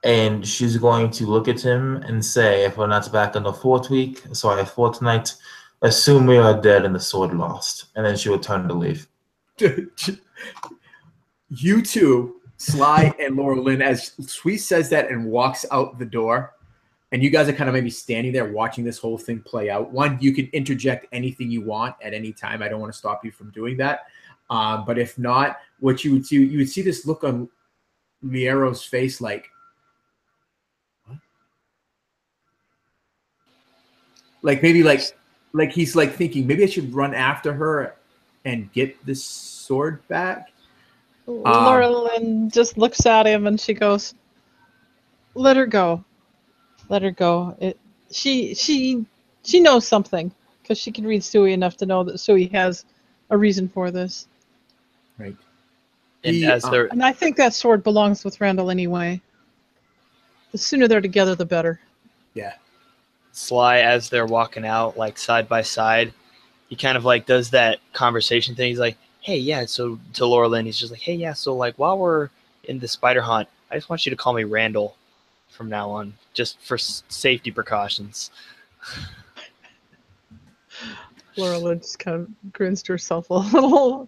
And she's going to look at him and say, if we're not back in the fortnight, assume we are dead and the sword lost. And then she would turn to leave. You two, Sly and Laura Lynn, as Sweet says that and walks out the door, and you guys are kind of maybe standing there watching this whole thing play out. One, you can interject anything you want at any time. I don't want to stop you from doing that. But if not, what you would see this look on Liero's face like, what? Like maybe like he's like thinking, maybe I should run after her and get this sword back. Laura Lynn just looks at him and she goes, "Let her go. Let her go. She knows something because she can read Sui enough to know that Sui has a reason for this." Right. And I think that sword belongs with Randall anyway. The sooner they're together, the better. Yeah. Sly, as they're walking out, like side by side, he kind of like does that conversation thing. He's like, "Hey, yeah." So to Laura Lynn, he's just like, "Hey, yeah. So like while we're in the spider hunt, I just want you to call me Randall from now on, just for safety precautions." Laura Lynn just kind of grins to herself a little.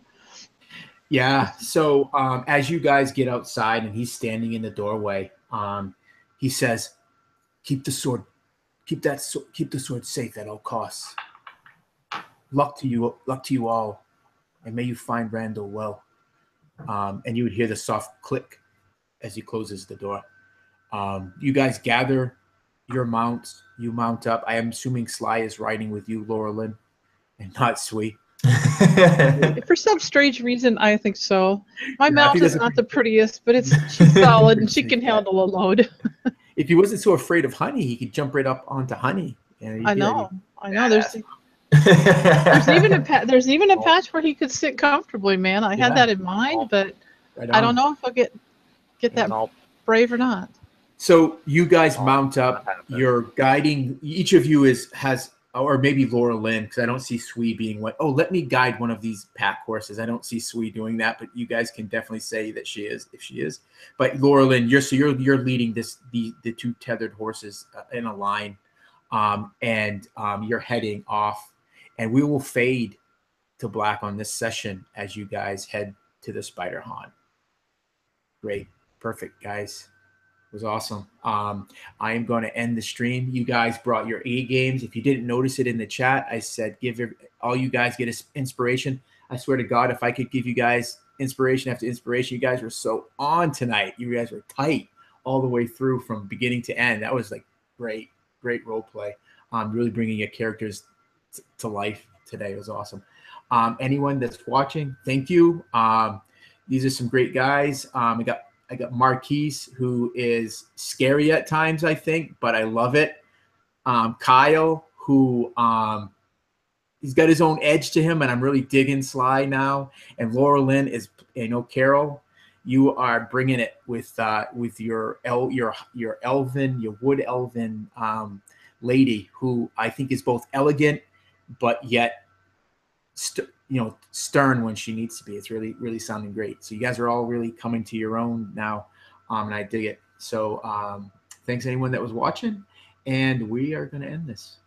Yeah. So as you guys get outside and he's standing in the doorway, he says, "Keep the sword. Keep the sword safe at all costs. Luck to you all, and may you find Randall well." And you would hear the soft click as he closes the door. You guys gather your mounts. You mount up. I am assuming Sly is riding with you, Laura Lynn, and not Sweet. For some strange reason, I think so. My mount is not the prettiest, but she's solid and she can handle a load. If he wasn't so afraid of Honey, he could jump right up onto Honey. I know. There's even a patch where he could sit comfortably, man. I had that in mind, but I don't know if I'll get that brave or not. So you guys mount up. You're guiding. Each of you has, or maybe Laura Lynn, because I don't see Sui being what. Oh, let me guide one of these pack horses. I don't see Sui doing that, but you guys can definitely say that she is, if she is. But Laura Lynn, you're leading the two tethered horses in a line, and you're heading off, and we will fade to black on this session as you guys head to the Spider Haunt. Great, perfect, guys. It was awesome. I am going to end the stream. You guys brought your A games. If you didn't notice it in the chat, I said all you guys get inspiration. I swear to God, if I could give you guys inspiration after inspiration, you guys were so on tonight. You guys were tight all the way through from beginning to end. That was like great role play. Really bringing your characters to life today. It was awesome. Anyone that's watching, thank you. These are some great guys. I got Marquise, who is scary at times, I think, but I love it. Kyle, who he's got his own edge to him, and I'm really digging Sly now. And Laura Lynn is, Carol. you are bringing it with your wood elven lady, who I think is both elegant but yet stern when she needs to be. It's really, really sounding great. So you guys are all really coming to your own now, and I dig it. So thanks anyone that was watching, and we are going to end this.